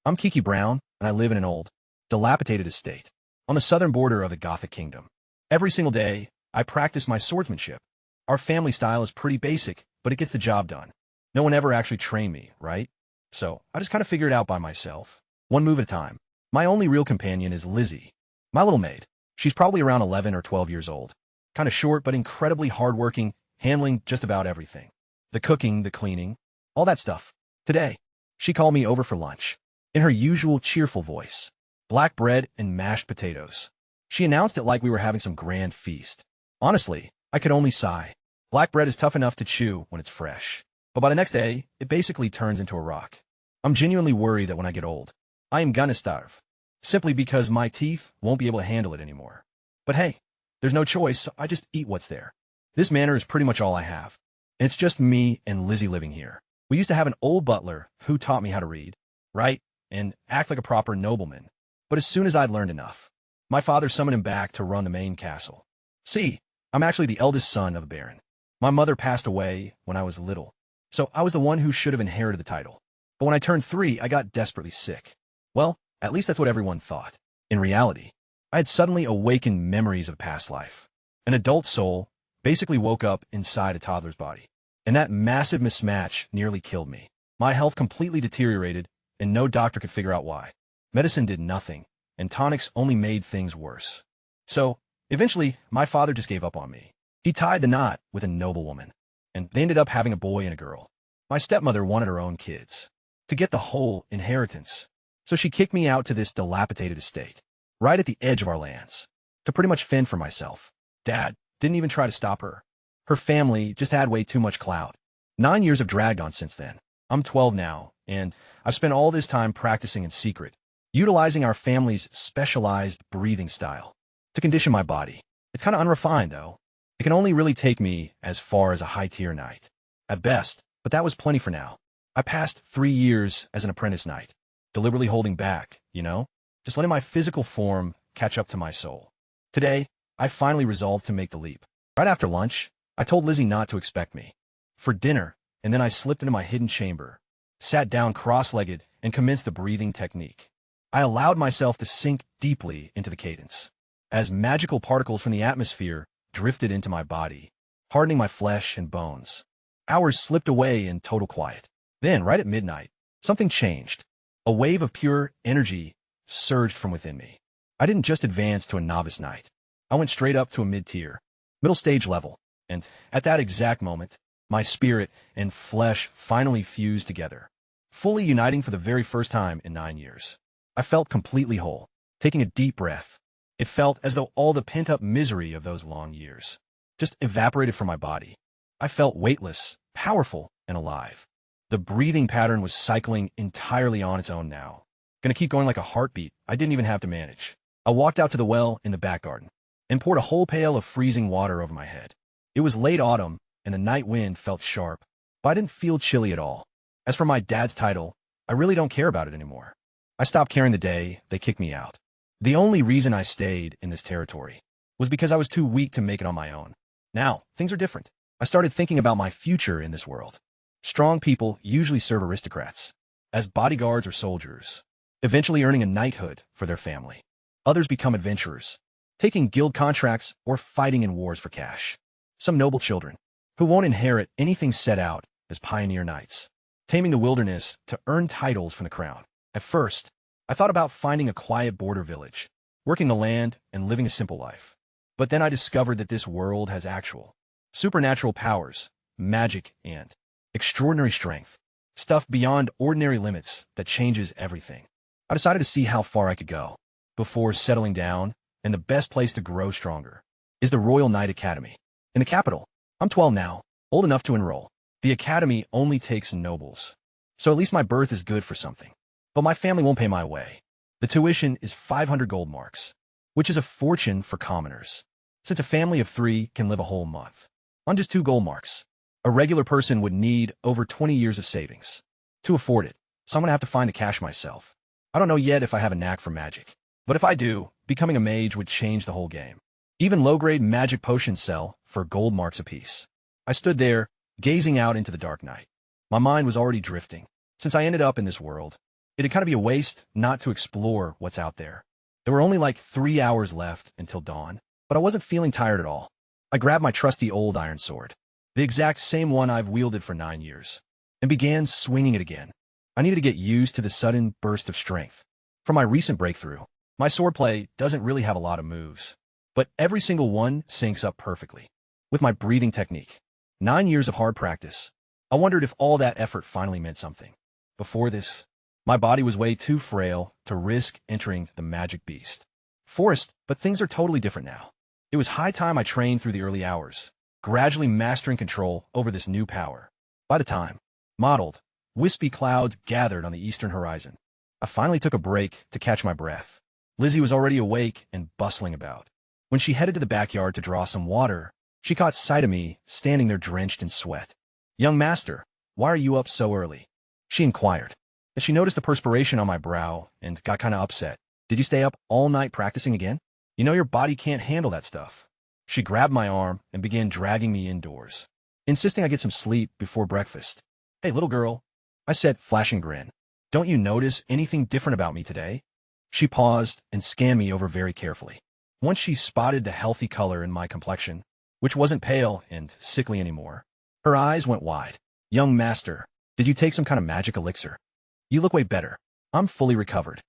I'm Kiki Brown, and I live in an old, dilapidated estate on the southern border of the Gothic kingdom. Every single day, I practice my swordsmanship. Our family style is pretty basic, but it gets the job done. No one ever actually trained me, right? So I just kind of figure it out by myself, one move at a time. My only real companion is Lizzie, my little maid. She's probably around 11 or 12 years old. Kind of short, but incredibly hardworking, handling just about everything. The cooking, the cleaning, all that stuff. Today, she called me over for lunch. In her usual cheerful voice, black bread and mashed potatoes. She announced it like we were having some grand feast. Honestly, I could only sigh. Black bread is tough enough to chew when it's fresh, but by the next day, it basically turns into a rock. I'm genuinely worried that when I get old, I am gonna starve, simply because my teeth won't be able to handle it anymore. But hey, there's no choice, so I just eat what's there. This manor is pretty much all I have, and it's just me and Lizzie living here. We used to have an old butler who taught me how to read, write, and act like a proper nobleman. But as soon as I'd learned enough, my father summoned him back to run the main castle. See, I'm actually the eldest son of a baron. My mother passed away when I was little, so I was the one who should have inherited the title. But when I turned 3, I got desperately sick. Well, at least that's what everyone thought. In reality, I had suddenly awakened memories of past life. An adult soul basically woke up inside a toddler's body. And that massive mismatch nearly killed me. My health completely deteriorated, and no doctor could figure out why. Medicine did nothing, and tonics only made things worse. So, eventually, my father just gave up on me. He tied the knot with a noblewoman, and they ended up having a boy and a girl. My stepmother wanted her own kids, to get the whole inheritance. So she kicked me out to this dilapidated estate, right at the edge of our lands, to pretty much fend for myself. Dad didn't even try to stop her. Her family just had way too much clout. 9 years have dragged on since then. I'm 12 now, and I've spent all this time practicing in secret, utilizing our family's specialized breathing style to condition my body. It's kind of unrefined, though. It can only really take me as far as a high-tier knight, at best, but that was plenty for now. I passed 3 years as an apprentice knight, deliberately holding back, just letting my physical form catch up to my soul. Today, I finally resolved to make the leap. Right after lunch, I told Lizzie not to expect me for dinner, and then I slipped into my hidden chamber, sat down cross-legged, and commenced the breathing technique. I allowed myself to sink deeply into the cadence, as magical particles from the atmosphere drifted into my body, hardening my flesh and bones. Hours slipped away in total quiet. Then, right at midnight, something changed. A wave of pure energy surged from within me. I didn't just advance to a novice knight. I went straight up to a mid-tier, middle-stage level, and at that exact moment, my spirit and flesh finally fused together, fully uniting for the very first time in 9 years. I felt completely whole, taking a deep breath. It felt as though all the pent-up misery of those long years just evaporated from my body. I felt weightless, powerful, and alive. The breathing pattern was cycling entirely on its own now. Gonna keep going like a heartbeat I didn't even have to manage. I walked out to the well in the back garden and poured a whole pail of freezing water over my head. It was late autumn, and the night wind felt sharp, but I didn't feel chilly at all. As for my dad's title, I really don't care about it anymore. I stopped caring the day they kicked me out. The only reason I stayed in this territory was because I was too weak to make it on my own. Now, things are different. I started thinking about my future in this world. Strong people usually serve aristocrats, as bodyguards or soldiers, eventually earning a knighthood for their family. Others become adventurers, taking guild contracts or fighting in wars for cash. Some noble children, who won't inherit anything, set out as pioneer knights, taming the wilderness to earn titles from the crown. At first, I thought about finding a quiet border village, working the land and living a simple life. But then I discovered that this world has actual, supernatural powers, magic, and extraordinary strength, stuff beyond ordinary limits that changes everything. I decided to see how far I could go before settling down, and the best place to grow stronger is the Royal Knight Academy in the capital. I'm 12 now, old enough to enroll. The academy only takes nobles, so at least my birth is good for something. But my family won't pay my way. The tuition is 500 gold marks, which is a fortune for commoners, since a family of 3 can live a whole month on just 2 gold marks. A regular person would need over 20 years of savings to afford it, so I'm gonna have to find the cash myself. I don't know yet if I have a knack for magic, but if I do, becoming a mage would change the whole game. Even low-grade magic potions sell for gold marks apiece. I stood there, gazing out into the dark night. My mind was already drifting, since I ended up in this world. It'd kind of be a waste not to explore what's out there. There were only like 3 hours left until dawn, but I wasn't feeling tired at all. I grabbed my trusty old iron sword, the exact same one I've wielded for 9 years, and began swinging it again. I needed to get used to the sudden burst of strength. From my recent breakthrough, my swordplay doesn't really have a lot of moves, but every single one syncs up perfectly with my breathing technique. 9 years of hard practice. I wondered if all that effort finally meant something. Before this, my body was way too frail to risk entering the magic beast forest, but things are totally different now. It was high time I trained through the early hours, gradually mastering control over this new power. By the time mottled, wispy clouds gathered on the eastern horizon, I finally took a break to catch my breath. Lizzie was already awake and bustling about. When she headed to the backyard to draw some water, she caught sight of me standing there drenched in sweat. "Young master, why are you up so early?" she inquired, as she noticed the perspiration on my brow and got kind of upset. "Did you stay up all night practicing again? You know your body can't handle that stuff." She grabbed my arm and began dragging me indoors, insisting I get some sleep before breakfast. "Hey, little girl," I said, flashing grin. "Don't you notice anything different about me today?" She paused and scanned me over very carefully. Once she spotted the healthy color in my complexion, which wasn't pale and sickly anymore, her eyes went wide. "Young master, did you take some kind of magic elixir? You look way better." "I'm fully recovered."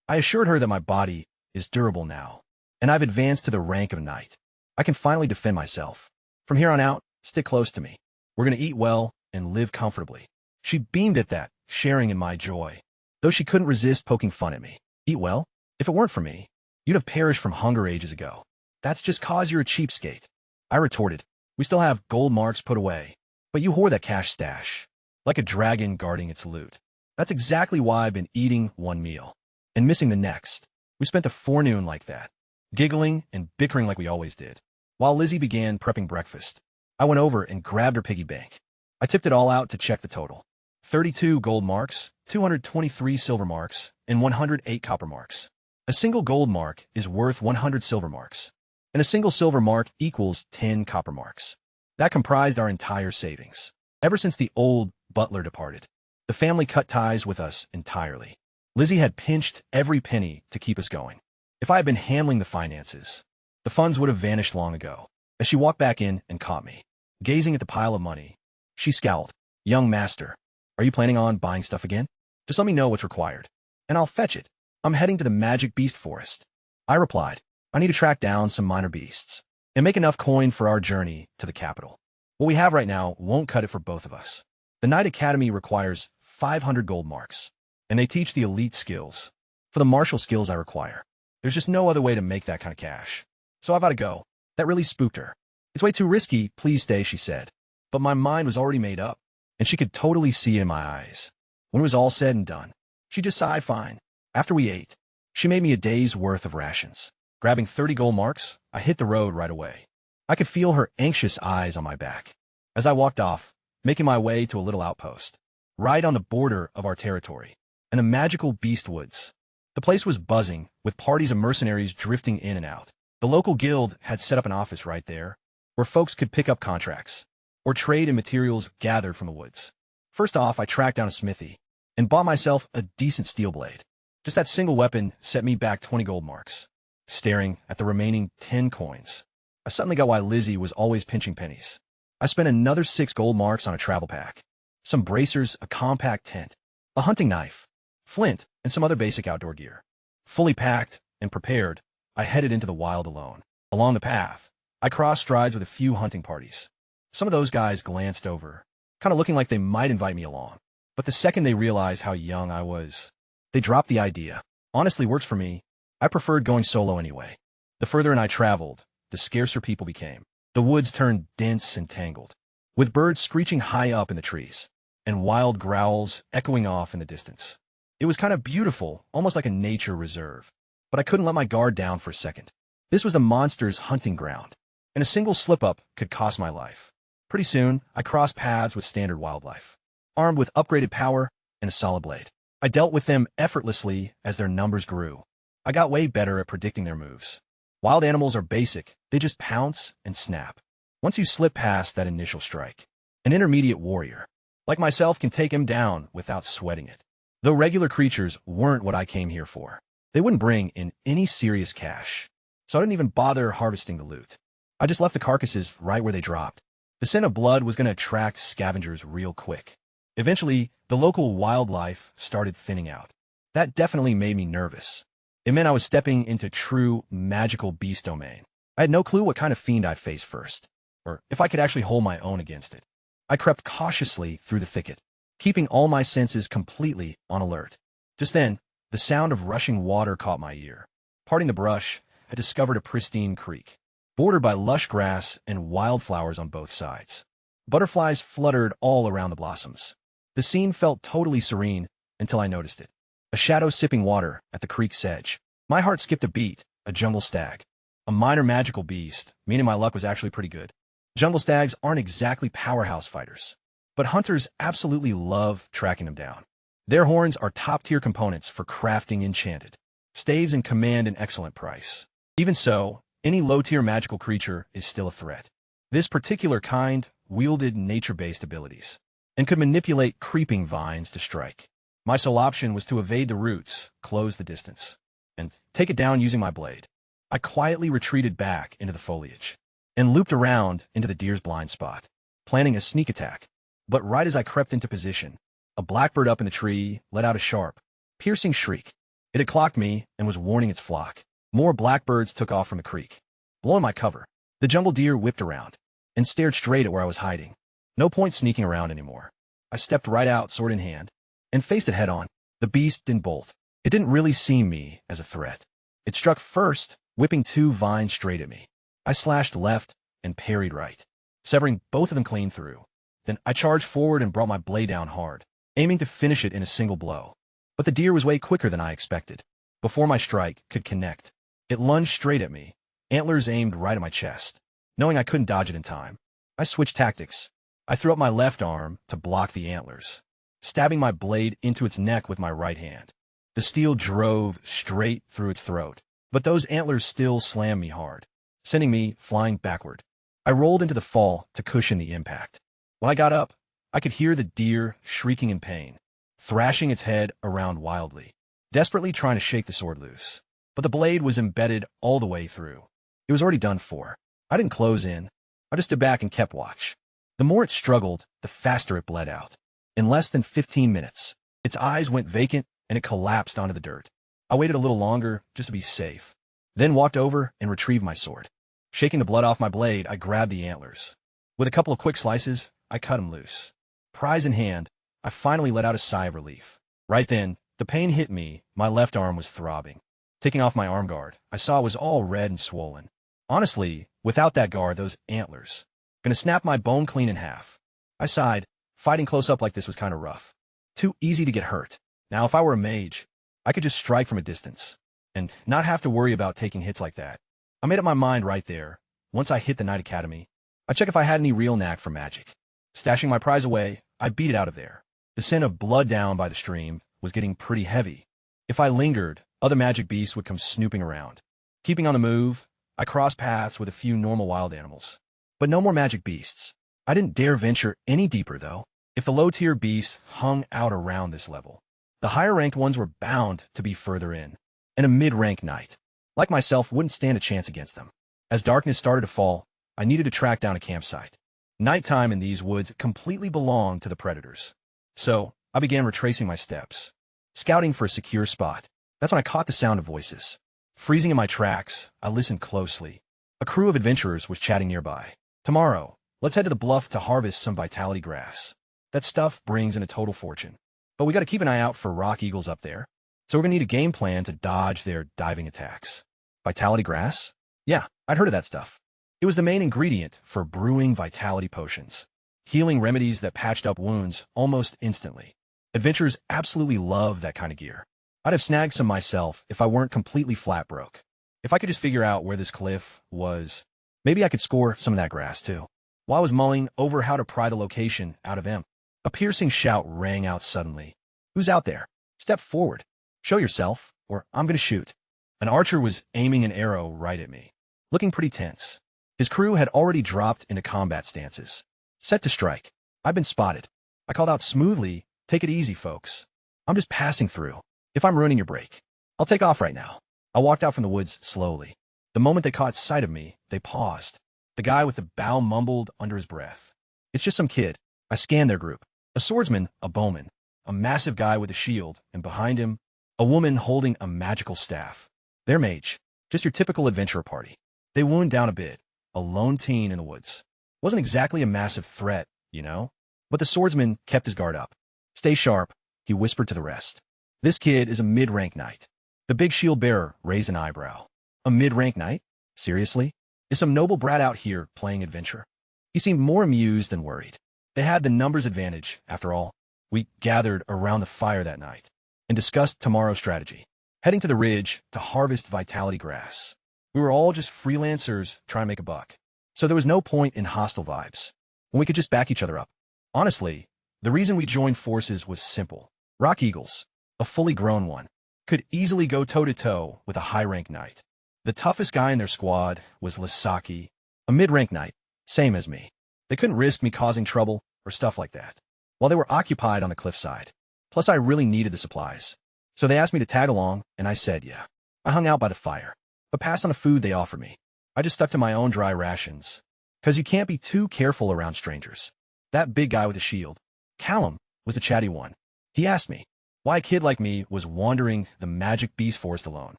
I assured her that my body is durable now, and I've advanced to the rank of knight. I can finally defend myself. From here on out, stick close to me. We're going to eat well and live comfortably. She beamed at that, sharing in my joy, though she couldn't resist poking fun at me. "Eat well? If it weren't for me, you'd have perished from hunger ages ago. That's just 'cause you're a cheapskate," I retorted. "We still have gold marks put away, but you hoard that cash stash like a dragon guarding its loot. That's exactly why I've been eating one meal and missing the next." We spent the forenoon like that, giggling and bickering like we always did. While Lizzie began prepping breakfast, I went over and grabbed her piggy bank. I tipped it all out to check the total. 32 gold marks, 223 silver marks, and 108 copper marks. A single gold mark is worth 100 silver marks, and a single silver mark equals 10 copper marks. That comprised our entire savings. Ever since the old butler departed, the family cut ties with us entirely. Lizzie had pinched every penny to keep us going. If I had been handling the finances, the funds would have vanished long ago. As she walked back in and caught me gazing at the pile of money, she scowled. "Young master, are you planning on buying stuff again? Just let me know what's required, and I'll fetch it. I'm heading to the magic beast forest." I replied, "I need to track down some minor beasts and make enough coin for our journey to the capital. What we have right now won't cut it for both of us. The Knight Academy requires 500 gold marks, and they teach the elite skills. For the martial skills I require, there's just no other way to make that kind of cash. So I've got to go." That really spooked her. "It's way too risky, please stay," she said. But my mind was already made up, and she could totally see it in my eyes. When it was all said and done, she just sighed fine. After we ate, she made me a day's worth of rations. Grabbing 30 gold marks, I hit the road right away. I could feel her anxious eyes on my back as I walked off, making my way to a little outpost, right on the border of our territory, in the magical beast woods. The place was buzzing, with parties of mercenaries drifting in and out. The local guild had set up an office right there, where folks could pick up contracts or trade in materials gathered from the woods. First off, I tracked down a smithy and bought myself a decent steel blade. Just that single weapon set me back 20 gold marks. Staring at the remaining 10 coins, I suddenly got why Lizzie was always pinching pennies. I spent another 6 gold marks on a travel pack, some bracers, a compact tent, a hunting knife, flint, and some other basic outdoor gear. Fully packed and prepared, I headed into the wild alone. Along the path, I crossed strides with a few hunting parties. Some of those guys glanced over, kind of looking like they might invite me along. But the second they realized how young I was, they dropped the idea. Honestly, works for me. I preferred going solo anyway. The further in I traveled, the scarcer people became. The woods turned dense and tangled, with birds screeching high up in the trees, and wild growls echoing off in the distance. It was kind of beautiful, almost like a nature reserve. But I couldn't let my guard down for a second. This was the monster's hunting ground, and a single slip-up could cost my life. Pretty soon, I crossed paths with standard wildlife, armed with upgraded power and a solid blade. I dealt with them effortlessly as their numbers grew. I got way better at predicting their moves. Wild animals are basic. They just pounce and snap. Once you slip past that initial strike, an intermediate warrior, like myself, can take him down without sweating it. Though regular creatures weren't what I came here for. They wouldn't bring in any serious cash, so I didn't even bother harvesting the loot. I just left the carcasses right where they dropped. The scent of blood was going to attract scavengers real quick. Eventually, the local wildlife started thinning out. That definitely made me nervous. It meant I was stepping into true magical beast domain. I had no clue what kind of fiend I'd face first, or if I could actually hold my own against it. I crept cautiously through the thicket, keeping all my senses completely on alert. Just then, the sound of rushing water caught my ear. Parting the brush, I discovered a pristine creek, bordered by lush grass and wildflowers on both sides. Butterflies fluttered all around the blossoms. The scene felt totally serene until I noticed it. A shadow sipping water at the creek's edge. My heart skipped a beat. A jungle stag. A minor magical beast, meaning my luck was actually pretty good. Jungle stags aren't exactly powerhouse fighters, but hunters absolutely love tracking them down. Their horns are top-tier components for crafting enchanted staves and command an excellent price. Even so, any low-tier magical creature is still a threat. This particular kind wielded nature-based abilities and could manipulate creeping vines to strike. My sole option was to evade the roots, close the distance, and take it down using my blade. I quietly retreated back into the foliage and looped around into the deer's blind spot, planning a sneak attack. But right as I crept into position, a blackbird up in the tree let out a sharp, piercing shriek. It had clocked me and was warning its flock. More blackbirds took off from the creek, blowing my cover. The jungle deer whipped around and stared straight at where I was hiding. No point sneaking around anymore. I stepped right out, sword in hand, and faced it head-on. The beast didn't bolt. It didn't really see me as a threat. It struck first, whipping two vines straight at me. I slashed left and parried right, severing both of them clean through. Then I charged forward and brought my blade down hard, aiming to finish it in a single blow. But the deer was way quicker than I expected. Before my strike could connect, it lunged straight at me, antlers aimed right at my chest. Knowing I couldn't dodge it in time, I switched tactics. I threw up my left arm to block the antlers, stabbing my blade into its neck with my right hand. The steel drove straight through its throat, but those antlers still slammed me hard, sending me flying backward. I rolled into the fall to cushion the impact. When I got up, I could hear the deer shrieking in pain, thrashing its head around wildly, desperately trying to shake the sword loose. But the blade was embedded all the way through. It was already done for. I didn't close in. I just stood back and kept watch. The more it struggled, the faster it bled out. In less than 15 minutes, its eyes went vacant and it collapsed onto the dirt. I waited a little longer just to be safe, then walked over and retrieved my sword. Shaking the blood off my blade, I grabbed the antlers. With a couple of quick slices, I cut them loose. Prize in hand, I finally let out a sigh of relief. Right then, the pain hit me. My left arm was throbbing. Taking off my arm guard, I saw it was all red and swollen. Honestly, without that guard, those antlers, gonna snap my bone clean in half. I sighed. Fighting close up like this was kind of rough. Too easy to get hurt. Now, if I were a mage, I could just strike from a distance and not have to worry about taking hits like that. I made up my mind right there. Once I hit the Night Academy, I checked if I had any real knack for magic. Stashing my prize away, I beat it out of there. The scent of blood down by the stream was getting pretty heavy. If I lingered, other magic beasts would come snooping around. Keeping on the move, I crossed paths with a few normal wild animals. But no more magic beasts. I didn't dare venture any deeper, though. If the low-tier beasts hung out around this level, the higher-ranked ones were bound to be further in, and a mid-rank knight, like myself, wouldn't stand a chance against them. As darkness started to fall, I needed to track down a campsite. Nighttime in these woods completely belonged to the predators. So, I began retracing my steps, scouting for a secure spot. That's when I caught the sound of voices. Freezing in my tracks, I listened closely. A crew of adventurers was chatting nearby. Tomorrow, let's head to the bluff to harvest some vitality grass. That stuff brings in a total fortune. But we gotta keep an eye out for rock eagles up there. So we're gonna need a game plan to dodge their diving attacks. Vitality grass? Yeah, I'd heard of that stuff. It was the main ingredient for brewing vitality potions, healing remedies that patched up wounds almost instantly. Adventurers absolutely love that kind of gear. I'd have snagged some myself if I weren't completely flat broke. If I could just figure out where this cliff was, maybe I could score some of that grass too. While I was mulling over how to pry the location out of him, a piercing shout rang out suddenly. Who's out there? Step forward. Show yourself, or I'm gonna shoot. An archer was aiming an arrow right at me, looking pretty tense. His crew had already dropped into combat stances, set to strike. I've been spotted. I called out smoothly, "Take it easy, folks." I'm just passing through. If I'm ruining your break, I'll take off right now. I walked out from the woods slowly. The moment they caught sight of me, they paused. The guy with the bow mumbled under his breath. It's just some kid. I scanned their group. A swordsman, a bowman, a massive guy with a shield, and behind him, a woman holding a magical staff. Their mage. Just your typical adventurer party. They wound down a bit. A lone teen in the woods. Wasn't exactly a massive threat, you know? But the swordsman kept his guard up. Stay sharp, he whispered to the rest. This kid is a mid-rank knight. The big shield bearer raised an eyebrow. A mid-rank knight? Seriously? Is some noble brat out here playing adventure? He seemed more amused than worried. They had the numbers advantage, after all. We gathered around the fire that night and discussed tomorrow's strategy, heading to the ridge to harvest vitality grass. We were all just freelancers trying to make a buck, so there was no point in hostile vibes when we could just back each other up. Honestly, the reason we joined forces was simple. Rock Eagles, a fully grown one, could easily go toe-to-toe with a high-rank knight. The toughest guy in their squad was Lisaki, a mid-rank knight, same as me. They couldn't risk me causing trouble or stuff like that, while they were occupied on the cliffside. Plus, I really needed the supplies. So they asked me to tag along, and I said yeah. I hung out by the fire, but passed on the food they offered me. I just stuck to my own dry rations, because you can't be too careful around strangers. That big guy with the shield, Callum, was the chatty one. He asked me why a kid like me was wandering the magic beast forest alone.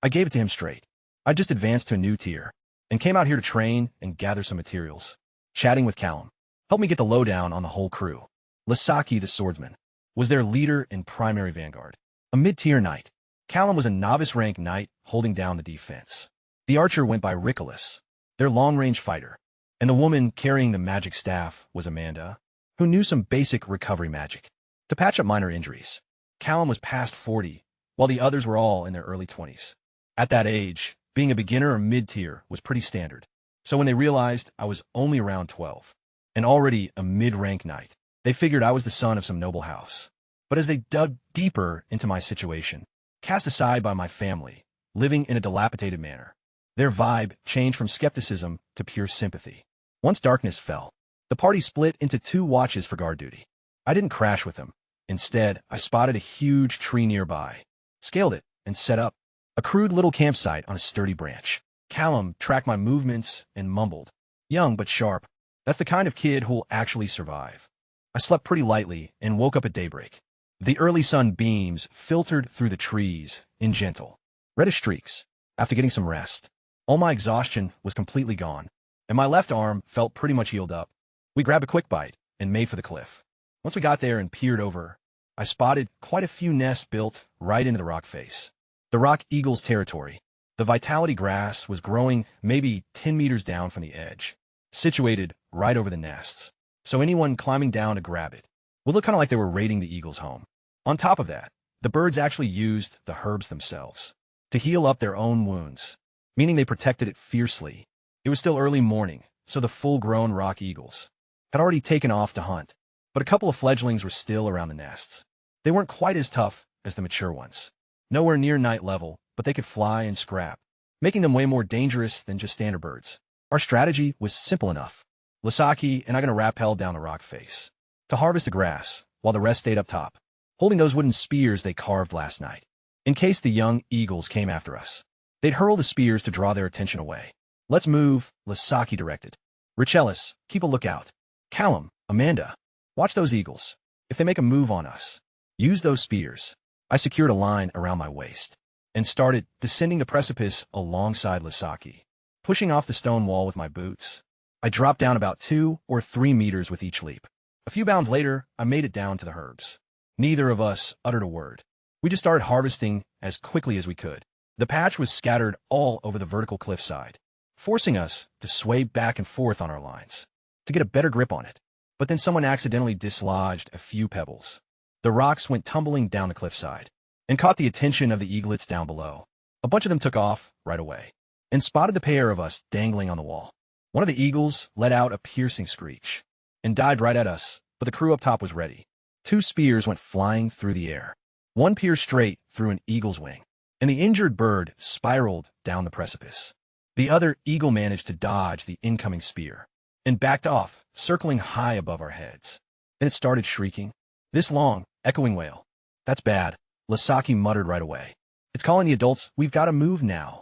I gave it to him straight. I just advanced to a new tier, and came out here to train and gather some materials. Chatting with Callum helped me get the lowdown on the whole crew. Lisaki, the swordsman, was their leader and primary vanguard. A mid-tier knight, Callum was a novice-rank knight holding down the defense. The archer went by Ricolas, their long-range fighter, and the woman carrying the magic staff was Amanda, who knew some basic recovery magic to patch up minor injuries. Callum was past 40, while the others were all in their early 20s. At that age, being a beginner or mid-tier was pretty standard. So when they realized I was only around 12, and already a mid-rank knight, they figured I was the son of some noble house. But as they dug deeper into my situation, cast aside by my family, living in a dilapidated manner, their vibe changed from skepticism to pure sympathy. Once darkness fell, the party split into 2 watches for guard duty. I didn't crash with them. Instead, I spotted a huge tree nearby, scaled it, and set up a crude little campsite on a sturdy branch. Callum tracked my movements and mumbled, "Young but sharp. That's the kind of kid who'll actually survive." I slept pretty lightly and woke up at daybreak. The early sun beams filtered through the trees in gentle, reddish streaks. After getting some rest, all my exhaustion was completely gone, and my left arm felt pretty much healed up. We grabbed a quick bite and made for the cliff. Once we got there and peered over, I spotted quite a few nests built right into the rock face. The Rock Eagles' territory. The vitality grass was growing maybe 10 meters down from the edge, situated right over the nests, so anyone climbing down to grab it would look kind of like they were raiding the eagle's home. On top of that, the birds actually used the herbs themselves to heal up their own wounds, meaning they protected it fiercely. It was still early morning, so the full-grown rock eagles had already taken off to hunt, but a couple of fledglings were still around the nests. They weren't quite as tough as the mature ones, nowhere near night level, but they could fly and scrap, making them way more dangerous than just standard birds. Our strategy was simple enough. Lisaki and I gonna rappel down the rock face to harvest the grass, while the rest stayed up top, holding those wooden spears they carved last night. In case the young eagles came after us, they'd hurl the spears to draw their attention away. "Let's move," Lisaki directed. "Richelis, keep a lookout. Callum, Amanda, watch those eagles. If they make a move on us, use those spears." I secured a line around my waist and started descending the precipice alongside Lisaki, pushing off the stone wall with my boots. I dropped down about 2 or 3 meters with each leap. A few bounds later, I made it down to the herbs. Neither of us uttered a word. We just started harvesting as quickly as we could. The patch was scattered all over the vertical cliffside, forcing us to sway back and forth on our lines to get a better grip on it. But then someone accidentally dislodged a few pebbles. The rocks went tumbling down the cliffside and caught the attention of the eaglets down below. A bunch of them took off right away and spotted the pair of us dangling on the wall. One of the eagles let out a piercing screech and dived right at us, but the crew up top was ready. 2 spears went flying through the air. One pierced straight through an eagle's wing, and the injured bird spiraled down the precipice. The other eagle managed to dodge the incoming spear and backed off, circling high above our heads. Then it started shrieking, this long, echoing wail That's bad, Lasaki muttered right away. It's calling the adults, we've got to move now.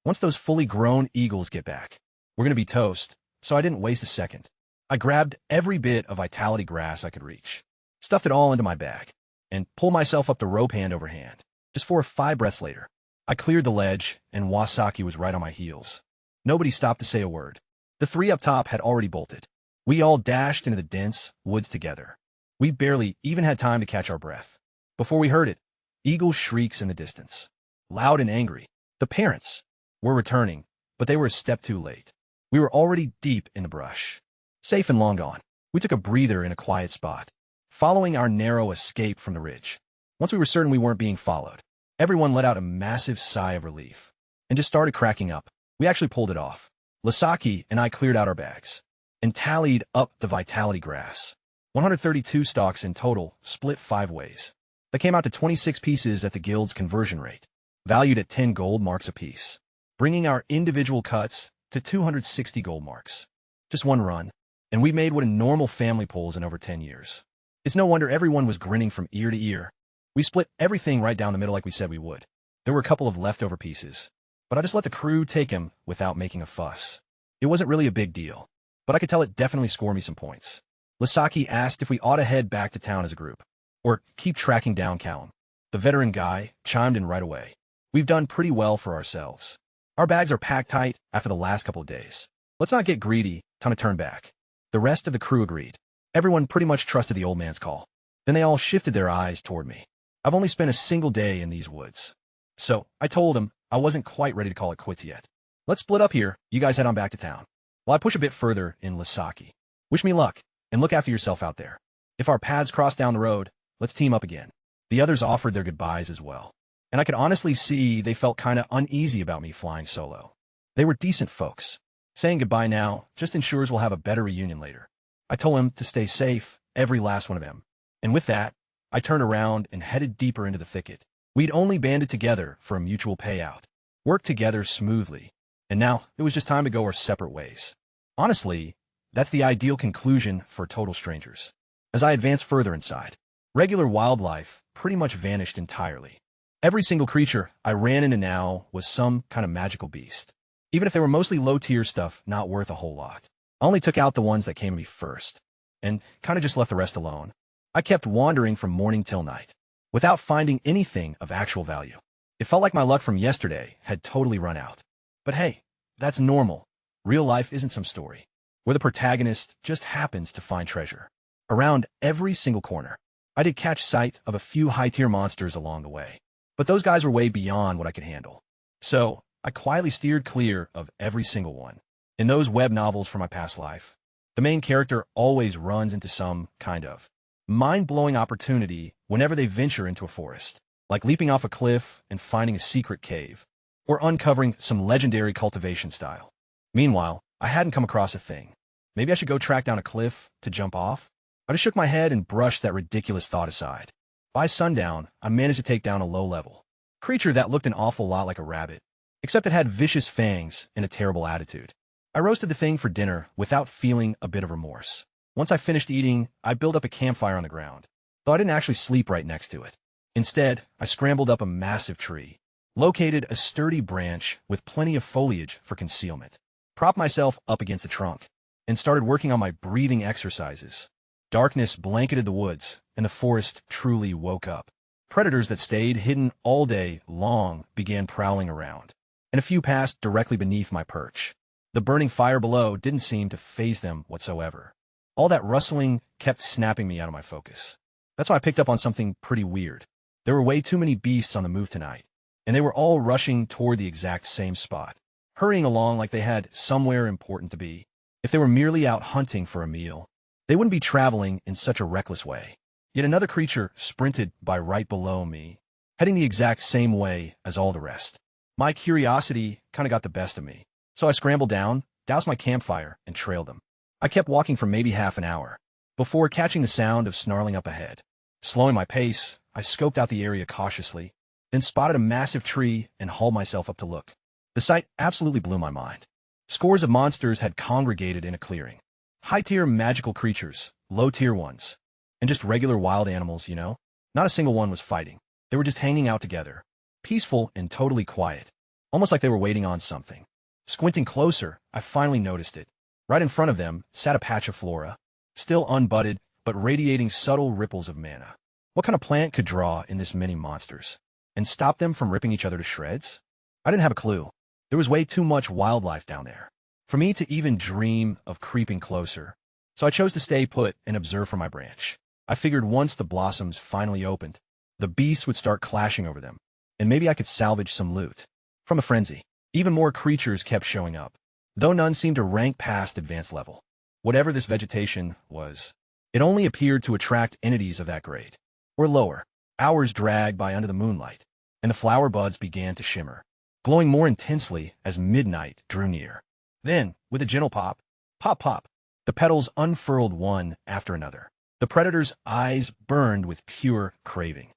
Once those fully grown eagles get back, we're going to be toast, so I didn't waste a second. I grabbed every bit of vitality grass I could reach, stuffed it all into my bag, and pulled myself up the rope hand over hand. Just 4 or 5 breaths later, I cleared the ledge, and Wasaki was right on my heels. Nobody stopped to say a word. The 3 up top had already bolted. We all dashed into the dense woods together. We barely even had time to catch our breath. Before we heard it, eagle shrieks in the distance. Loud and angry. The parents were returning, but they were a step too late. We were already deep in the brush. Safe and long gone. We took a breather in a quiet spot, following our narrow escape from the ridge. Once we were certain we weren't being followed, everyone let out a massive sigh of relief and just started cracking up. We actually pulled it off. Lasaki and I cleared out our bags and tallied up the vitality grass. 132 stalks in total, split 5 ways. That came out to 26 pieces at the guild's conversion rate, valued at 10 gold marks apiece, bringing our individual cuts to 260 gold marks. Just one run, and we made what a normal family pulls in over 10 years. It's no wonder everyone was grinning from ear to ear. We split everything right down the middle like we said we would. There were a couple of leftover pieces, but I just let the crew take them without making a fuss. It wasn't really a big deal, but I could tell it definitely scored me some points. Lasaki asked if we ought to head back to town as a group, or keep tracking down Callum. The veteran guy chimed in right away. We've done pretty well for ourselves. Our bags are packed tight after the last couple of days. Let's not get greedy, time to turn back. The rest of the crew agreed. Everyone pretty much trusted the old man's call. Then they all shifted their eyes toward me. I've only spent a single day in these woods. So I told them I wasn't quite ready to call it quits yet. Let's split up here, you guys head on back to town. While I push a bit further in Lasaki. Wish me luck, and look after yourself out there. If our paths cross down the road, let's team up again. The others offered their goodbyes as well, and I could honestly see they felt kinda uneasy about me flying solo. They were decent folks. Saying goodbye now just ensures we'll have a better reunion later. I told him to stay safe, every last one of them. And with that, I turned around and headed deeper into the thicket. We'd only banded together for a mutual payout, worked together smoothly, and now it was just time to go our separate ways. Honestly, that's the ideal conclusion for total strangers. As I advanced further inside, regular wildlife pretty much vanished entirely. Every single creature I ran into now was some kind of magical beast. Even if they were mostly low-tier stuff, not worth a whole lot. I only took out the ones that came to me first, and kind of just left the rest alone. I kept wandering from morning till night, without finding anything of actual value. It felt like my luck from yesterday had totally run out. But hey, that's normal. Real life isn't some story, where the protagonist just happens to find treasure. Around every single corner, I did catch sight of a few high-tier monsters along the way, but those guys were way beyond what I could handle. So, I quietly steered clear of every single one. In those web novels from my past life, the main character always runs into some kind of mind-blowing opportunity whenever they venture into a forest, like leaping off a cliff and finding a secret cave, or uncovering some legendary cultivation style. Meanwhile, I hadn't come across a thing. Maybe I should go track down a cliff to jump off? I just shook my head and brushed that ridiculous thought aside. By sundown, I managed to take down a low-level creature that looked an awful lot like a rabbit, except it had vicious fangs and a terrible attitude. I roasted the thing for dinner without feeling a bit of remorse. Once I finished eating, I built up a campfire on the ground, though I didn't actually sleep right next to it. Instead, I scrambled up a massive tree, located a sturdy branch with plenty of foliage for concealment, propped myself up against the trunk, and started working on my breathing exercises. Darkness blanketed the woods, and the forest truly woke up. Predators that stayed hidden all day long began prowling around, and a few passed directly beneath my perch. The burning fire below didn't seem to faze them whatsoever. All that rustling kept snapping me out of my focus. That's why I picked up on something pretty weird. There were way too many beasts on the move tonight, and they were all rushing toward the exact same spot, hurrying along like they had somewhere important to be. If they were merely out hunting for a meal, they wouldn't be traveling in such a reckless way. Yet another creature sprinted by right below me, heading the exact same way as all the rest. My curiosity kind of got the best of me, so I scrambled down, doused my campfire, and trailed them. I kept walking for maybe half an hour, before catching the sound of snarling up ahead. Slowing my pace, I scoped out the area cautiously, then spotted a massive tree and hauled myself up to look. The sight absolutely blew my mind. Scores of monsters had congregated in a clearing. High-tier magical creatures, low-tier ones, and just regular wild animals, you know? Not a single one was fighting. They were just hanging out together, peaceful and totally quiet, almost like they were waiting on something. Squinting closer, I finally noticed it. Right in front of them sat a patch of flora, still unbudded, but radiating subtle ripples of mana. What kind of plant could draw in this many monsters and stop them from ripping each other to shreds? I didn't have a clue. There was way too much wildlife down there for me to even dream of creeping closer, so I chose to stay put and observe from my branch. I figured once the blossoms finally opened, the beasts would start clashing over them, and maybe I could salvage some loot. From a frenzy, even more creatures kept showing up, though none seemed to rank past advanced level. Whatever this vegetation was, it only appeared to attract entities of that grade, or lower. Hours dragged by under the moonlight, and the flower buds began to shimmer, glowing more intensely as midnight drew near. Then, with a gentle pop, pop, pop, the petals unfurled one after another. The predator's eyes burned with pure craving.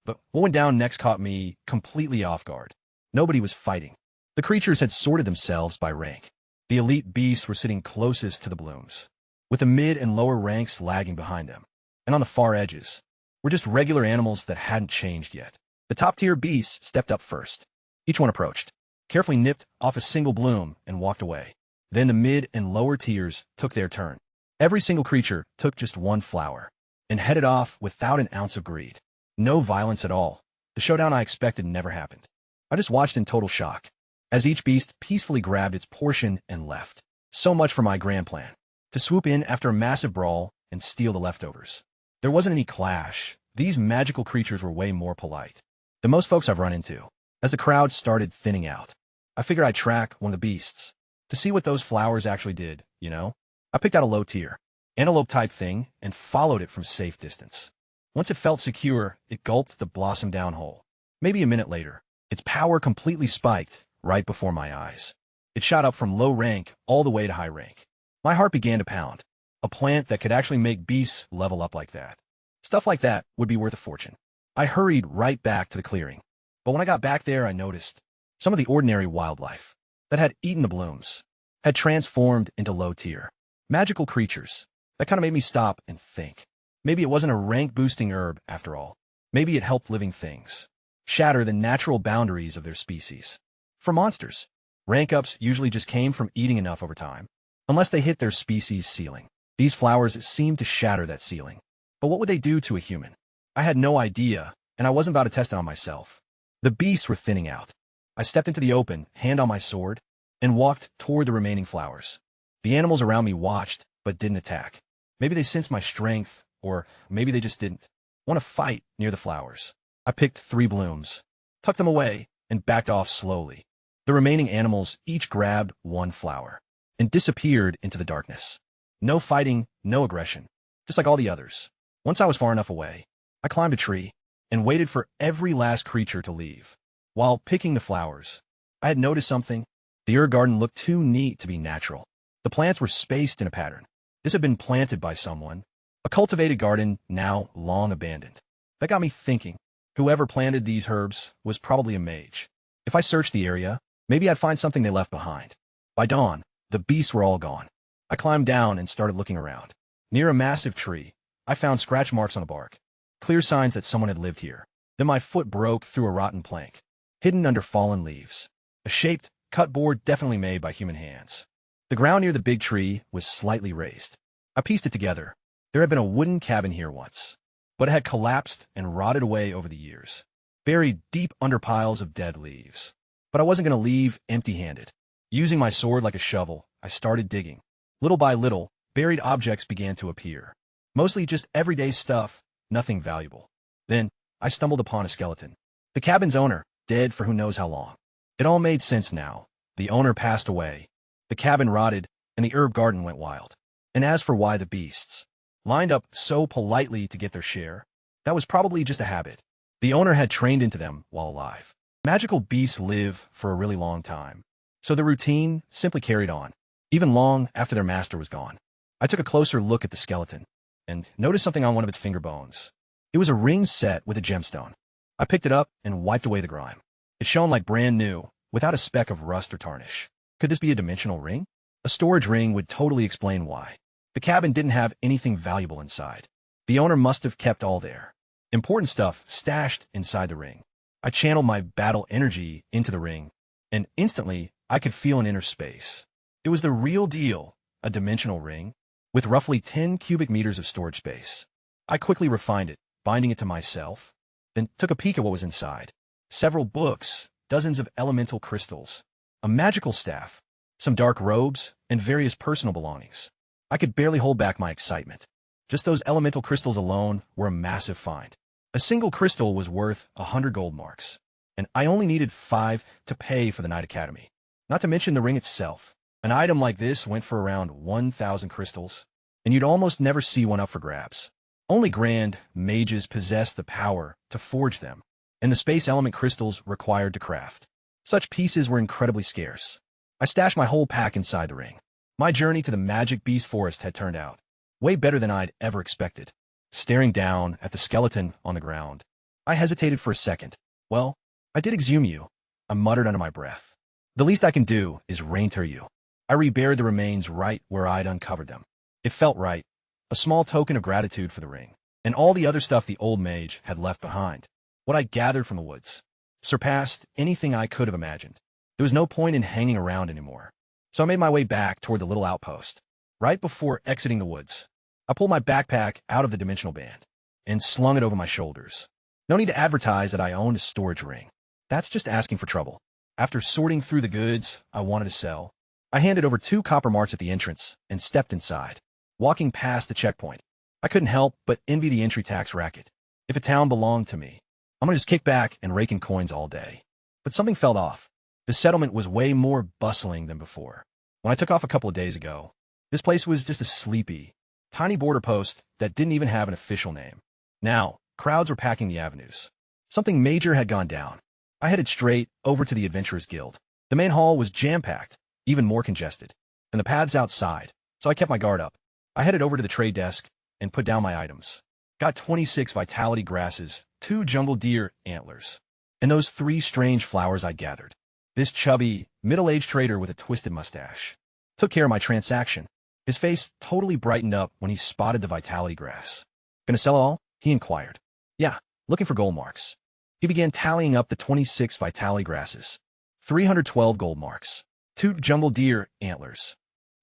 But what went down next caught me completely off guard. Nobody was fighting. The creatures had sorted themselves by rank. The elite beasts were sitting closest to the blooms, with the mid and lower ranks lagging behind them. And on the far edges were just regular animals that hadn't changed yet. The top-tier beasts stepped up first. Each one approached, carefully nipped off a single bloom, and walked away. Then the mid and lower tiers took their turn. Every single creature took just one flower and headed off without an ounce of greed. No violence at all. The showdown I expected never happened. I just watched in total shock as each beast peacefully grabbed its portion and left. So much for my grand plan, to swoop in after a massive brawl and steal the leftovers. There wasn't any clash. These magical creatures were way more polite than most folks I've run into. As the crowd started thinning out, I figured I'd track one of the beasts to see what those flowers actually did, you know? I picked out a low-tier, antelope-type thing and followed it from safe distance. Once it felt secure, it gulped the blossom down whole. Maybe a minute later, its power completely spiked right before my eyes. It shot up from low rank all the way to high rank. My heart began to pound. A plant that could actually make beasts level up like that. Stuff like that would be worth a fortune. I hurried right back to the clearing. But when I got back there, I noticed some of the ordinary wildlife that had eaten the blooms had transformed into low-tier, magical creatures. That kind of made me stop and think. Maybe it wasn't a rank-boosting herb after all. Maybe it helped living things shatter the natural boundaries of their species. For monsters, rank-ups usually just came from eating enough over time, unless they hit their species' ceiling. These flowers seemed to shatter that ceiling. But what would they do to a human? I had no idea, and I wasn't about to test it on myself. The beasts were thinning out. I stepped into the open, hand on my sword, and walked toward the remaining flowers. The animals around me watched, but didn't attack. Maybe they sensed my strength, or maybe they just didn't want to fight near the flowers. I picked 3 blooms, tucked them away, and backed off slowly. The remaining animals each grabbed 1 flower and disappeared into the darkness. No fighting, no aggression, just like all the others. Once I was far enough away, I climbed a tree and waited for every last creature to leave. While picking the flowers, I had noticed something. The herb garden looked too neat to be natural. The plants were spaced in a pattern. This had been planted by someone, a cultivated garden now long abandoned. That got me thinking. Whoever planted these herbs was probably a mage. If I searched the area, maybe I'd find something they left behind. By dawn, the beasts were all gone. I climbed down and started looking around. Near a massive tree, I found scratch marks on the bark, clear signs that someone had lived here. Then my foot broke through a rotten plank, hidden under fallen leaves. A shaped, cut board definitely made by human hands. The ground near the big tree was slightly raised. I pieced it together. There had been a wooden cabin here once, but it had collapsed and rotted away over the years, buried deep under piles of dead leaves. But I wasn't going to leave empty-handed. Using my sword like a shovel, I started digging. Little by little, buried objects began to appear. Mostly just everyday stuff, nothing valuable. Then, I stumbled upon a skeleton. The cabin's owner, dead for who knows how long. It all made sense now. The owner passed away. The cabin rotted, and the herb garden went wild. And as for why the beasts lined up so politely to get their share, that was probably just a habit. The owner had trained into them while alive. Magical beasts live for a really long time, so the routine simply carried on, even long after their master was gone. I took a closer look at the skeleton, and noticed something on one of its finger bones. It was a ring set with a gemstone. I picked it up and wiped away the grime. It shone like brand new, without a speck of rust or tarnish. Could this be a dimensional ring? A storage ring would totally explain why. The cabin didn't have anything valuable inside. The owner must have kept all there. Important stuff stashed inside the ring. I channeled my battle energy into the ring, and instantly I could feel an inner space. It was the real deal, a dimensional ring, with roughly 10 cubic meters of storage space. I quickly refined it, binding it to myself, then took a peek at what was inside. Several books, dozens of elemental crystals, a magical staff, some dark robes, and various personal belongings. I could barely hold back my excitement. Just those elemental crystals alone were a massive find. A single crystal was worth 100 gold marks, and I only needed 5 to pay for the Night Academy. Not to mention the ring itself. An item like this went for around 1,000 crystals, and you'd almost never see one up for grabs. Only grand mages possessed the power to forge them, and the space element crystals required to craft. Such pieces were incredibly scarce. I stashed my whole pack inside the ring. My journey to the magic beast forest had turned out way better than I'd ever expected. Staring down at the skeleton on the ground, I hesitated for a second. Well, I did exhume you, I muttered under my breath. The least I can do is reinter you. I reburied the remains right where I'd uncovered them. It felt right, a small token of gratitude for the ring, and all the other stuff the old mage had left behind. What I gathered from the woods surpassed anything I could have imagined. There was no point in hanging around anymore, so I made my way back toward the little outpost. Right before exiting the woods, I pulled my backpack out of the dimensional band and slung it over my shoulders. No need to advertise that I owned a storage ring. That's just asking for trouble. After sorting through the goods I wanted to sell, I handed over 2 copper marks at the entrance and stepped inside. Walking past the checkpoint, I couldn't help but envy the entry tax racket. If a town belonged to me, I'm gonna just kick back and rake in coins all day. But something felt off. The settlement was way more bustling than before. When I took off a couple of days ago, this place was just a sleepy, tiny border post that didn't even have an official name. Now, crowds were packing the avenues. Something major had gone down. I headed straight over to the Adventurers Guild. The main hall was jam-packed, even more congested, than the paths outside, so I kept my guard up. I headed over to the trade desk and put down my items. Got 26 vitality grasses, 2 jungle deer antlers, and those 3 strange flowers I gathered. This chubby, middle-aged trader with a twisted mustache took care of my transaction. His face totally brightened up when he spotted the vitality grass. Gonna sell it all? He inquired. Yeah, looking for gold marks. He began tallying up the 26 vitality grasses. 312 gold marks. 2 jungle deer antlers.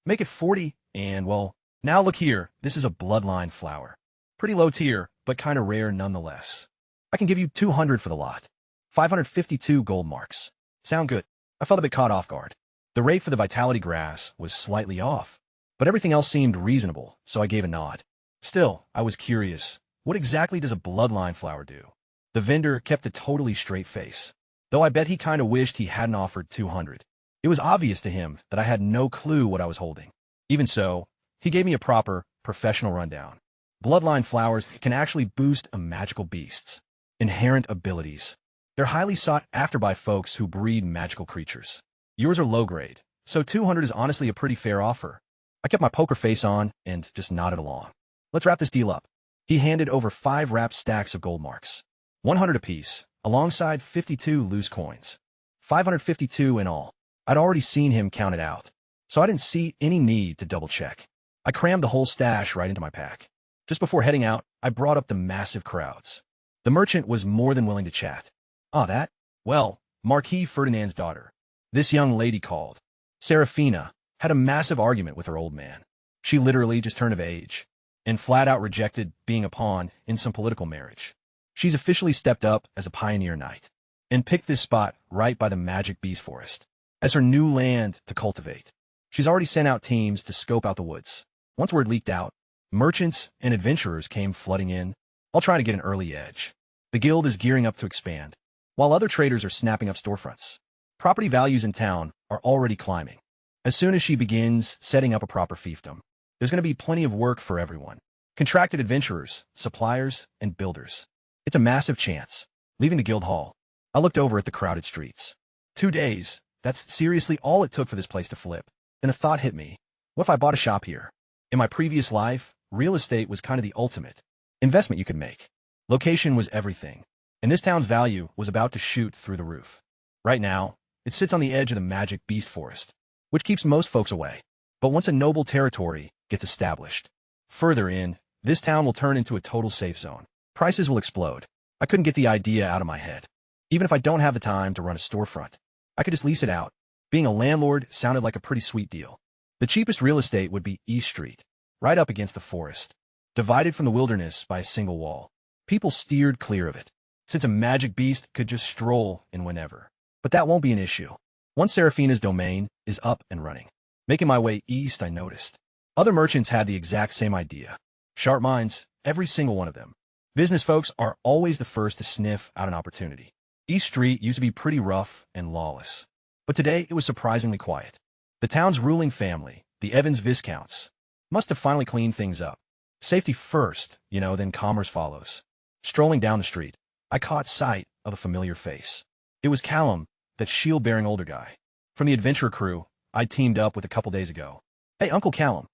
Make it 40, and, well, now look here, this is a bloodline flower. Pretty low tier, but kinda rare nonetheless. I can give you 200 for the lot. 552 gold marks. Sound good. I felt a bit caught off guard. The rate for the vitality grass was slightly off, but everything else seemed reasonable, so I gave a nod. Still, I was curious. What exactly does a bloodline flower do? The vendor kept a totally straight face, though I bet he kinda wished he hadn't offered 200. It was obvious to him that I had no clue what I was holding. Even so, he gave me a proper, professional rundown. Bloodline flowers can actually boost a magical beast's inherent abilities. They're highly sought after by folks who breed magical creatures. Yours are low grade, so 200 is honestly a pretty fair offer. I kept my poker face on and just nodded along. Let's wrap this deal up. He handed over 5 wrapped stacks of gold marks, 100 apiece, alongside 52 loose coins. 552 in all. I'd already seen him count it out, so I didn't see any need to double-check. I crammed the whole stash right into my pack. Just before heading out, I brought up the massive crowds. The merchant was more than willing to chat. Ah, that? Well, Marquis Ferdinand's daughter. This young lady called Serafina had a massive argument with her old man. She literally just turned of age and flat-out rejected being a pawn in some political marriage. She's officially stepped up as a pioneer knight and picked this spot right by the magic beast forest as her new land to cultivate. She's already sent out teams to scope out the woods. Once word leaked out, merchants and adventurers came flooding in, all trying to get an early edge. The guild is gearing up to expand, while other traders are snapping up storefronts. Property values in town are already climbing. As soon as she begins setting up a proper fiefdom, there's going to be plenty of work for everyone. Contracted adventurers, suppliers, and builders. It's a massive chance. Leaving the guild hall, I looked over at the crowded streets. 2 days, that's seriously all it took for this place to flip. Then a thought hit me. What if I bought a shop here? In my previous life, real estate was kind of the ultimate investment you could make. Location was everything, and this town's value was about to shoot through the roof. Right now, it sits on the edge of the magic beast forest, which keeps most folks away. But once a noble territory gets established, further in, this town will turn into a total safe zone. Prices will explode. I couldn't get the idea out of my head. Even if I don't have the time to run a storefront, I could just lease it out. Being a landlord sounded like a pretty sweet deal. The cheapest real estate would be East Street, right up against the forest, divided from the wilderness by a single wall. People steered clear of it, since a magic beast could just stroll in whenever. But that won't be an issue. Once Seraphina's domain is up and running. Making my way east, I noticed. Other merchants had the exact same idea. Sharp minds, every single one of them. Business folks are always the first to sniff out an opportunity. East Street used to be pretty rough and lawless. But today, it was surprisingly quiet. The town's ruling family, the Evans Viscounts, must have finally cleaned things up. Safety first, then commerce follows. Strolling down the street, I caught sight of a familiar face. It was Callum, that shield-bearing older guy. From the adventurer crew I'd teamed up with a couple days ago. "Hey, Uncle Callum.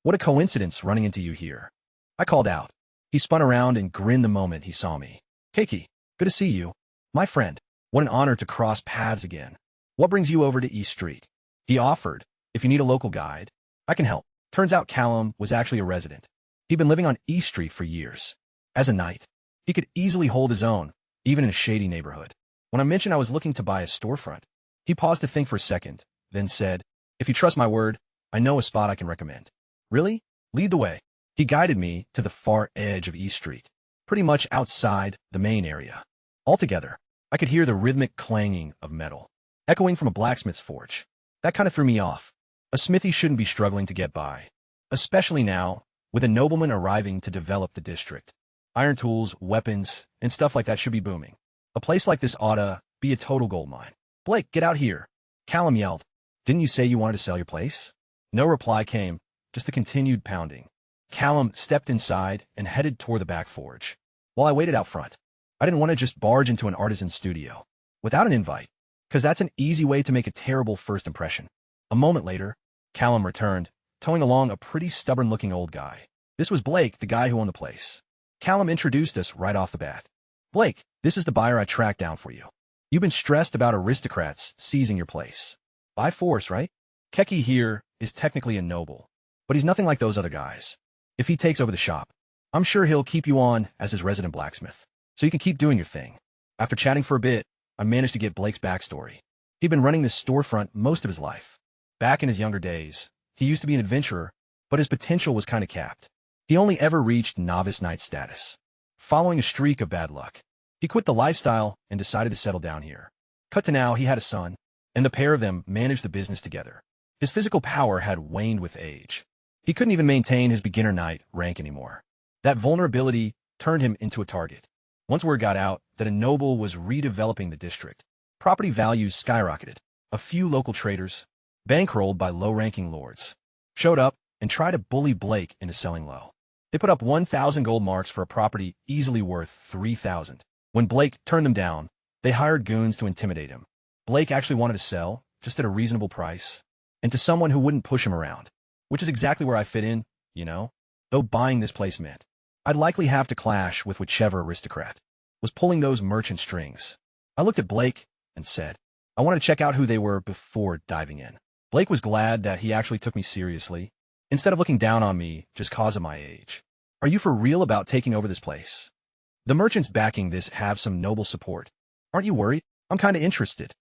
What a coincidence running into you here." I called out. He spun around and grinned the moment he saw me. "Keiki, good to see you. My friend, what an honor to cross paths again. What brings you over to East Street?" He offered, "If you need a local guide, I can help." Turns out Callum was actually a resident. He'd been living on East Street for years. As a knight, he could easily hold his own, even in a shady neighborhood. When I mentioned I was looking to buy a storefront, he paused to think for a second, then said, "If you trust my word, I know a spot I can recommend." "Really? Lead the way." He guided me to the far edge of East Street, pretty much outside the main area. Altogether, I could hear the rhythmic clanging of metal, echoing from a blacksmith's forge. That kind of threw me off. A smithy shouldn't be struggling to get by, especially now, with a nobleman arriving to develop the district. Iron tools, weapons, and stuff like that should be booming. A place like this oughta be a total gold mine. "Blake, get out here!" Callum yelled. "Didn't you say you wanted to sell your place?" No reply came, just the continued pounding. Callum stepped inside and headed toward the back forge, while I waited out front. I didn't want to just barge into an artisan's studio without an invite, because that's an easy way to make a terrible first impression. A moment later, Callum returned, towing along a pretty stubborn-looking old guy. This was Blake, the guy who owned the place. Callum introduced us right off the bat. "Blake, this is the buyer I tracked down for you. You've been stressed about aristocrats seizing your place. By force, right? Keiki here is technically a noble, but he's nothing like those other guys. If he takes over the shop, I'm sure he'll keep you on as his resident blacksmith, so you can keep doing your thing." After chatting for a bit, I managed to get Blake's backstory. He'd been running this storefront most of his life. Back in his younger days, he used to be an adventurer, but his potential was kind of capped. He only ever reached novice knight status, following a streak of bad luck. He quit the lifestyle and decided to settle down here. Cut to now, he had a son, and the pair of them managed the business together. His physical power had waned with age. He couldn't even maintain his beginner knight rank anymore. That vulnerability turned him into a target. Once word got out that a noble was redeveloping the district, property values skyrocketed. A few local traders, bankrolled by low-ranking lords, showed up and tried to bully Blake into selling low. They put up 1,000 gold marks for a property easily worth 3,000. When Blake turned them down, they hired goons to intimidate him. Blake actually wanted to sell, just at a reasonable price, and to someone who wouldn't push him around, which is exactly where I fit in, though buying this place meant I'd likely have to clash with whichever aristocrat was pulling those merchant strings. I looked at Blake and said, I wanted to check out who they were before diving in. Blake was glad that he actually took me seriously, instead of looking down on me just cause of my age. "Are you for real about taking over this place? The merchants backing this have some noble support. Aren't you worried? I'm kinda interested."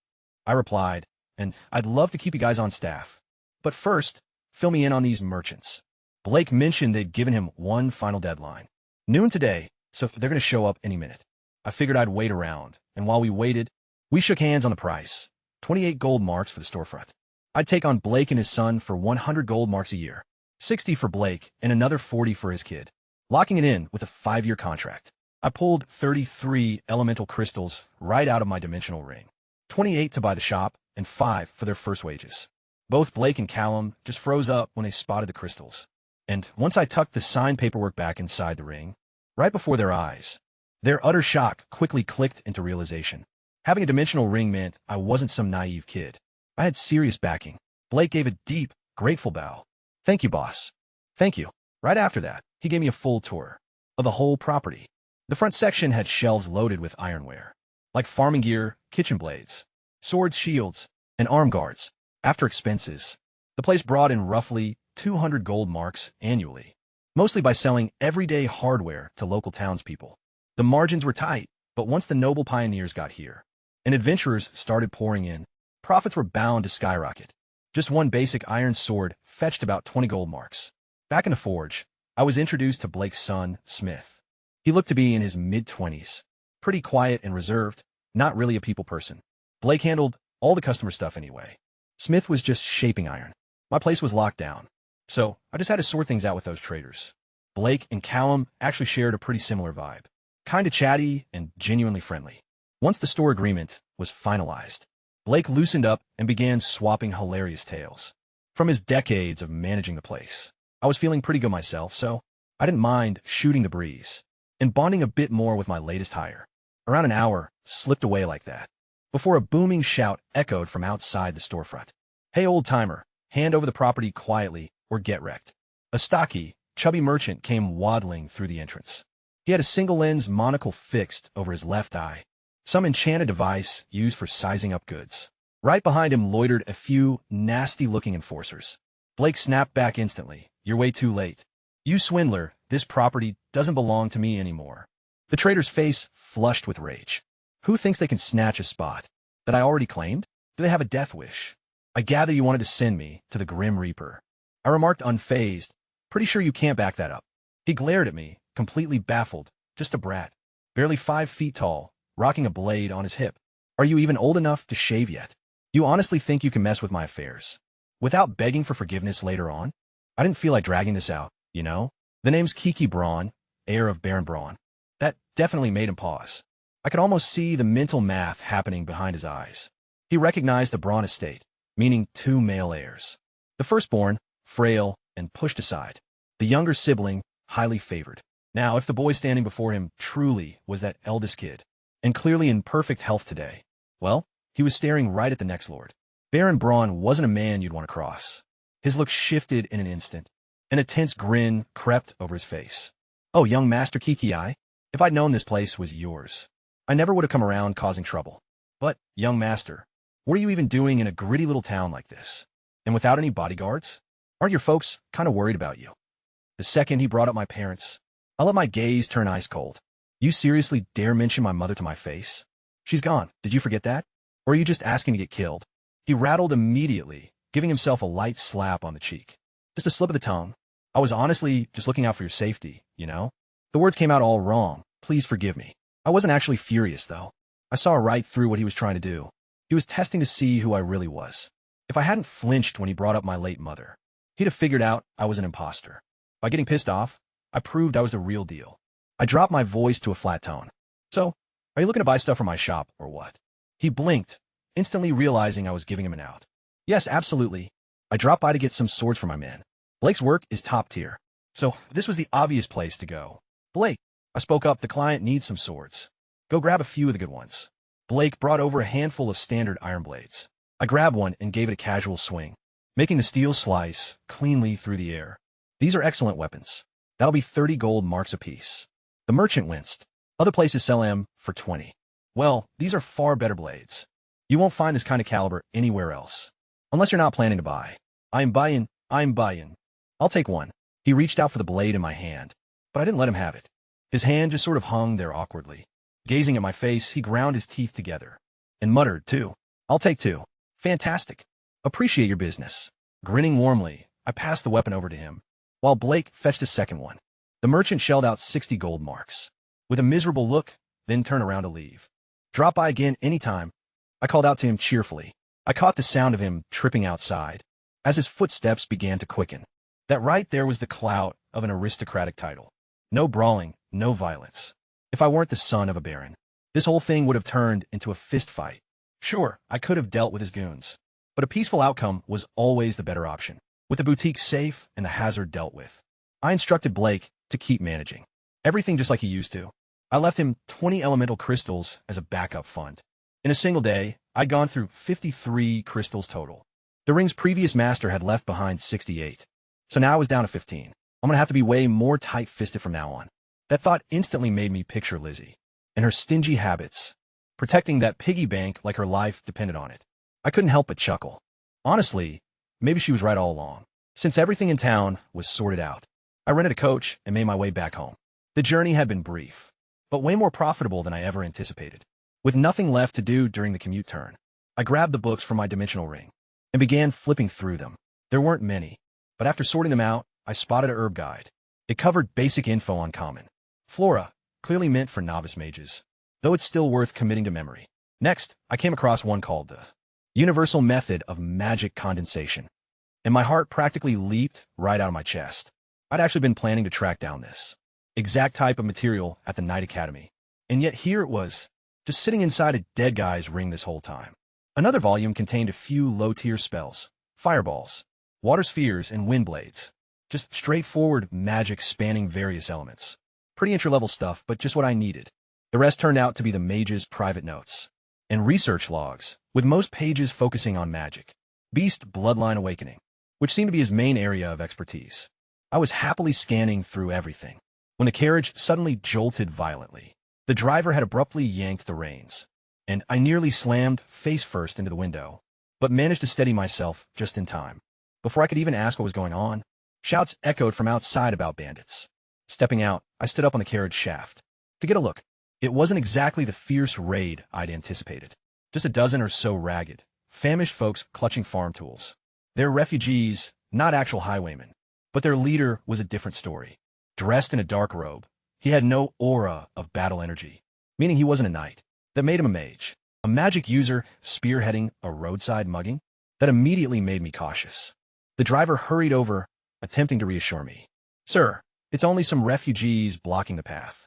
I replied, "And I'd love to keep you guys on staff. But first, fill me in on these merchants." Blake mentioned they'd given him one final deadline. Noon today, so they're gonna show up any minute. I figured I'd wait around, and while we waited, we shook hands on the price. 28 gold marks for the storefront. I'd take on Blake and his son for 100 gold marks a year. 60 for Blake and another 40 for his kid. Locking it in with a 5-year contract. I pulled 33 elemental crystals right out of my dimensional ring. 28 to buy the shop, and 5 for their first wages. Both Blake and Callum just froze up when they spotted the crystals. And once I tucked the signed paperwork back inside the ring, right before their eyes, their utter shock quickly clicked into realization. Having a dimensional ring meant I wasn't some naive kid. I had serious backing. Blake gave a deep, grateful bow. "Thank you, boss." "Thank you." Right after that, he gave me a full tour of the whole property. The front section had shelves loaded with ironware, like farming gear, kitchen blades, swords, shields, and arm guards. After expenses, the place brought in roughly 200 gold marks annually, mostly by selling everyday hardware to local townspeople. The margins were tight, but once the noble pioneers got here, and adventurers started pouring in, profits were bound to skyrocket. Just one basic iron sword fetched about 20 gold marks. Back in the forge, I was introduced to Blake's son, Smith. He looked to be in his mid-20s, pretty quiet and reserved, not really a people person. Blake handled all the customer stuff anyway. Smith was just shaping iron. My place was locked down, so I just had to sort things out with those traders. Blake and Callum actually shared a pretty similar vibe. Kinda chatty and genuinely friendly. Once the store agreement was finalized, Blake loosened up and began swapping hilarious tales. From his decades of managing the place, I was feeling pretty good myself, so I didn't mind shooting the breeze and bonding a bit more with my latest hire. Around an hour slipped away like that, before a booming shout echoed from outside the storefront. "Hey, old-timer, hand over the property quietly or get wrecked." A stocky, chubby merchant came waddling through the entrance. He had a single-lens monocle fixed over his left eye, some enchanted device used for sizing up goods. Right behind him loitered a few nasty-looking enforcers. Blake snapped back instantly. "You're way too late. You swindler, this property doesn't belong to me anymore." The trader's face flushed with rage. Who thinks they can snatch a spot that I already claimed? Do they have a death wish? "I gather you wanted to send me to the Grim Reaper," I remarked unfazed. "Pretty sure you can't back that up." He glared at me, completely baffled, just a brat, barely 5 feet tall, rocking a blade on his hip. "Are you even old enough to shave yet? You honestly think you can mess with my affairs without begging for forgiveness later on?" I didn't feel like dragging this out, you know? The name's Kiki Braun, heir of Baron Braun. That definitely made him pause. I could almost see the mental math happening behind his eyes. He recognized the Braun estate, meaning 2 male heirs. The firstborn, frail and pushed aside. The younger sibling, highly favored. Now, if the boy standing before him truly was that eldest kid, and clearly in perfect health today, well, he was staring right at the next lord. Baron Braun wasn't a man you'd want to cross. His look shifted in an instant, and a tense grin crept over his face. "Oh, young Master Kiki, if I'd known this place was yours, I never would have come around causing trouble. But, young master, what are you even doing in a gritty little town like this? And without any bodyguards? Aren't your folks kind of worried about you?" The second he brought up my parents, I let my gaze turn ice cold. "You seriously dare mention my mother to my face? She's gone. Did you forget that? Or are you just asking to get killed?" He rattled immediately, giving himself a light slap on the cheek. "Just a slip of the tongue. I was honestly just looking out for your safety, you know? The words came out all wrong. Please forgive me." I wasn't actually furious, though. I saw right through what he was trying to do. He was testing to see who I really was. If I hadn't flinched when he brought up my late mother, he'd have figured out I was an imposter. By getting pissed off, I proved I was the real deal. I dropped my voice to a flat tone. "So, are you looking to buy stuff from my shop, or what?" He blinked, instantly realizing I was giving him an out. "Yes, absolutely. I dropped by to get some swords for my men. Blake's work is top tier. So, this was the obvious place to go." "Blake," I spoke up, "the client needs some swords. Go grab a few of the good ones." Blake brought over a handful of standard iron blades. I grabbed one and gave it a casual swing, making the steel slice cleanly through the air. "These are excellent weapons. That'll be 30 gold marks apiece." The merchant winced. "Other places sell them for 20. Well, these are far better blades. You won't find this kind of caliber anywhere else. Unless you're not planning to buy." I'm buying. "I'll take one." He reached out for the blade in my hand, but I didn't let him have it. His hand just sort of hung there awkwardly. Gazing at my face, he ground his teeth together and muttered, "2. I'll take 2. "Fantastic. Appreciate your business." Grinning warmly, I passed the weapon over to him, while Blake fetched a second one. The merchant shelled out 60 gold marks, with a miserable look, then turned around to leave. "Drop by again anytime," I called out to him cheerfully. I caught the sound of him tripping outside, as his footsteps began to quicken. That right there was the clout of an aristocratic title. No brawling, no violence. If I weren't the son of a baron, this whole thing would have turned into a fist fight. Sure, I could have dealt with his goons, but a peaceful outcome was always the better option. With the boutique safe and the hazard dealt with, I instructed Blake to keep managing everything just like he used to. I left him 20 elemental crystals as a backup fund. In a single day, I'd gone through 53 crystals total. The ring's previous master had left behind 68, so now I was down to 15. I'm gonna have to be way more tight-fisted from now on. That thought instantly made me picture Lizzie and her stingy habits, protecting that piggy bank like her life depended on it. I couldn't help but chuckle. Honestly, maybe she was right all along. Since everything in town was sorted out, I rented a coach and made my way back home. The journey had been brief, but way more profitable than I ever anticipated. With nothing left to do during the commute turn, I grabbed the books from my dimensional ring and began flipping through them. There weren't many, but after sorting them out, I spotted a herb guide. It covered basic info on common flora, clearly meant for novice mages, though it's still worth committing to memory. Next, I came across one called the Universal Method of Magic Condensation, and my heart practically leaped right out of my chest. I'd actually been planning to track down this exact type of material at the Night Academy, and yet here it was, just sitting inside a dead guy's ring this whole time. Another volume contained a few low-tier spells, fireballs, water spheres, and wind blades. Just straightforward magic spanning various elements. Pretty entry-level stuff, but just what I needed. The rest turned out to be the mage's private notes and research logs, with most pages focusing on magic, beast bloodline awakening, which seemed to be his main area of expertise. I was happily scanning through everything when the carriage suddenly jolted violently. The driver had abruptly yanked the reins, and I nearly slammed face first into the window, but managed to steady myself just in time. Before I could even ask what was going on, shouts echoed from outside about bandits. Stepping out, I stood up on the carriage shaft to get a look. It wasn't exactly the fierce raid I'd anticipated. Just a dozen or so ragged, famished folks clutching farm tools. They're refugees, not actual highwaymen. But their leader was a different story. Dressed in a dark robe, he had no aura of battle energy, meaning he wasn't a knight. That made him a mage. A magic user spearheading a roadside mugging? That immediately made me cautious. The driver hurried over, attempting to reassure me. Sir, it's only some refugees blocking the path.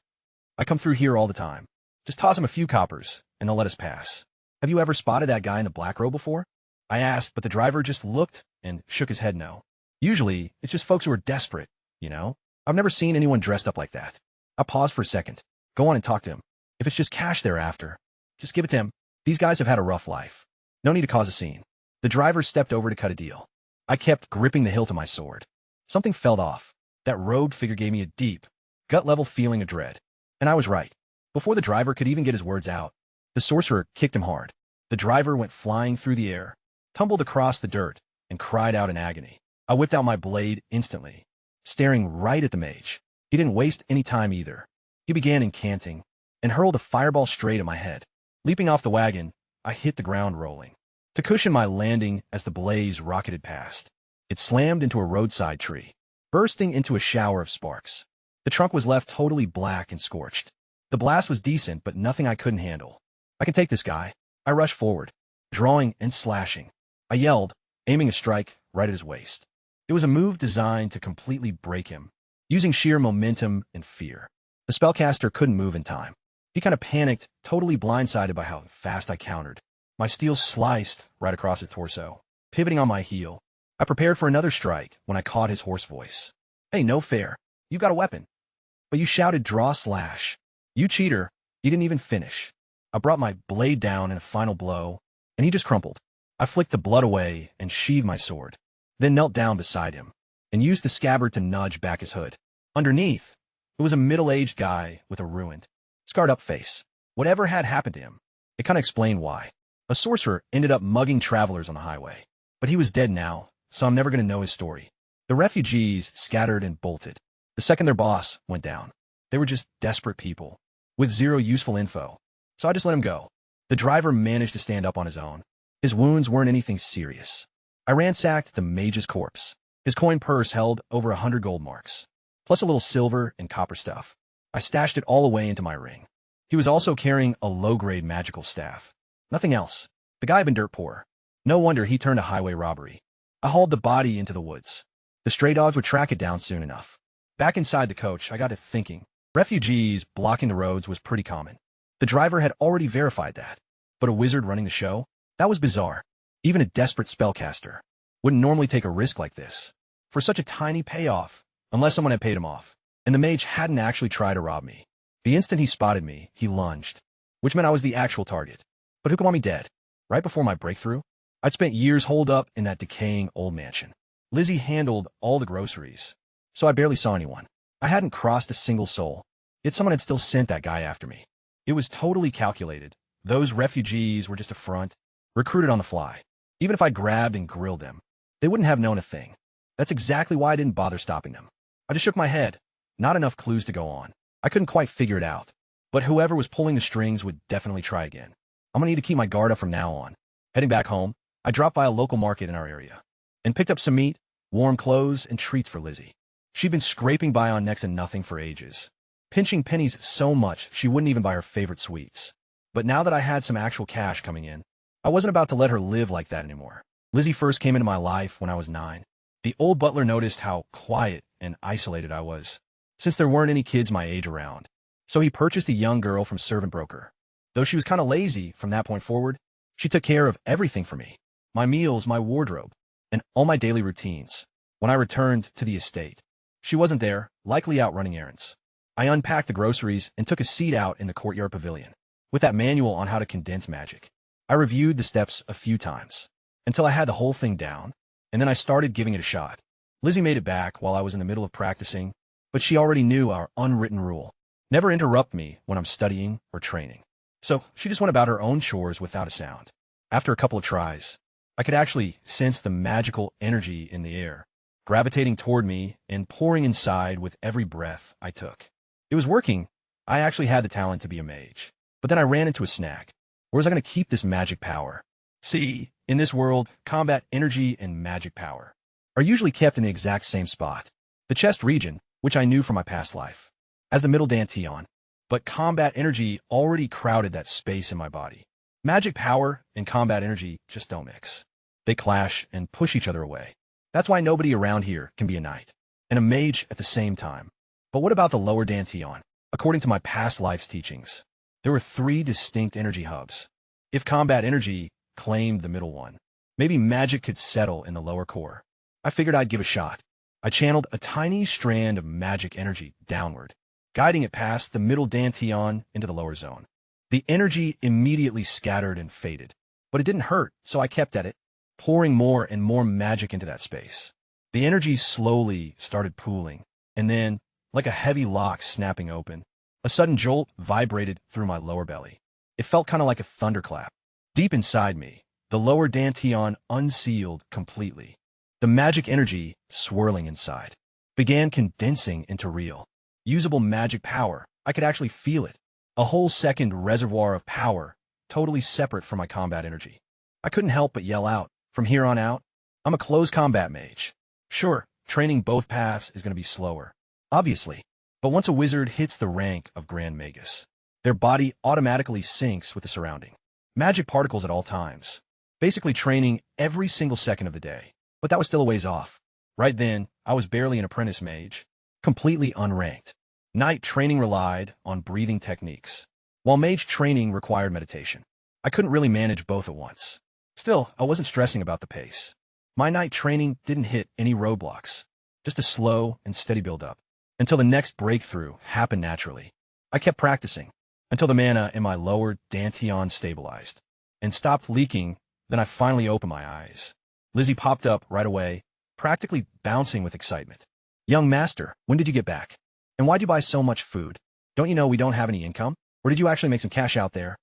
I come through here all the time. Just toss them a few coppers, and they'll let us pass. Have you ever spotted that guy in the black robe before? I asked, but the driver just looked and shook his head no. Usually, it's just folks who are desperate, you know? I've never seen anyone dressed up like that. I paused for a second. Go on and talk to him. If it's just cash they're after, just give it to him. These guys have had a rough life. No need to cause a scene. The driver stepped over to cut a deal. I kept gripping the hilt of my sword. Something fell off. That robed figure gave me a deep, gut-level feeling of dread. And I was right. Before the driver could even get his words out, the sorcerer kicked him hard. The driver went flying through the air, tumbled across the dirt, and cried out in agony. I whipped out my blade instantly, staring right at the mage. He didn't waste any time either. He began incanting and hurled a fireball straight at my head. Leaping off the wagon, I hit the ground rolling. To cushion my landing as the blaze rocketed past, it slammed into a roadside tree, bursting into a shower of sparks. The trunk was left totally black and scorched. The blast was decent, but nothing I couldn't handle. I can take this guy. I rushed forward, drawing and slashing. I yelled, aiming a strike right at his waist. It was a move designed to completely break him, using sheer momentum and fear. The spellcaster couldn't move in time. He kind of panicked, totally blindsided by how fast I countered. My steel sliced right across his torso, pivoting on my heel. I prepared for another strike when I caught his hoarse voice. Hey, no fair. You've got a weapon. But you shouted draw slash. You cheater. You didn't even finish. I brought my blade down in a final blow, and he just crumpled. I flicked the blood away and sheathed my sword, then knelt down beside him and used the scabbard to nudge back his hood. Underneath, it was a middle-aged guy with a ruined, scarred-up face. Whatever had happened to him, it kind of explained why. A sorcerer ended up mugging travelers on the highway, but he was dead now, so I'm never going to know his story. The refugees scattered and bolted the second their boss went down. They were just desperate people with zero useful info, so I just let him go. The driver managed to stand up on his own. His wounds weren't anything serious. I ransacked the mage's corpse. His coin purse held over 100 gold marks, plus a little silver and copper stuff. I stashed it all away into my ring. He was also carrying a low-grade magical staff. Nothing else. The guy had been dirt poor. No wonder he turned to highway robbery. I hauled the body into the woods. The stray dogs would track it down soon enough. Back inside the coach, I got to thinking. Refugees blocking the roads was pretty common. The driver had already verified that. But a wizard running the show? That was bizarre. Even a desperate spellcaster wouldn't normally take a risk like this for such a tiny payoff, unless someone had paid him off. And the mage hadn't actually tried to rob me. The instant he spotted me, he lunged, which meant I was the actual target. But who could want me dead? Right before my breakthrough, I'd spent years holed up in that decaying old mansion. Lizzie handled all the groceries, so I barely saw anyone. I hadn't crossed a single soul, yet someone had still sent that guy after me. It was totally calculated. Those refugees were just a front, recruited on the fly. Even if I grabbed and grilled them, they wouldn't have known a thing. That's exactly why I didn't bother stopping them. I just shook my head. Not enough clues to go on. I couldn't quite figure it out. but whoever was pulling the strings would definitely try again. I'm gonna need to keep my guard up from now on. Heading back home, I dropped by a local market in our area and picked up some meat, warm clothes, and treats for Lizzie. She'd been scraping by on next to nothing for ages, pinching pennies so much she wouldn't even buy her favorite sweets. But now that I had some actual cash coming in, I wasn't about to let her live like that anymore. Lizzie first came into my life when I was 9. The old butler noticed how quiet and isolated I was, since there weren't any kids my age around. So he purchased a young girl from servant broker. Though she was kind of lazy from that point forward, she took care of everything for me. My meals, my wardrobe, and all my daily routines. When I returned to the estate, she wasn't there, likely out running errands. I unpacked the groceries and took a seat out in the courtyard pavilion, with that manual on how to condense magic. I reviewed the steps a few times, until I had the whole thing down, and then I started giving it a shot. Lizzie made it back while I was in the middle of practicing, but she already knew our unwritten rule: never interrupt me when I'm studying or training. So she just went about her own chores without a sound. After a couple of tries, I could actually sense the magical energy in the air, gravitating toward me and pouring inside with every breath I took. It was working. I actually had the talent to be a mage. But then I ran into a snag. Where was I going to keep this magic power? See, in this world, combat energy and magic power are usually kept in the exact same spot, the chest region, which I knew from my past life, as the middle dantian. But combat energy already crowded that space in my body. Magic power and combat energy just don't mix. They clash and push each other away. That's why nobody around here can be a knight and a mage at the same time. But what about the lower dantian? According to my past life's teachings, there were 3 distinct energy hubs. If combat energy claimed the middle one, maybe magic could settle in the lower core. I figured I'd give a shot. I channeled a tiny strand of magic energy downward, guiding it past the middle dantian into the lower zone. The energy immediately scattered and faded, but it didn't hurt, so I kept at it, pouring more and more magic into that space. The energy slowly started pooling, and then, like a heavy lock snapping open, a sudden jolt vibrated through my lower belly. It felt kind of like a thunderclap. Deep inside me, the lower dantian unsealed completely. The magic energy, swirling inside, began condensing into real, usable magic power. I could actually feel it. A whole second reservoir of power, totally separate from my combat energy. I couldn't help but yell out, from here on out, I'm a close combat mage. Sure, training both paths is going to be slower, obviously, but once a wizard hits the rank of Grand Magus, their body automatically syncs with the surrounding magic particles at all times, basically training every single second of the day. But that was still a ways off. Right then, I was barely an apprentice mage, completely unranked. Knight training relied on breathing techniques, while mage training required meditation. I couldn't really manage both at once. Still, I wasn't stressing about the pace. My knight training didn't hit any roadblocks, just a slow and steady build-up, until the next breakthrough happened naturally. I kept practicing, until the mana in my lower dantian stabilized, and stopped leaking. Then I finally opened my eyes. Lizzie popped up right away, practically bouncing with excitement. Young master, when did you get back? And why'd you buy so much food? Don't you know we don't have any income? Or did you actually make some cash out there?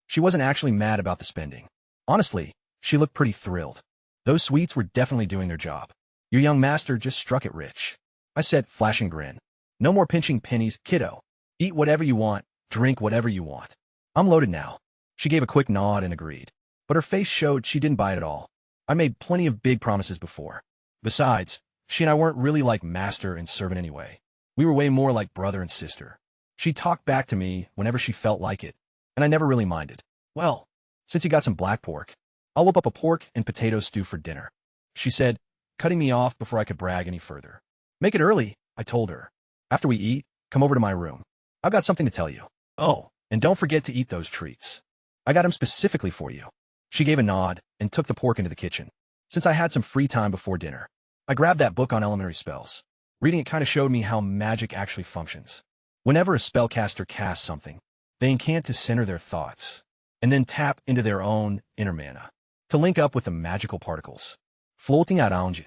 She wasn't actually mad about the spending. Honestly, she looked pretty thrilled. Those sweets were definitely doing their job. Your young master just struck it rich, I said, flashing grin. No more pinching pennies, kiddo. Eat whatever you want, drink whatever you want. I'm loaded now. She gave a quick nod and agreed, but her face showed she didn't buy it at all. I made plenty of big promises before. Besides, she and I weren't really like master and servant anyway. We were way more like brother and sister. She talked back to me whenever she felt like it, and I never really minded. Well, since you got some black pork, I'll whip up a pork and potato stew for dinner, she said, cutting me off before I could brag any further. Make it early, I told her. After we eat, come over to my room. I've got something to tell you. Oh, and don't forget to eat those treats. I got them specifically for you. She gave a nod and took the pork into the kitchen. Since I had some free time before dinner, I grabbed that book on elementary spells. Reading it kind of showed me how magic actually functions. Whenever a spellcaster casts something, they incant to center their thoughts, and then tap into their own inner mana to link up with the magical particles floating around you.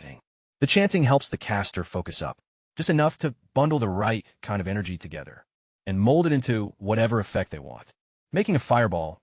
The chanting helps the caster focus up, just enough to bundle the right kind of energy together and mold it into whatever effect they want. Making a fireball,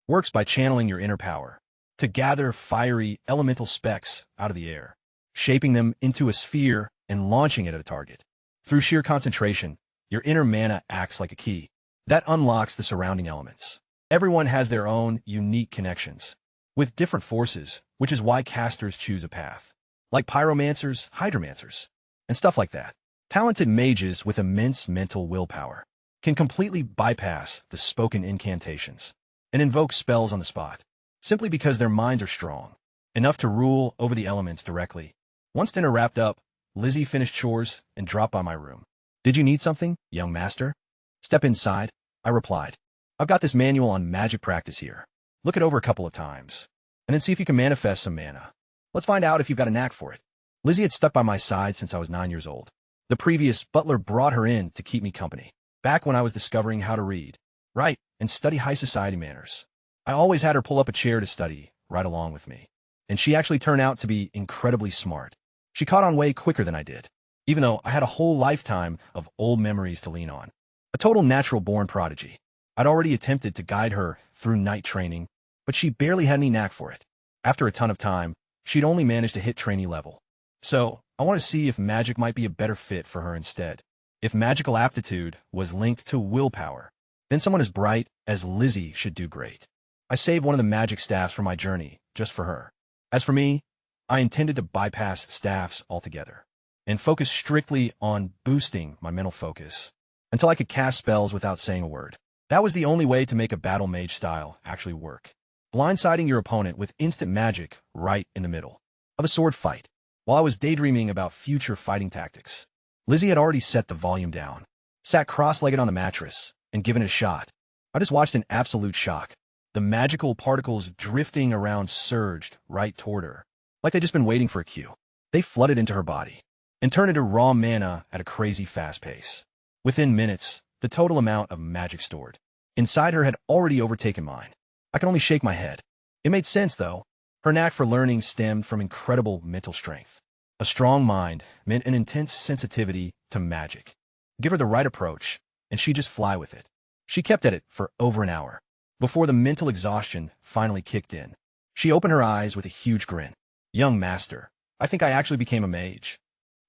works by channeling your inner power to gather fiery elemental specks out of the air, shaping them into a sphere and launching it at a target. Through sheer concentration, your inner mana acts like a key. That unlocks the surrounding elements. Everyone has their own unique connections with different forces, which is why casters choose a path. Like pyromancers, hydromancers, and stuff like that. Talented mages with immense mental willpower can completely bypass the spoken incantations and invoke spells on the spot, simply because their minds are strong, enough to rule over the elements directly. Once dinner wrapped up, Lizzie finished chores and dropped by my room. "Did you need something, young master?" "Step inside," I replied. "I've got this manual on magic practice here. Look it over a couple of times, and then see if you can manifest some mana. Let's find out if you've got a knack for it." Lizzie had stuck by my side since I was 9 years old. The previous butler brought her in to keep me company, back when I was discovering how to read, write, and study high society manners. I always had her pull up a chair to study right along with me, and she actually turned out to be incredibly smart. She caught on way quicker than I did, even though I had a whole lifetime of old memories to lean on. A total natural-born prodigy. I'd already attempted to guide her through night training, but she barely had any knack for it. After a ton of time, she'd only managed to hit trainee level. So, I want to see if magic might be a better fit for her instead. If magical aptitude was linked to willpower, then someone as bright as Lizzie should do great. I saved one of the magic staffs for my journey, just for her. As for me, I intended to bypass staffs altogether and focus strictly on boosting my mental focus until I could cast spells without saying a word. That was the only way to make a battle mage style actually work. Blindsiding your opponent with instant magic right in the middle of a sword fight. While I was daydreaming about future fighting tactics, Lizzie had already set the volume down, sat cross-legged on the mattress, and given it a shot. I just watched in absolute shock. The magical particles drifting around surged right toward her, like they'd just been waiting for a cue. They flooded into her body and turned into raw mana at a crazy fast pace. Within minutes, the total amount of magic stored inside her had already overtaken mine. I could only shake my head. It made sense, though. Her knack for learning stemmed from incredible mental strength. A strong mind meant an intense sensitivity to magic. Give her the right approach, and she'd just fly with it. She kept at it for over an hour, before the mental exhaustion finally kicked in. She opened her eyes with a huge grin. "Young master, I think I actually became a mage."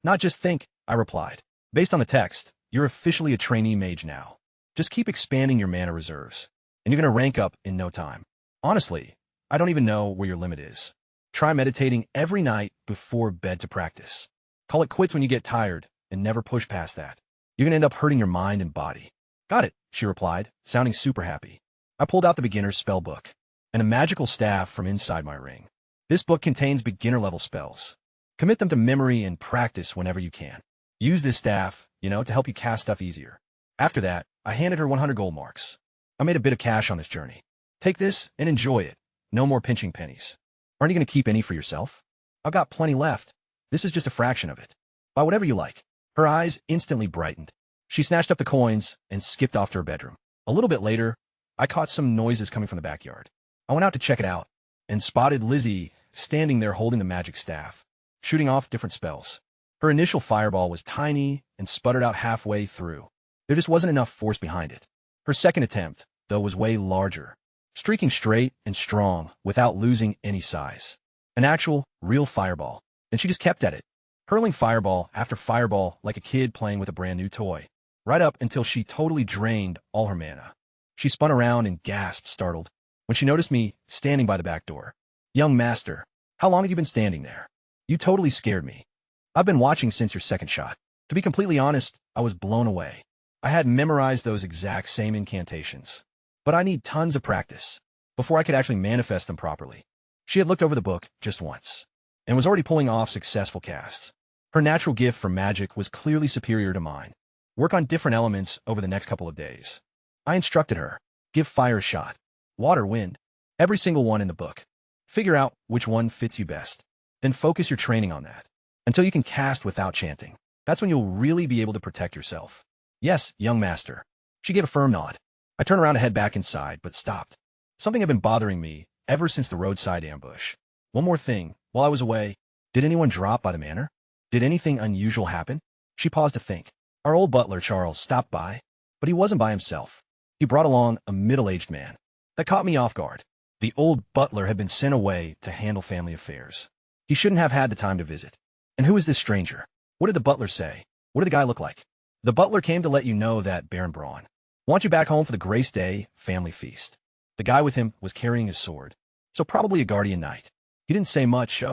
"Not just think," I replied. "Based on the text, you're officially a trainee mage now. Just keep expanding your mana reserves, and you're going to rank up in no time. Honestly, I don't even know where your limit is. Try meditating every night before bed to practice. Call it quits when you get tired, and never push past that. You're going to end up hurting your mind and body." "Got it," she replied, sounding super happy. I pulled out the beginner's spell book and a magical staff from inside my ring. This book contains beginner-level spells. Commit them to memory and practice whenever you can. Use this staff, to help you cast stuff easier. After that, I handed her 100 gold marks. I made a bit of cash on this journey. "Take this and enjoy it. No more pinching pennies." "Aren't you going to keep any for yourself?" "I've got plenty left. This is just a fraction of it. Buy whatever you like." Her eyes instantly brightened. She snatched up the coins and skipped off to her bedroom. A little bit later, I caught some noises coming from the backyard. I went out to check it out and spotted Lizzie standing there holding the magic staff, shooting off different spells. Her initial fireball was tiny and sputtered out halfway through. There just wasn't enough force behind it. Her second attempt, though, was way larger, streaking straight and strong without losing any size. An actual, real fireball, and she just kept at it, hurling fireball after fireball like a kid playing with a brand new toy, right up until she totally drained all her mana. She spun around and gasped, startled, when she noticed me standing by the back door. "Young master, how long have you been standing there? You totally scared me." "I've been watching since your second shot." To be completely honest, I was blown away. I had memorized those exact same incantations, but I need tons of practice before I could actually manifest them properly. She had looked over the book just once and was already pulling off successful casts. Her natural gift for magic was clearly superior to mine. Work on different elements over the next couple of days. I instructed her. Give fire a shot. Water, wind. Every single one in the book. Figure out which one fits you best. Then focus your training on that until you can cast without chanting. That's when you'll really be able to protect yourself. "Yes, young master." She gave a firm nod. I turned around to head back inside, but stopped. Something had been bothering me ever since the roadside ambush. One more thing. While I was away, did anyone drop by the manor? Did anything unusual happen? She paused to think. Our old butler, Charles, stopped by, but he wasn't by himself. He brought along a middle-aged man. That caught me off guard. The old butler had been sent away to handle family affairs. He shouldn't have had the time to visit. And who is this stranger? What did the butler say? What did the guy look like? "The butler came to let you know that, Baron Braun. Want you back home for the Grace Day family feast. The guy with him was carrying his sword, so probably a guardian knight. He didn't say much,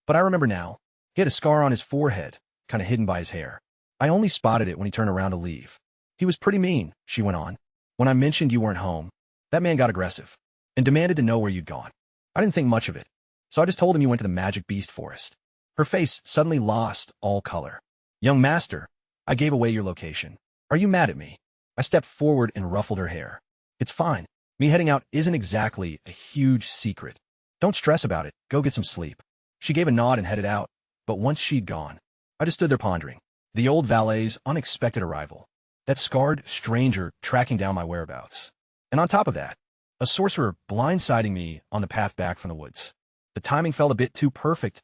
but I remember now. He had a scar on his forehead, kind of hidden by his hair. I only spotted it when he turned around to leave. He was pretty mean, she went on. When I mentioned you weren't home, that man got aggressive and demanded to know where you'd gone. I didn't think much of it, so I just told him you went to the magic beast forest. Her face suddenly lost all color. Young master, I gave away your location. Are you mad at me? I stepped forward and ruffled her hair. It's fine. Me heading out isn't exactly a huge secret. Don't stress about it. Go get some sleep. She gave a nod and headed out, but once she'd gone, I just stood there pondering. The old valet's unexpected arrival. That scarred stranger tracking down my whereabouts. And on top of that, a sorcerer blindsiding me on the path back from the woods. The timing felt a bit too perfect,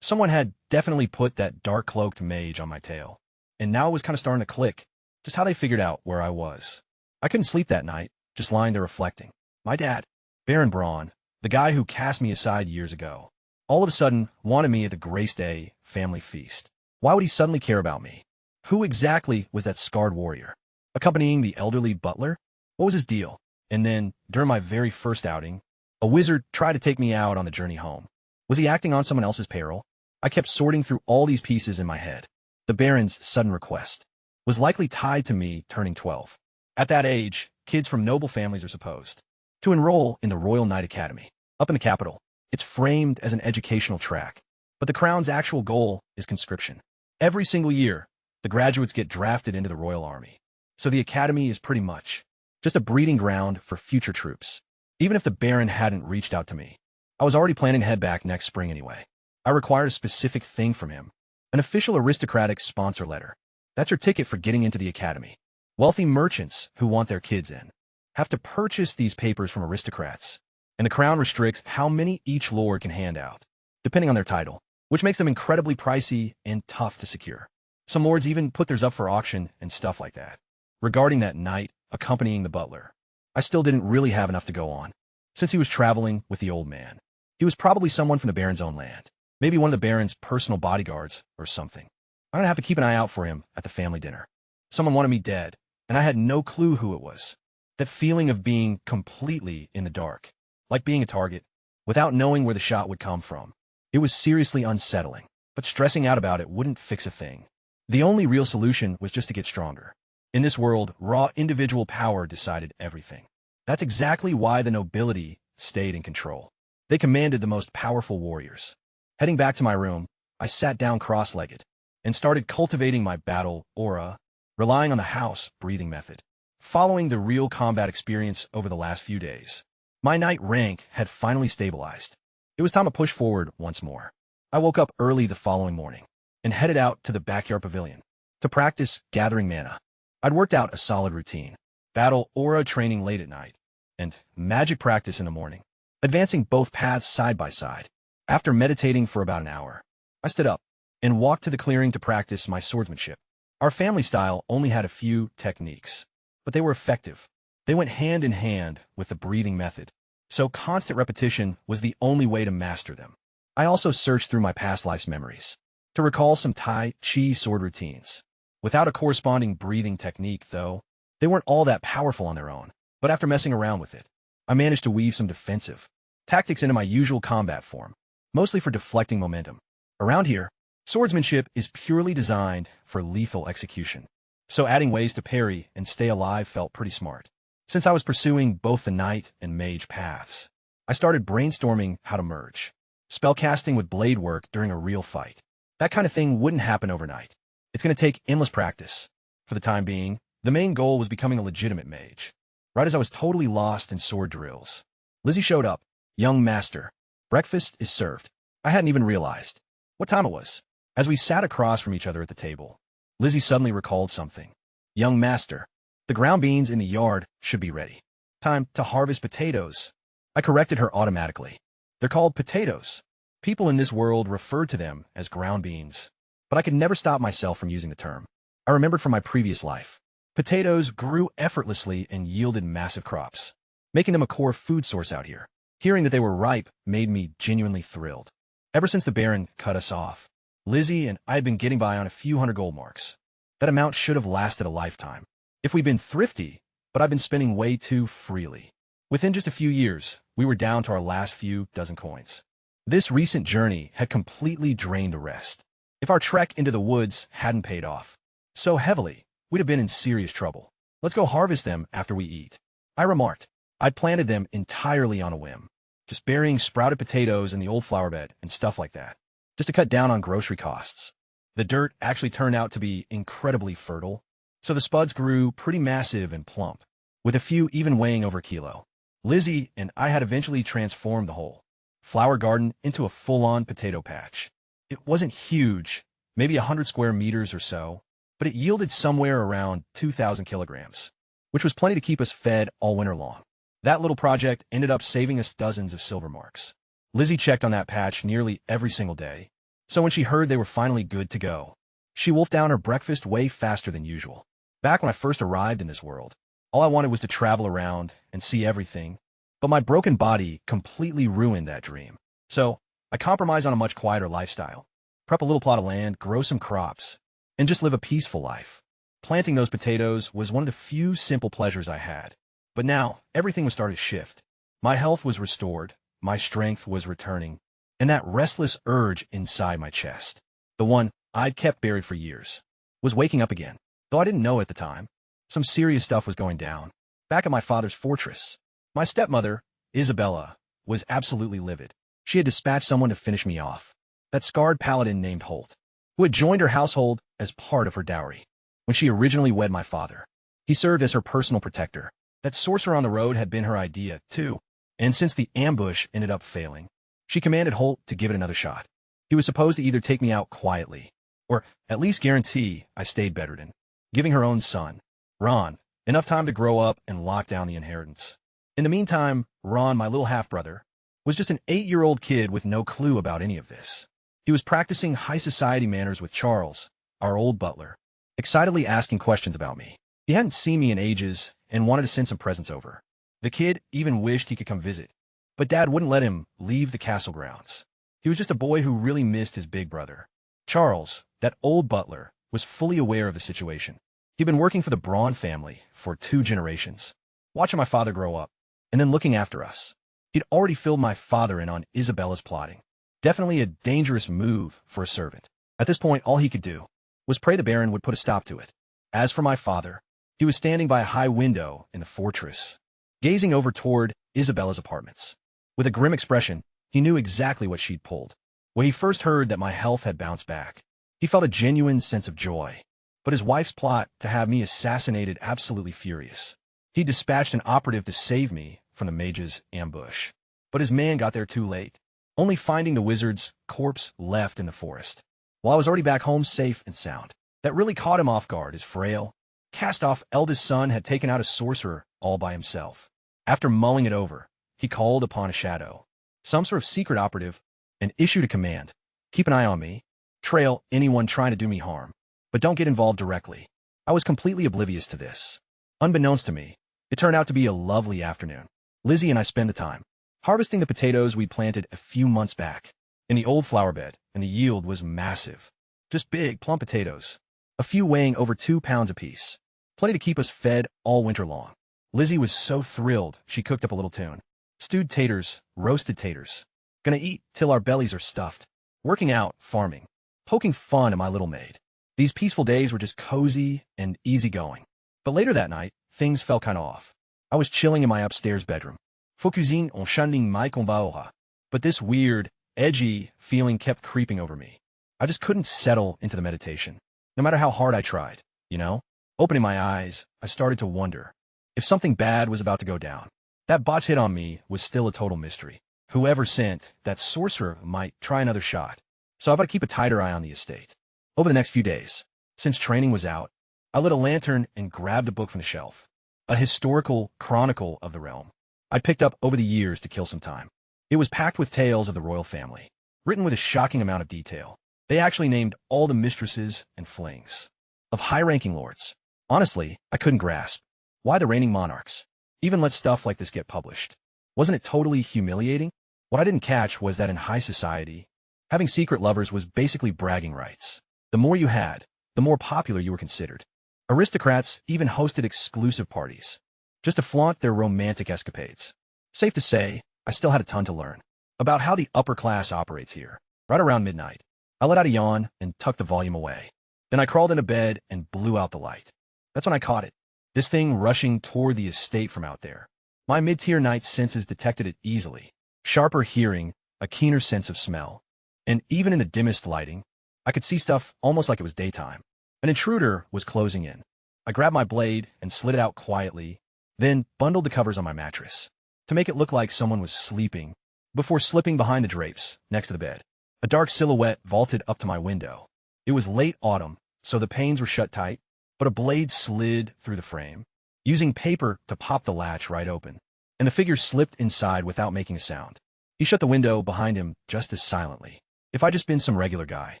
Someone had definitely put that dark-cloaked mage on my tail. And now it was kind of starting to click, just how they figured out where I was. I couldn't sleep that night, just lying there reflecting. My dad, Baron Braun, the guy who cast me aside years ago, all of a sudden wanted me at the Grace Day family feast. Why would he suddenly care about me? Who exactly was that scarred warrior? Accompanying the elderly butler? What was his deal? And then, during my very first outing, a wizard tried to take me out on the journey home. Was he acting on someone else's peril? I kept sorting through all these pieces in my head. The Baron's sudden request was likely tied to me turning 12. At that age, kids from noble families are supposed to enroll in the Royal Knight Academy. Up in the capital, it's framed as an educational track, but the crown's actual goal is conscription. Every single year, the graduates get drafted into the Royal Army. So the academy is pretty much just a breeding ground for future troops. Even if the Baron hadn't reached out to me, I was already planning to head back next spring anyway. I required a specific thing from him, an official aristocratic sponsor letter. That's your ticket for getting into the academy. Wealthy merchants who want their kids in have to purchase these papers from aristocrats, and the crown restricts how many each lord can hand out, depending on their title, which makes them incredibly pricey and tough to secure. Some lords even put theirs up for auction and stuff like that. Regarding that knight accompanying the butler, I still didn't really have enough to go on, since he was traveling with the old man. He was probably someone from the Baron's own land, maybe one of the Baron's personal bodyguards or something. I'm gonna have to keep an eye out for him at the family dinner. Someone wanted me dead, and I had no clue who it was. That feeling of being completely in the dark, like being a target, without knowing where the shot would come from. It was seriously unsettling, but stressing out about it wouldn't fix a thing. The only real solution was just to get stronger. In this world, raw individual power decided everything. That's exactly why the nobility stayed in control. They commanded the most powerful warriors. Heading back to my room, I sat down cross-legged and started cultivating my battle aura, relying on the house breathing method. Following the real combat experience over the last few days, my knight rank had finally stabilized. It was time to push forward once more. I woke up early the following morning and headed out to the backyard pavilion to practice gathering mana. I'd worked out a solid routine, battle aura training late at night, and magic practice in the morning, advancing both paths side by side. After meditating for about an hour, I stood up and walked to the clearing to practice my swordsmanship. Our family style only had a few techniques, but they were effective. They went hand in hand with the breathing method, so constant repetition was the only way to master them. I also searched through my past life's memories to recall some Tai Chi sword routines. Without a corresponding breathing technique, though, they weren't all that powerful on their own. But after messing around with it, I managed to weave some defensive tactics into my usual combat form, mostly for deflecting momentum. Around here, swordsmanship is purely designed for lethal execution, so adding ways to parry and stay alive felt pretty smart. Since I was pursuing both the knight and mage paths, I started brainstorming how to merge spellcasting with blade work during a real fight. That kind of thing wouldn't happen overnight. It's going to take endless practice. For the time being, the main goal was becoming a legitimate mage. Right as I was totally lost in sword drills, Lizzie showed up. Young master, breakfast is served. I hadn't even realized what time it was. As we sat across from each other at the table, Lizzie suddenly recalled something. Young master, the ground beans in the yard should be ready. Time to harvest potatoes. I corrected her automatically. They're called potatoes. People in this world refer to them as ground beans, but I could never stop myself from using the term. I remembered from my previous life. Potatoes grew effortlessly and yielded massive crops, making them a core food source out here. Hearing that they were ripe made me genuinely thrilled. Ever since the Baron cut us off, Lizzie and I had been getting by on a few hundred gold marks. That amount should have lasted a lifetime. If we'd been thrifty, but I've been spending way too freely. Within just a few years, we were down to our last few dozen coins. This recent journey had completely drained the rest. If our trek into the woods hadn't paid off so heavily, we'd have been in serious trouble. Let's go harvest them after we eat, I remarked. I'd planted them entirely on a whim, just burying sprouted potatoes in the old flower bed and stuff like that, just to cut down on grocery costs. The dirt actually turned out to be incredibly fertile, so the spuds grew pretty massive and plump, with a few even weighing over a kilo. Lizzie and I had eventually transformed the whole flower garden into a full-on potato patch. It wasn't huge, maybe 100 square meters or so, but it yielded somewhere around 2,000 kilograms, which was plenty to keep us fed all winter long. That little project ended up saving us dozens of silver marks. Lizzie checked on that patch nearly every single day, so when she heard they were finally good to go, she wolfed down her breakfast way faster than usual. Back when I first arrived in this world, all I wanted was to travel around and see everything, but my broken body completely ruined that dream. So I compromised on a much quieter lifestyle, prep a little plot of land, grow some crops, and just live a peaceful life. Planting those potatoes was one of the few simple pleasures I had. But now, everything was starting to shift. My health was restored, my strength was returning, and that restless urge inside my chest, the one I'd kept buried for years, was waking up again. Though I didn't know at the time, some serious stuff was going down. Back at my father's fortress, my stepmother, Isabella, was absolutely livid. She had dispatched someone to finish me off, that scarred paladin named Holt, who had joined her household as part of her dowry. When she originally wed my father, he served as her personal protector. That sorcerer on the road had been her idea, too, and since the ambush ended up failing, she commanded Holt to give it another shot. He was supposed to either take me out quietly, or at least guarantee I stayed bedridden, giving her own son, Ron, enough time to grow up and lock down the inheritance. In the meantime, Ron, my little half-brother, was just an 8-year-old kid with no clue about any of this. He was practicing high society manners with Charles, our old butler, excitedly asking questions about me. He hadn't seen me in ages and wanted to send some presents over. The kid even wished he could come visit, but Dad wouldn't let him leave the castle grounds. He was just a boy who really missed his big brother. Charles, that old butler, was fully aware of the situation. He'd been working for the Braun family for 2 generations, watching my father grow up, and then looking after us. He'd already filled my father in on Isabella's plotting. Definitely a dangerous move for a servant. At this point, all he could do was pray the Baron would put a stop to it. As for my father, he was standing by a high window in the fortress, gazing over toward Isabella's apartments. With a grim expression, he knew exactly what she'd pulled. When he first heard that my health had bounced back, he felt a genuine sense of joy. But his wife's plot to have me assassinated absolutely furious. He dispatched an operative to save me from the mage's ambush. But his man got there too late, only finding the wizard's corpse left in the forest, while I was already back home safe and sound. That really caught him off guard. His frail, cast-off eldest son had taken out a sorcerer all by himself. After mulling it over, he called upon a shadow, some sort of secret operative, and issued a command. Keep an eye on me. Trail anyone trying to do me harm, but don't get involved directly. I was completely oblivious to this. Unbeknownst to me, it turned out to be a lovely afternoon. Lizzie and I spent the time harvesting the potatoes we'd planted a few months back in the old flower bed, and the yield was massive. Just big, plump potatoes, a few weighing over 2 pounds apiece. Plenty to keep us fed all winter long. Lizzie was so thrilled she cooked up a little tune. Stewed taters, roasted taters. Gonna eat till our bellies are stuffed. Working out, farming, poking fun at my little maid. These peaceful days were just cozy and easygoing. But later that night, things fell kinda off. I was chilling in my upstairs bedroom. Focusing on shanding my combat. But this weird, edgy feeling kept creeping over me. I just couldn't settle into the meditation, no matter how hard I tried, you know? Opening my eyes, I started to wonder if something bad was about to go down. That botch hit on me was still a total mystery. Whoever sent that sorcerer might try another shot, so I've got to keep a tighter eye on the estate. Over the next few days, since training was out, I lit a lantern and grabbed a book from the shelf, a historical chronicle of the realm I'd picked up over the years to kill some time. It was packed with tales of the royal family, written with a shocking amount of detail. They actually named all the mistresses and flings of high-ranking lords. Honestly, I couldn't grasp why the reigning monarchs even let stuff like this get published. Wasn't it totally humiliating? What I didn't catch was that in high society, having secret lovers was basically bragging rights. The more you had, the more popular you were considered. Aristocrats even hosted exclusive parties, just to flaunt their romantic escapades. Safe to say, I still had a ton to learn about how the upper class operates here. Right around midnight, I let out a yawn and tucked the volume away. Then I crawled into bed and blew out the light. That's when I caught it. This thing rushing toward the estate from out there. My mid-tier night senses detected it easily. Sharper hearing, a keener sense of smell. And even in the dimmest lighting, I could see stuff almost like it was daytime. An intruder was closing in. I grabbed my blade and slid it out quietly, then bundled the covers on my mattress to make it look like someone was sleeping before slipping behind the drapes next to the bed. A dark silhouette vaulted up to my window. It was late autumn, so the panes were shut tight, but a blade slid through the frame, using paper to pop the latch right open, and the figure slipped inside without making a sound. He shut the window behind him just as silently. If I'd just been some regular guy,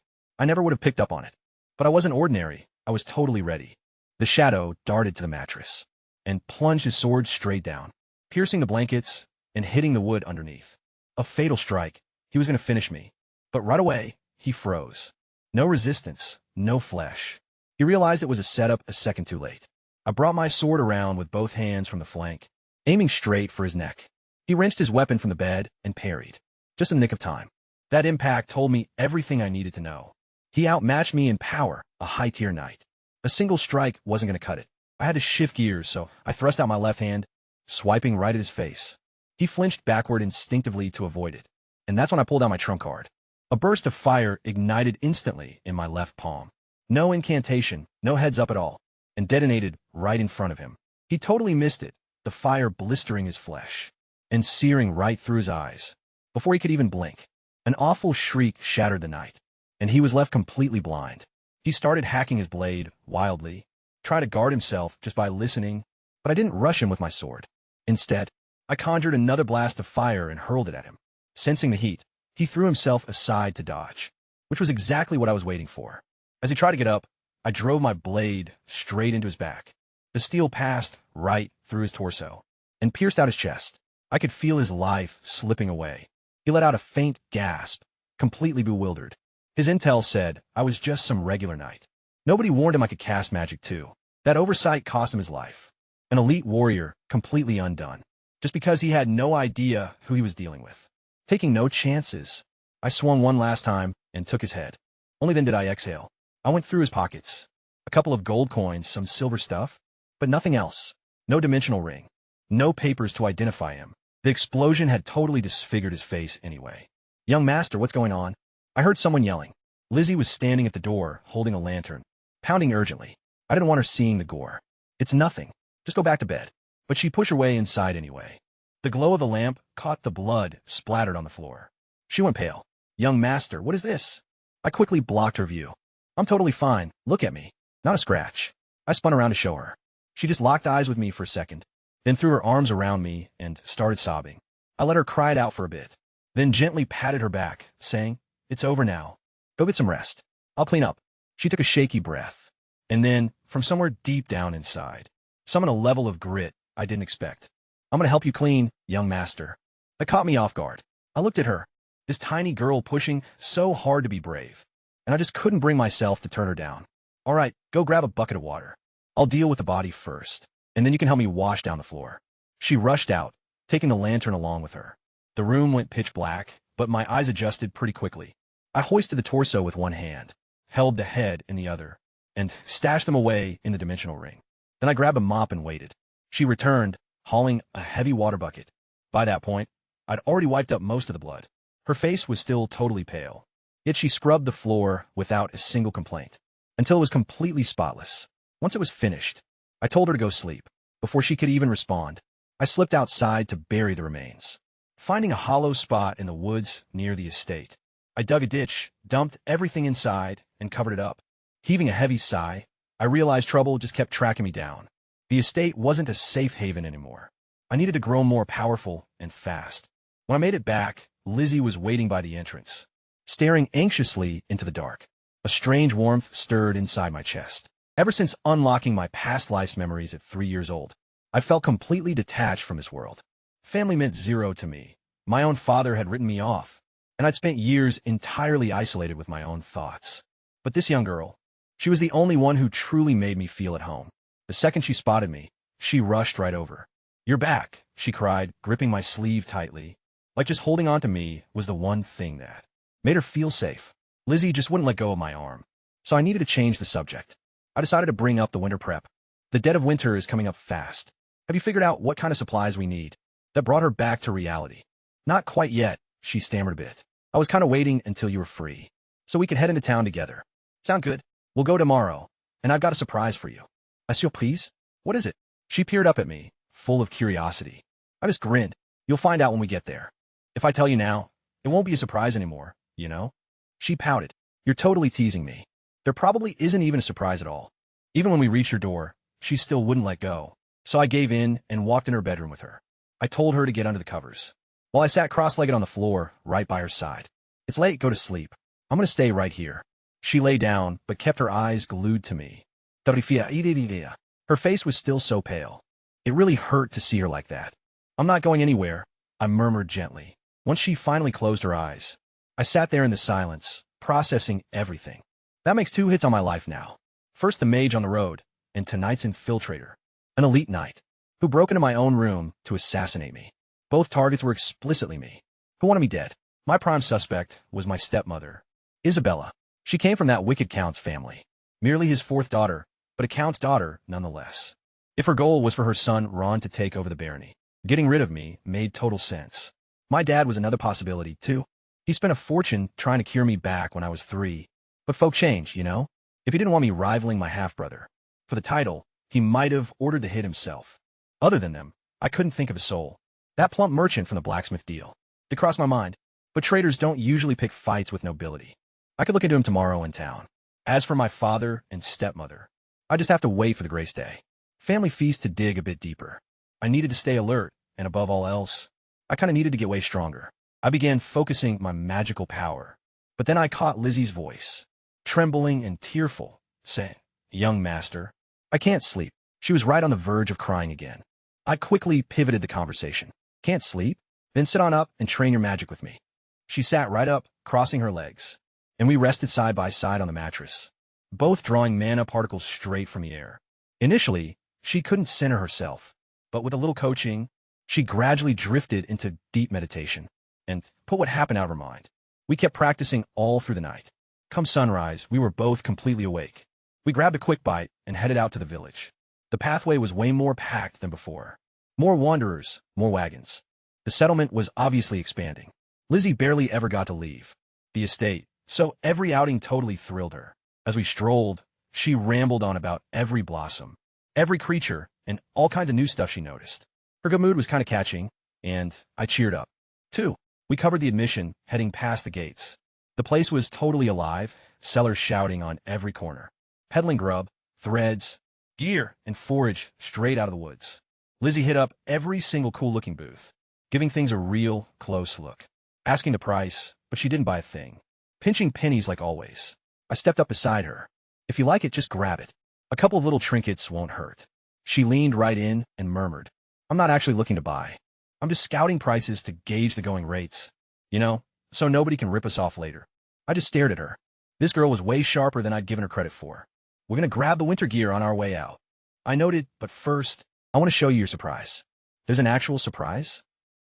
I never would have picked up on it. But I wasn't ordinary. I was totally ready. The shadow darted to the mattress and plunged his sword straight down, piercing the blankets and hitting the wood underneath. A fatal strike. He was going to finish me. But right away, he froze. No resistance, no flesh. He realized it was a setup a second too late. I brought my sword around with both hands from the flank, aiming straight for his neck. He wrenched his weapon from the bed and parried. Just in the nick of time. That impact told me everything I needed to know. He outmatched me in power, a high-tier knight. A single strike wasn't going to cut it. I had to shift gears, so I thrust out my left hand, swiping right at his face. He flinched backward instinctively to avoid it, and that's when I pulled out my trump card. A burst of fire ignited instantly in my left palm. No incantation, no heads up at all, and detonated right in front of him. He totally missed it, the fire blistering his flesh and searing right through his eyes. Before he could even blink, an awful shriek shattered the night, and he was left completely blind. He started hacking his blade wildly, trying to guard himself just by listening, but I didn't rush him with my sword. Instead, I conjured another blast of fire and hurled it at him. Sensing the heat, he threw himself aside to dodge, which was exactly what I was waiting for. As he tried to get up, I drove my blade straight into his back. The steel passed right through his torso and pierced out his chest. I could feel his life slipping away. He let out a faint gasp, completely bewildered. His intel said I was just some regular knight. Nobody warned him I could cast magic too. That oversight cost him his life. An elite warrior, completely undone, just because he had no idea who he was dealing with. Taking no chances, I swung one last time and took his head. Only then did I exhale. I went through his pockets. A couple of gold coins, some silver stuff, but nothing else. No dimensional ring. No papers to identify him. The explosion had totally disfigured his face anyway. "Young master, what's going on?" I heard someone yelling. Lizzie was standing at the door, holding a lantern, pounding urgently. I didn't want her seeing the gore. "It's nothing. Just go back to bed." But she pushed her way inside anyway. The glow of the lamp caught the blood splattered on the floor. She went pale. "Young master, what is this?" I quickly blocked her view. "I'm totally fine. Look at me. Not a scratch." I spun around to show her. She just locked eyes with me for a second, then threw her arms around me and started sobbing. I let her cry it out for a bit, then gently patted her back, saying, "It's over now. Go get some rest. I'll clean up." She took a shaky breath, and then, from somewhere deep down inside, summoned a level of grit I didn't expect. "I'm going to help you clean, young master." That caught me off guard. I looked at her, this tiny girl pushing so hard to be brave, and I just couldn't bring myself to turn her down. "All right, go grab a bucket of water. I'll deal with the body first, and then you can help me wash down the floor." She rushed out, taking the lantern along with her. The room went pitch black, but my eyes adjusted pretty quickly. I hoisted the torso with one hand, held the head in the other, and stashed them away in the dimensional ring. Then I grabbed a mop and waited. She returned, hauling a heavy water bucket. By that point, I'd already wiped up most of the blood. Her face was still totally pale, yet she scrubbed the floor without a single complaint, until it was completely spotless. Once it was finished, I told her to go sleep. Before she could even respond, I slipped outside to bury the remains. Finding a hollow spot in the woods near the estate, I dug a ditch, dumped everything inside, and covered it up. Heaving a heavy sigh, I realized trouble just kept tracking me down. The estate wasn't a safe haven anymore. I needed to grow more powerful and fast. When I made it back, Lizzie was waiting by the entrance, staring anxiously into the dark. A strange warmth stirred inside my chest. Ever since unlocking my past life's memories at 3 years old, I felt completely detached from this world. Family meant zero to me. My own father had written me off, and I'd spent years entirely isolated with my own thoughts. But this young girl, she was the only one who truly made me feel at home. The second she spotted me, she rushed right over, "You're back," she cried, gripping my sleeve tightly. Like just holding on to me was the one thing that made her feel safe. Lizzie just wouldn't let go of my arm. So I needed to change the subject. I decided to bring up the winter prep. The dead of winter is coming up fast. Have you figured out what kind of supplies we need? That brought her back to reality. Not quite yet, she stammered a bit. I was kind of waiting until you were free, so we could head into town together. Sound good? We'll go tomorrow, and I've got a surprise for you. A surprise? What is it? She peered up at me, full of curiosity. I just grinned. You'll find out when we get there. If I tell you now, it won't be a surprise anymore, you know? She pouted. You're totally teasing me. There probably isn't even a surprise at all. Even when we reached her door, she still wouldn't let go. So I gave in and walked in her bedroom with her. I told her to get under the covers, while I sat cross-legged on the floor right by her side. It's late, go to sleep. I'm going to stay right here. She lay down, but kept her eyes glued to me. Her face was still so pale. It really hurt to see her like that. I'm not going anywhere, I murmured gently. Once she finally closed her eyes, I sat there in the silence, processing everything. That makes 2 hits on my life now. First the mage on the road, and tonight's infiltrator, an elite knight, who broke into my own room to assassinate me. Both targets were explicitly me, who wanted me dead. My prime suspect was my stepmother, Isabella. She came from that wicked count's family, merely his 4th daughter, but a count's daughter nonetheless. If her goal was for her son Ron to take over the barony, getting rid of me made total sense. My dad was another possibility, too. He spent a fortune trying to cure me back when I was 3. But folk change, you know? If he didn't want me rivaling my half-brother for the title, he might have ordered the hit himself. Other than them, I couldn't think of a soul. That plump merchant from the blacksmith deal. It crossed my mind. But traders don't usually pick fights with nobility. I could look into him tomorrow in town. As for my father and stepmother, I just have to wait for the grace day. Family feast to dig a bit deeper. I needed to stay alert, and above all else, I kind of needed to get way stronger. I began focusing my magical power. But then I caught Lizzie's voice, trembling and tearful, saying, "Young master, I can't sleep." She was right on the verge of crying again. I quickly pivoted the conversation. "Can't sleep? Then sit on up and train your magic with me." She sat right up, crossing her legs, and we rested side by side on the mattress, both drawing mana particles straight from the air. Initially, she couldn't center herself, but with a little coaching, she gradually drifted into deep meditation and put what happened out of her mind. We kept practicing all through the night. Come sunrise, we were both completely awake. We grabbed a quick bite and headed out to the village. The pathway was way more packed than before. More wanderers, more wagons. The settlement was obviously expanding. Lizzie barely ever got to leave the estate, so every outing totally thrilled her. As we strolled, she rambled on about every blossom, every creature, and all kinds of new stuff she noticed. Her good mood was kind of catching, and I cheered up. 2. We covered the admission, heading past the gates. The place was totally alive, sellers shouting on every corner, peddling grub, threads, gear, and forage straight out of the woods. Lizzie hit up every single cool-looking booth, giving things a real close look, asking the price, but she didn't buy a thing, pinching pennies like always. I stepped up beside her. "If you like it, just grab it. A couple of little trinkets won't hurt." She leaned right in and murmured, "I'm not actually looking to buy. I'm just scouting prices to gauge the going rates, you know, so nobody can rip us off later." I just stared at her. This girl was way sharper than I'd given her credit for. "We're going to grab the winter gear on our way out," I noted, "but first, I want to show you your surprise." "There's an actual surprise?"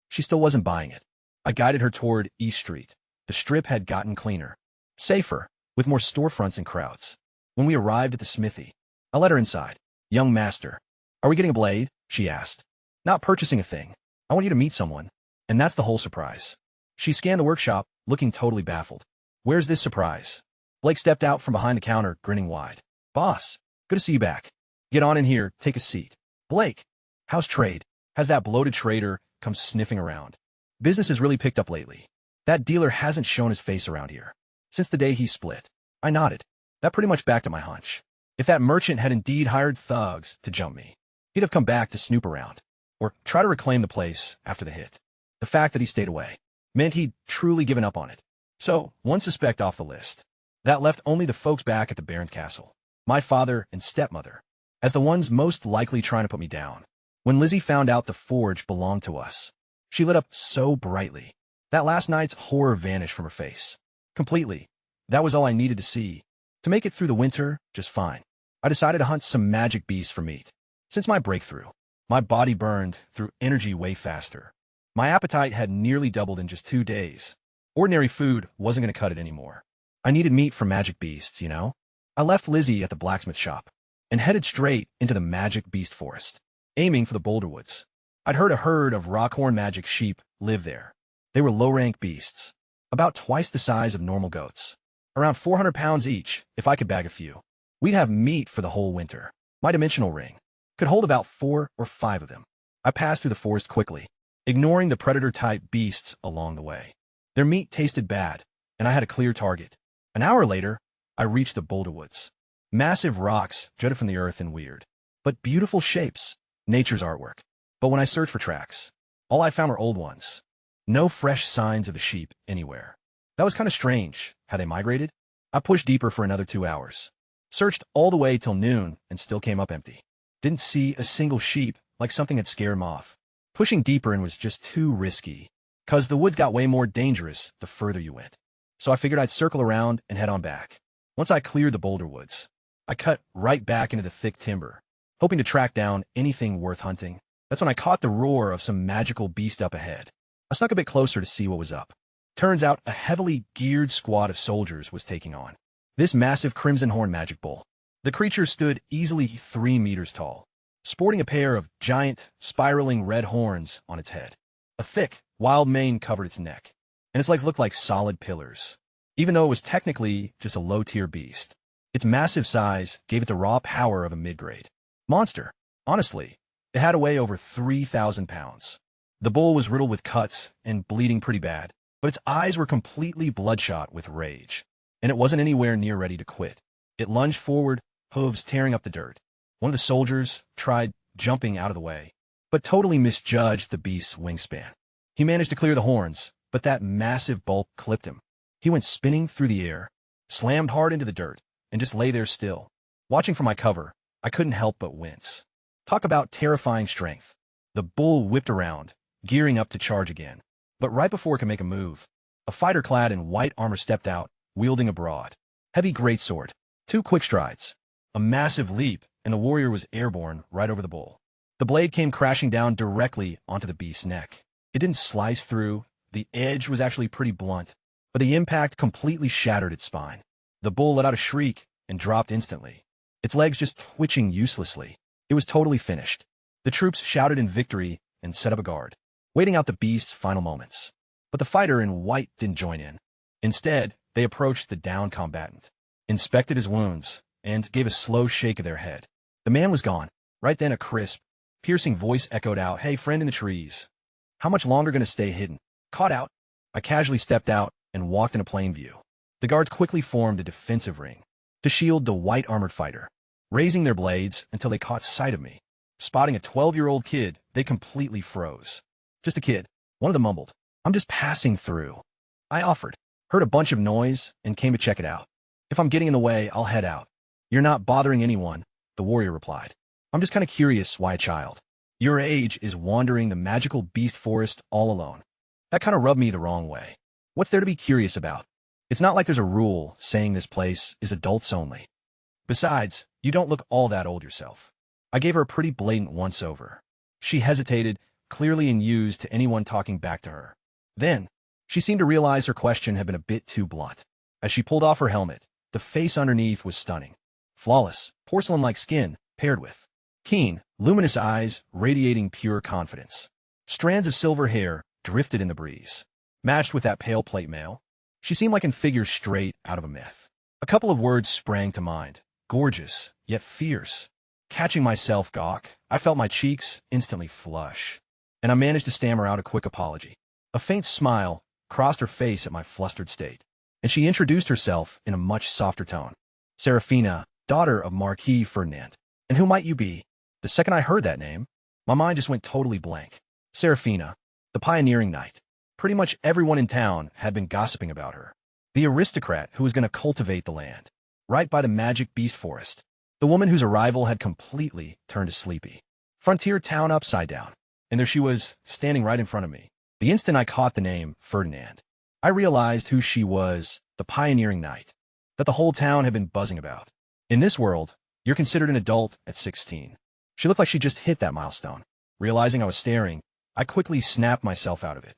She still wasn't buying it. I guided her toward East Street. The strip had gotten cleaner, safer, with more storefronts and crowds. When we arrived at the smithy, I led her inside. "Young master, are we getting a blade?" she asked. "Not purchasing a thing. I want you to meet someone, and that's the whole surprise." She scanned the workshop, looking totally baffled. "Where's this surprise?" Blake stepped out from behind the counter, grinning wide. "Boss, good to see you back. Get on in here, take a seat." "Blake, how's trade? Has that bloated trader come sniffing around?" "Business has really picked up lately. That dealer hasn't shown his face around here since the day he split." I nodded. That pretty much backed up my hunch. If that merchant had indeed hired thugs to jump me, he'd have come back to snoop around, or try to reclaim the place after the hit. The fact that he stayed away meant he'd truly given up on it. So, one suspect off the list. That left only the folks back at the Baron's castle, my father and stepmother, as the ones most likely trying to put me down. When Lizzie found out the forge belonged to us, she lit up so brightly. That last night's horror vanished from her face. Completely. That was all I needed to see to make it through the winter just fine. I decided to hunt some magic beasts for meat. Since my breakthrough, My body burned through energy way faster. My appetite had nearly doubled in just 2 days. Ordinary food wasn't going to cut it anymore. I needed meat from magic beasts, you know? I left Lizzie at the blacksmith shop and headed straight into the magic beast forest, aiming for the boulder woods. I'd heard a herd of rockhorn magic sheep live there. They were low-rank beasts, about twice the size of normal goats, around 400 pounds each if I could bag a few. We'd have meat for the whole winter. My dimensional ring could hold about 4 or 5 of them. I passed through the forest quickly, ignoring the predator-type beasts along the way. Their meat tasted bad, and I had a clear target. An hour later, I reached the boulder woods. Massive rocks jutted from the earth in weird, but beautiful shapes, nature's artwork. But when I searched for tracks, all I found were old ones. No fresh signs of the sheep anywhere. That was kind of strange. Had they migrated? I pushed deeper for another 2 hours. Searched all the way till noon and still came up empty. Didn't see a single sheep, like something had scared them off. Pushing deeper in was just too risky, 'cause the woods got way more dangerous the further you went. So I figured I'd circle around and head on back. Once I cleared the boulder woods, I cut right back into the thick timber, hoping to track down anything worth hunting. That's when I caught the roar of some magical beast up ahead. I snuck a bit closer to see what was up. Turns out a heavily geared squad of soldiers was taking on this massive crimson horn magic bull. The creature stood easily 3 meters tall, sporting a pair of giant, spiraling red horns on its head. A thick, wild mane covered its neck, and its legs looked like solid pillars. Even though it was technically just a low-tier beast, its massive size gave it the raw power of a mid-grade monster. Honestly, it had to weigh over 3,000 pounds. The bull was riddled with cuts and bleeding pretty bad, but its eyes were completely bloodshot with rage, and it wasn't anywhere near ready to quit. It lunged forward, hooves tearing up the dirt. One of the soldiers tried jumping out of the way, but totally misjudged the beast's wingspan. He managed to clear the horns, but that massive bulk clipped him. He went spinning through the air, slammed hard into the dirt, and just lay there still. Watching from my cover, I couldn't help but wince. Talk about terrifying strength. The bull whipped around, gearing up to charge again. But right before it could make a move, a fighter clad in white armor stepped out, wielding a broad, heavy greatsword. 2 quick strides, a massive leap, and the warrior was airborne right over the bull. The blade came crashing down directly onto the beast's neck. It didn't slice through. The edge was actually pretty blunt, but the impact completely shattered its spine. The bull let out a shriek and dropped instantly, its legs just twitching uselessly. It was totally finished. The troops shouted in victory and set up a guard, waiting out the beast's final moments. But the fighter in white didn't join in. Instead, they approached the downed combatant, inspected his wounds, and gave a slow shake of their head. The man was gone. Right then a crisp, piercing voice echoed out, "Hey, friend in the trees. How much longer gonna stay hidden?" Caught out, I casually stepped out and walked in a plain view. The guards quickly formed a defensive ring to shield the white-armored fighter, raising their blades until they caught sight of me. Spotting a 12-year-old kid, they completely froze. "Just a kid," one of them mumbled. "I'm just passing through." I offered, heard a bunch of noise, and came to check it out. "If I'm getting in the way, I'll head out." "You're not bothering anyone," the warrior replied. "I'm just kind of curious why a child your age is wandering the magical beast forest all alone." That kind of rubbed me the wrong way. What's there to be curious about? It's not like there's a rule saying this place is adults only. Besides, you don't look all that old yourself. I gave her a pretty blatant once-over. She hesitated, clearly unused to anyone talking back to her. Then, she seemed to realize her question had been a bit too blunt. As she pulled off her helmet, the face underneath was stunning. Flawless, porcelain-like skin, paired with keen, luminous eyes radiating pure confidence. Strands of silver hair drifted in the breeze. Matched with that pale plate mail, she seemed like a figure straight out of a myth. A couple of words sprang to mind. Gorgeous, yet fierce. Catching myself gawk, I felt my cheeks instantly flush, and I managed to stammer out a quick apology. A faint smile crossed her face at my flustered state, and she introduced herself in a much softer tone. "Serafina, daughter of Marquis Ferdinand. And who might you be?" The second I heard that name, my mind just went totally blank. Serafina, the pioneering knight. Pretty much everyone in town had been gossiping about her. The aristocrat who was going to cultivate the land, right by the magic beast forest. The woman whose arrival had completely turned a sleepy frontier town upside down. And there she was, standing right in front of me. The instant I caught the name Ferdinand, I realized who she was, the pioneering knight that the whole town had been buzzing about. In this world, you're considered an adult at 16. She looked like she just hit that milestone. Realizing I was staring, I quickly snapped myself out of it.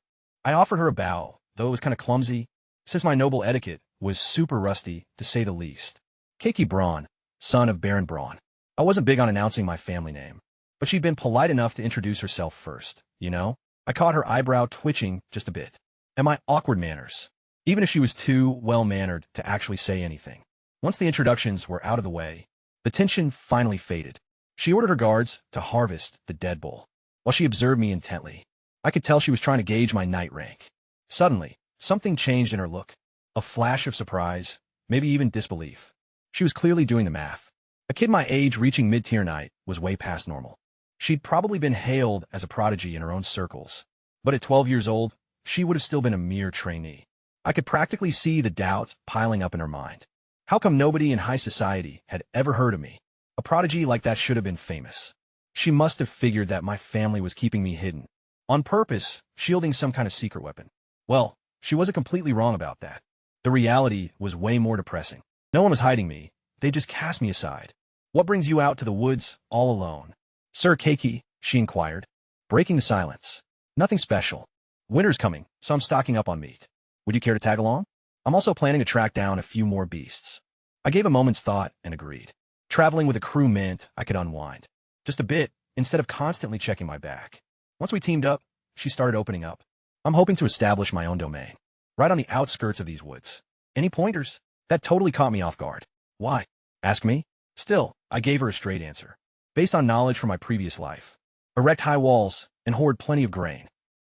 I offered her a bow, though it was kind of clumsy, since my noble etiquette was super rusty, to say the least. Keiki Braun, son of Baron Braun. I wasn't big on announcing my family name, but she'd been polite enough to introduce herself first, you know? I caught her eyebrow twitching just a bit. And my awkward manners, even if she was too well-mannered to actually say anything. Once the introductions were out of the way, the tension finally faded. She ordered her guards to harvest the dead bull. While she observed me intently, I could tell she was trying to gauge my knight rank. Suddenly, something changed in her look. A flash of surprise, maybe even disbelief. She was clearly doing the math. A kid my age reaching mid-tier knight was way past normal. She'd probably been hailed as a prodigy in her own circles, but at 12 years old, she would have still been a mere trainee. I could practically see the doubts piling up in her mind. How come nobody in high society had ever heard of me? A prodigy like that should have been famous. She must have figured that my family was keeping me hidden, on purpose, shielding some kind of secret weapon. Well, she wasn't completely wrong about that. The reality was way more depressing. No one was hiding me. They just cast me aside. What brings you out to the woods all alone? Sir Keiki, she inquired, breaking the silence. Nothing special. Winter's coming, so I'm stocking up on meat. Would you care to tag along? I'm also planning to track down a few more beasts. I gave a moment's thought and agreed. Traveling with a crew meant I could unwind. Just a bit, instead of constantly checking my back. Once we teamed up, she started opening up. I'm hoping to establish my own domain, right on the outskirts of these woods. Any pointers? That totally caught me off guard. Why? Ask me. Still, I gave her a straight answer, based on knowledge from my previous life. Erect high walls and hoard plenty of grain.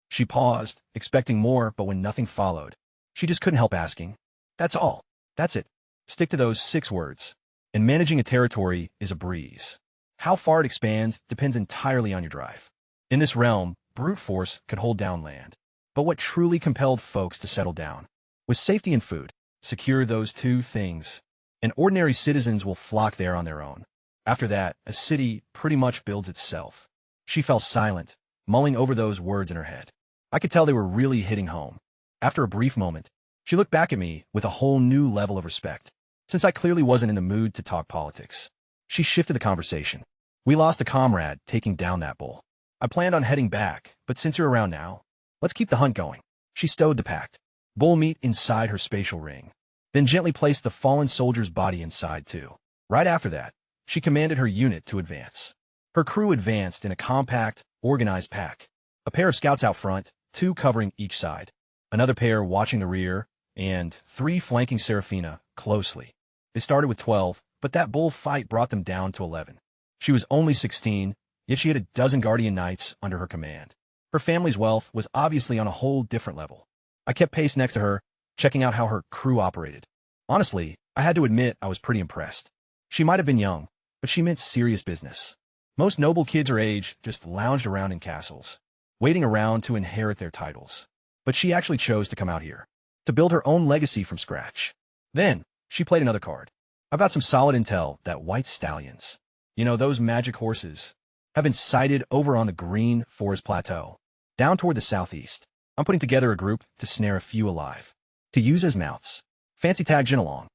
She paused, expecting more, but when nothing followed, she just couldn't help asking. That's all. That's it. Stick to those 6 words. And managing a territory is a breeze. How far it expands depends entirely on your drive. In this realm, brute force could hold down land. But what truly compelled folks to settle down was safety and food. Secure those 2 things, and ordinary citizens will flock there on their own. After that, a city pretty much builds itself. She fell silent, mulling over those words in her head. I could tell they were really hitting home. After a brief moment, she looked back at me with a whole new level of respect. Since I clearly wasn't in the mood to talk politics, she shifted the conversation. We lost a comrade taking down that bull. I planned on heading back, but since you're around now, let's keep the hunt going. She stowed the packed bull meat inside her spatial ring, then gently placed the fallen soldier's body inside too. Right after that, she commanded her unit to advance. Her crew advanced in a compact, organized pack. A pair of scouts out front, 2 covering each side, another pair watching the rear, and 3 flanking Seraphina closely. They started with 12, but that bull fight brought them down to 11. She was only 16, yet she had a dozen guardian knights under her command. Her family's wealth was obviously on a whole different level. I kept pace next to her, checking out how her crew operated. Honestly, I had to admit I was pretty impressed. She might have been young, but she meant serious business. Most noble kids her age just lounged around in castles, waiting around to inherit their titles. But she actually chose to come out here, to build her own legacy from scratch. Then, she played another card. I've got some solid intel that white stallions, you know, those magic horses, have been sighted over on the Green Forest Plateau, down toward the southeast. I'm putting together a group to snare a few alive, to use as mounts. Fancy tag along.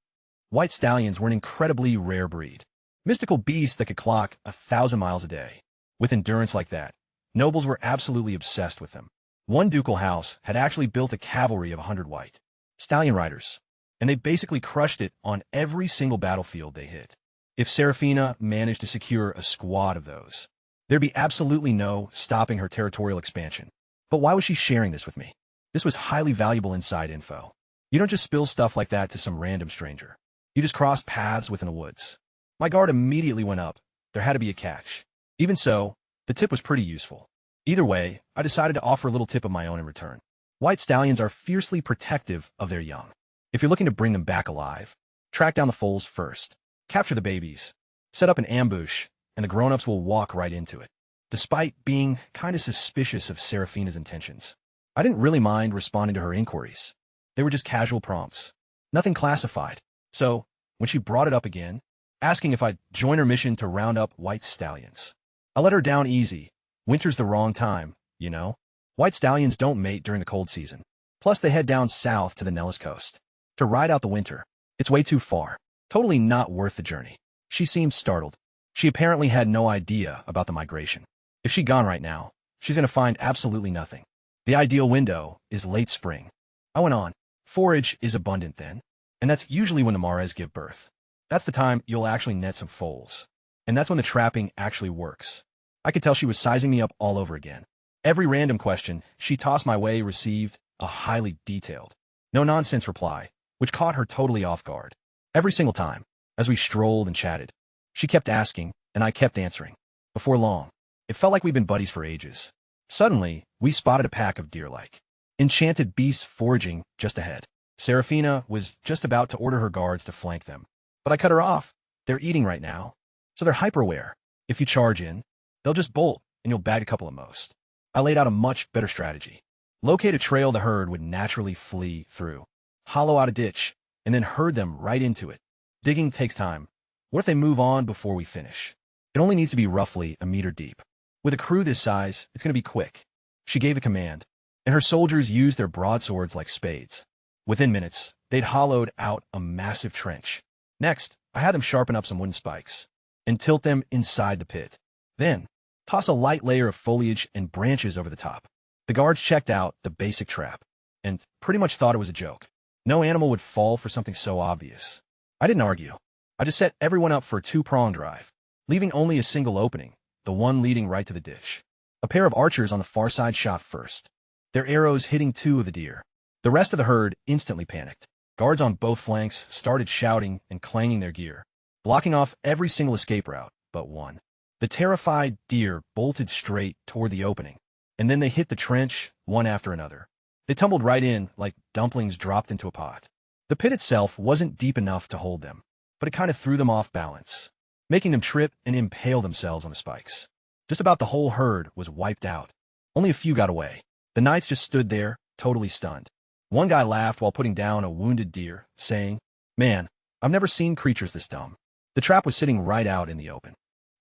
White stallions were an incredibly rare breed. Mystical beasts that could clock 1,000 miles a day. With endurance like that, nobles were absolutely obsessed with them. One ducal house had actually built a cavalry of 100 white stallion riders, and they basically crushed it on every single battlefield they hit. If Seraphina managed to secure a squad of those, there'd be absolutely no stopping her territorial expansion. But why was she sharing this with me? This was highly valuable inside info. You don't just spill stuff like that to some random stranger. You just cross paths within the woods. My guard immediately went up. There had to be a catch. Even so, the tip was pretty useful. Either way, I decided to offer a little tip of my own in return. White stallions are fiercely protective of their young. If you're looking to bring them back alive, track down the foals first. Capture the babies. Set up an ambush, and the grown-ups will walk right into it. Despite being kind of suspicious of Seraphina's intentions, I didn't really mind responding to her inquiries. They were just casual prompts. Nothing classified. So, when she brought it up again, asking if I'd join her mission to round up white stallions, I let her down easy. Winter's the wrong time, you know? White stallions don't mate during the cold season. Plus, they head down south to the Nellis coast to ride out the winter. It's way too far. Totally not worth the journey. She seemed startled. She apparently had no idea about the migration. If she's gone right now, she's going to find absolutely nothing. The ideal window is late spring. I went on. Forage is abundant then, and that's usually when the mares give birth. That's the time you'll actually net some foals. And that's when the trapping actually works. I could tell she was sizing me up all over again. Every random question she tossed my way received a highly detailed, no-nonsense reply, which caught her totally off guard. Every single time, as we strolled and chatted, she kept asking, and I kept answering. Before long, it felt like we'd been buddies for ages. Suddenly, we spotted a pack of deer-like enchanted beasts foraging just ahead. Serafina was just about to order her guards to flank them, but I cut her off. They're eating right now, so they're hyper-aware. If you charge in, they'll just bolt, and you'll bag a couple at most. I laid out a much better strategy. Locate a trail the herd would naturally flee through, hollow out a ditch, and then herd them right into it. Digging takes time. What if they move on before we finish? It only needs to be roughly a meter deep. With a crew this size, it's going to be quick. She gave a command, and her soldiers used their broadswords like spades. Within minutes, they'd hollowed out a massive trench. Next, I had them sharpen up some wooden spikes and tilt them inside the pit. Then, toss a light layer of foliage and branches over the top. The guards checked out the basic trap and pretty much thought it was a joke. No animal would fall for something so obvious. I didn't argue. I just set everyone up for a two-prong drive, leaving only a single opening, the one leading right to the ditch. A pair of archers on the far side shot first, their arrows hitting two of the deer. The rest of the herd instantly panicked. Guards on both flanks started shouting and clanging their gear, blocking off every single escape route but one. The terrified deer bolted straight toward the opening, and then they hit the trench one after another. They tumbled right in like dumplings dropped into a pot. The pit itself wasn't deep enough to hold them, but it kind of threw them off balance, making them trip and impale themselves on the spikes. Just about the whole herd was wiped out. Only a few got away. The knights just stood there, totally stunned. One guy laughed while putting down a wounded deer, saying, "Man, I've never seen creatures this dumb." The trap was sitting right out in the open.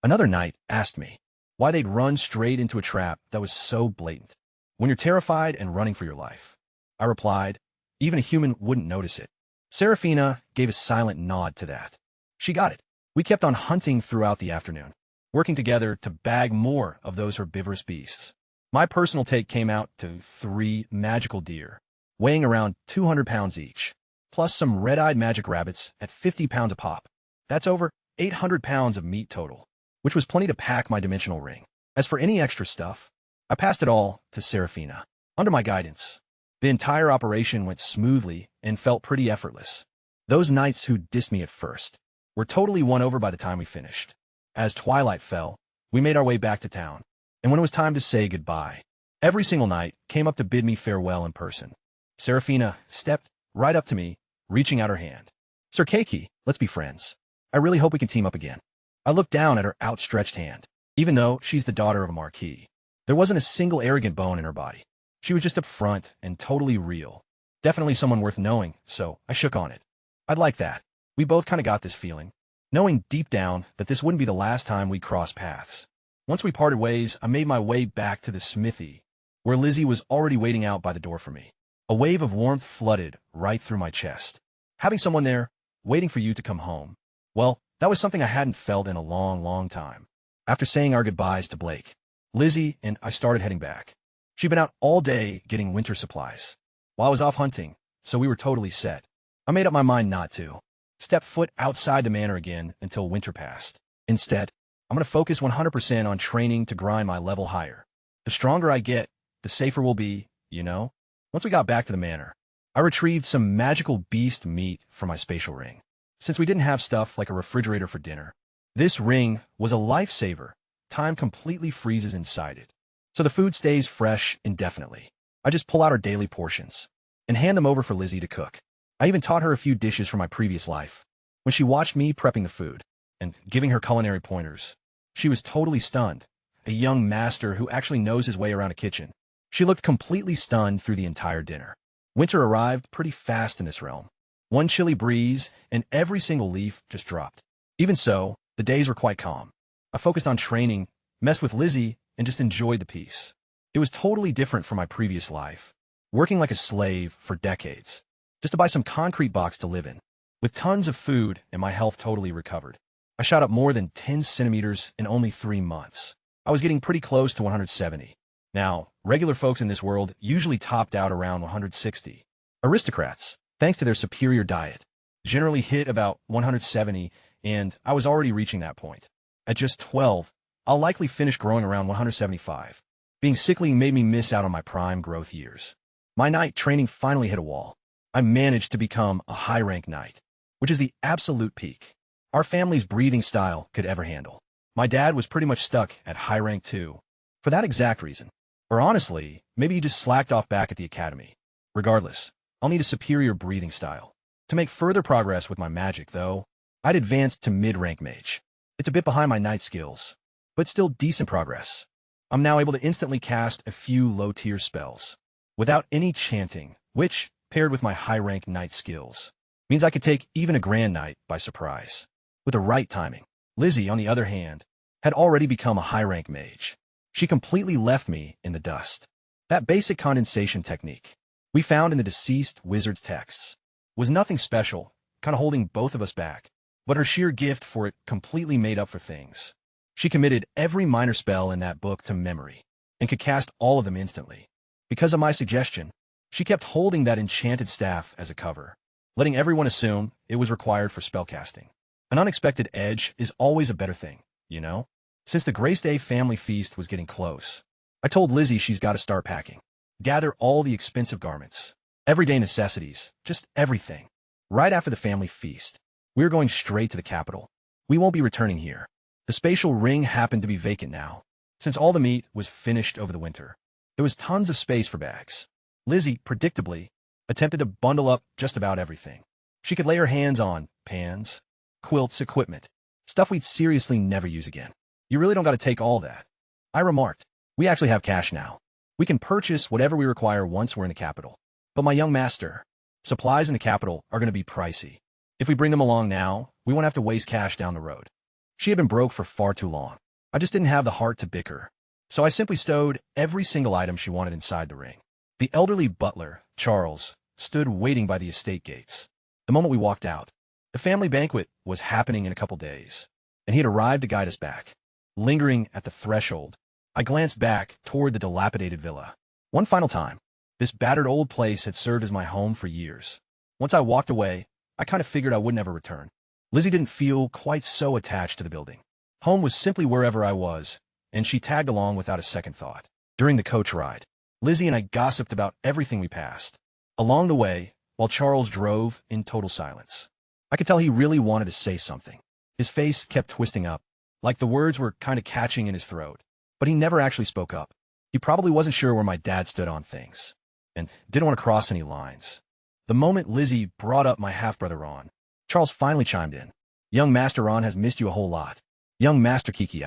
Another knight asked me why they'd run straight into a trap that was so blatant. When you're terrified and running for your life, I replied, even a human wouldn't notice it. Serafina gave a silent nod to that. She got it. We kept on hunting throughout the afternoon, working together to bag more of those herbivorous beasts. My personal take came out to 3 magical deer, weighing around 200 pounds each, plus some red-eyed magic rabbits at 50 pounds a pop. That's over 800 pounds of meat total, which was plenty to pack my dimensional ring. As for any extra stuff, I passed it all to Serafina. Under my guidance, the entire operation went smoothly and felt pretty effortless. Those knights who dissed me at first were totally won over by the time we finished. As twilight fell, we made our way back to town, and when it was time to say goodbye, every single knight came up to bid me farewell in person. Serafina stepped right up to me, reaching out her hand. "Sir Keiki, let's be friends. I really hope we can team up again." I looked down at her outstretched hand. Even though she's the daughter of a marquis, there wasn't a single arrogant bone in her body. She was just upfront and totally real. Definitely someone worth knowing, so I shook on it. I'd like that. We both kind of got this feeling, knowing deep down that this wouldn't be the last time we crossed paths. Once we parted ways, I made my way back to the smithy, where Lizzie was already waiting out by the door for me. A wave of warmth flooded right through my chest. Having someone there, waiting for you to come home, well, that was something I hadn't felt in a long, long time. After saying our goodbyes to Blake, Lizzie and I started heading back. She'd been out all day getting winter supplies, while I was off hunting, so we were totally set. I made up my mind not to step foot outside the manor again until winter passed. Instead, I'm going to focus 100% on training to grind my level higher. The stronger I get, the safer we'll be, you know? Once we got back to the manor, I retrieved some magical beast meat from my spatial ring. Since we didn't have stuff like a refrigerator for dinner, this ring was a lifesaver. Time completely freezes inside it, so the food stays fresh indefinitely. I just pull out our daily portions and hand them over for Lizzie to cook. I even taught her a few dishes from my previous life. When she watched me prepping the food and giving her culinary pointers, she was totally stunned. A young master who actually knows his way around a kitchen. She looked completely stunned through the entire dinner. Winter arrived pretty fast in this realm. One chilly breeze, and every single leaf just dropped. Even so, the days were quite calm. I focused on training, messed with Lizzie, and just enjoyed the peace. It was totally different from my previous life, working like a slave for decades, just to buy some concrete box to live in. With tons of food and my health totally recovered, I shot up more than 10 centimeters in only 3 months. I was getting pretty close to 170. Now, regular folks in this world usually topped out around 160. Aristocrats, thanks to their superior diet, generally hit about 170, and I was already reaching that point. At just 12, I'll likely finish growing around 175. Being sickly made me miss out on my prime growth years. My knight training finally hit a wall. I managed to become a high-rank knight, which is the absolute peak our family's breathing style could ever handle. My dad was pretty much stuck at high rank 2 for that exact reason. Or honestly, maybe he just slacked off back at the academy. Regardless, I'll need a superior breathing style. To make further progress with my magic, though, I'd advanced to mid-rank mage. It's a bit behind my knight skills, but still decent progress. I'm now able to instantly cast a few low-tier spells without any chanting, which, paired with my high-rank knight skills, means I could take even a grand knight by surprise. With the right timing. Lizzie, on the other hand, had already become a high-rank mage. She completely left me in the dust. That basic condensation technique we found in the deceased wizard's texts was nothing special, kind of holding both of us back, but her sheer gift for it completely made up for things. She committed every minor spell in that book to memory and could cast all of them instantly. Because of my suggestion, she kept holding that enchanted staff as a cover, letting everyone assume it was required for spellcasting. An unexpected edge is always a better thing, you know? Since the Grace Day family feast was getting close, I told Lizzie she's got to start packing. Gather all the expensive garments, everyday necessities, just everything. Right after the family feast, we're going straight to the capital. We won't be returning here. The spatial ring happened to be vacant now, since all the meat was finished over the winter. There was tons of space for bags. Lizzie, predictably, attempted to bundle up just about everything. She could lay her hands on pans, quilts, equipment, stuff we'd seriously never use again. You really don't got to take all that. I remarked, we actually have cash now. We can purchase whatever we require once we're in the capital. But my young master, supplies in the capital are going to be pricey. If we bring them along now, we won't have to waste cash down the road. She had been broke for far too long. I just didn't have the heart to bicker. So I simply stowed every single item she wanted inside the ring. The elderly butler, Charles, stood waiting by the estate gates. The moment we walked out, the family banquet was happening in a couple days, and he had arrived to guide us back. Lingering at the threshold, I glanced back toward the dilapidated villa. One final time. This battered old place had served as my home for years. Once I walked away, I kind of figured I would never return. Lizzie didn't feel quite so attached to the building. Home was simply wherever I was, and she tagged along without a second thought. During the coach ride, Lizzie and I gossiped about everything we passed. Along the way, while Charles drove in total silence, I could tell he really wanted to say something. His face kept twisting up, like the words were kind of catching in his throat, but he never actually spoke up. He probably wasn't sure where my dad stood on things, and didn't want to cross any lines. The moment Lizzie brought up my half-brother Ron, Charles finally chimed in. Young Master Ron has missed you a whole lot. Young Master Kiki.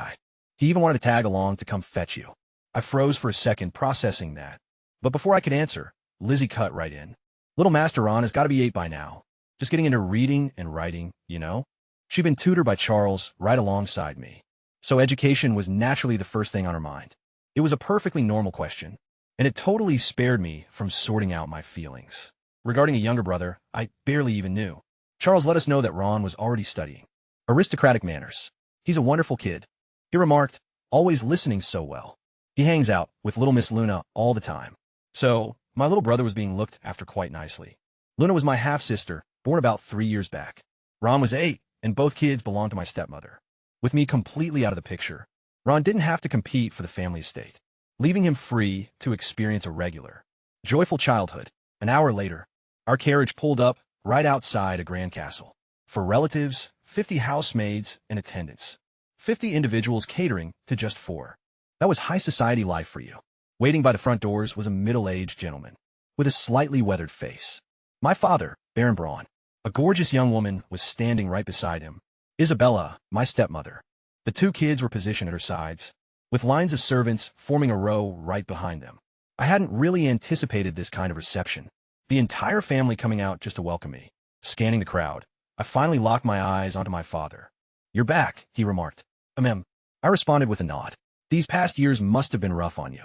He even wanted to tag along to come fetch you. I froze for a second, processing that. But before I could answer, Lizzie cut right in. Little Master Ron has got to be 8 by now. Just getting into reading and writing, you know? She'd been tutored by Charles right alongside me. So education was naturally the first thing on her mind. It was a perfectly normal question, and it totally spared me from sorting out my feelings. Regarding a younger brother, I barely even knew. Charles let us know that Ron was already studying aristocratic manners. He's a wonderful kid, he remarked, always listening so well. He hangs out with little Miss Luna all the time. So, my little brother was being looked after quite nicely. Luna was my half-sister, born about 3 years back. Ron was 8, and both kids belonged to my stepmother. With me completely out of the picture, Ron didn't have to compete for the family estate, leaving him free to experience a regular, joyful childhood. An hour later, our carriage pulled up right outside a grand castle. For relatives, 50 housemaids and attendants. 50 individuals catering to just 4. That was high society life for you. Waiting by the front doors was a middle-aged gentleman with a slightly weathered face. My father, Baron Braun. A gorgeous young woman was standing right beside him. Isabella, my stepmother. The 2 kids were positioned at her sides, with lines of servants forming a row right behind them. I hadn't really anticipated this kind of reception. The entire family coming out just to welcome me. Scanning the crowd, I finally locked my eyes onto my father. You're back, he remarked. I responded with a nod. These past years must have been rough on you.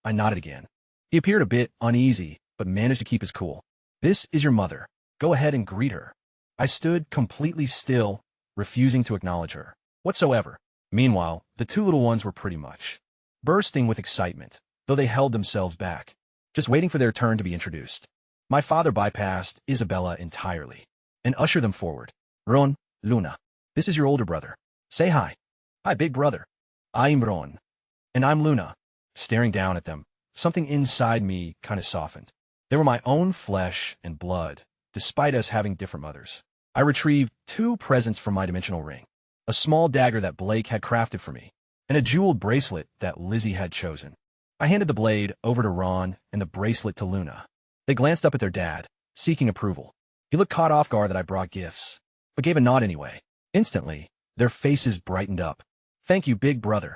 I nodded again. He appeared a bit uneasy, but managed to keep his cool. This is your mother. Go ahead and greet her. I stood completely still, refusing to acknowledge her whatsoever. Meanwhile, the two little ones were pretty much bursting with excitement, though they held themselves back, just waiting for their turn to be introduced. My father bypassed Isabella entirely and ushered them forward. Ron, Luna, this is your older brother. Say hi. Hi, big brother. I'm Ron. And I'm Luna. Staring down at them, something inside me kind of softened. They were my own flesh and blood, despite us having different mothers. I retrieved 2 presents from my dimensional ring, a small dagger that Blake had crafted for me, and a jeweled bracelet that Lizzie had chosen. I handed the blade over to Ron and the bracelet to Luna. They glanced up at their dad, seeking approval. He looked caught off guard that I brought gifts, but gave a nod anyway. Instantly, their faces brightened up. Thank you, big brother.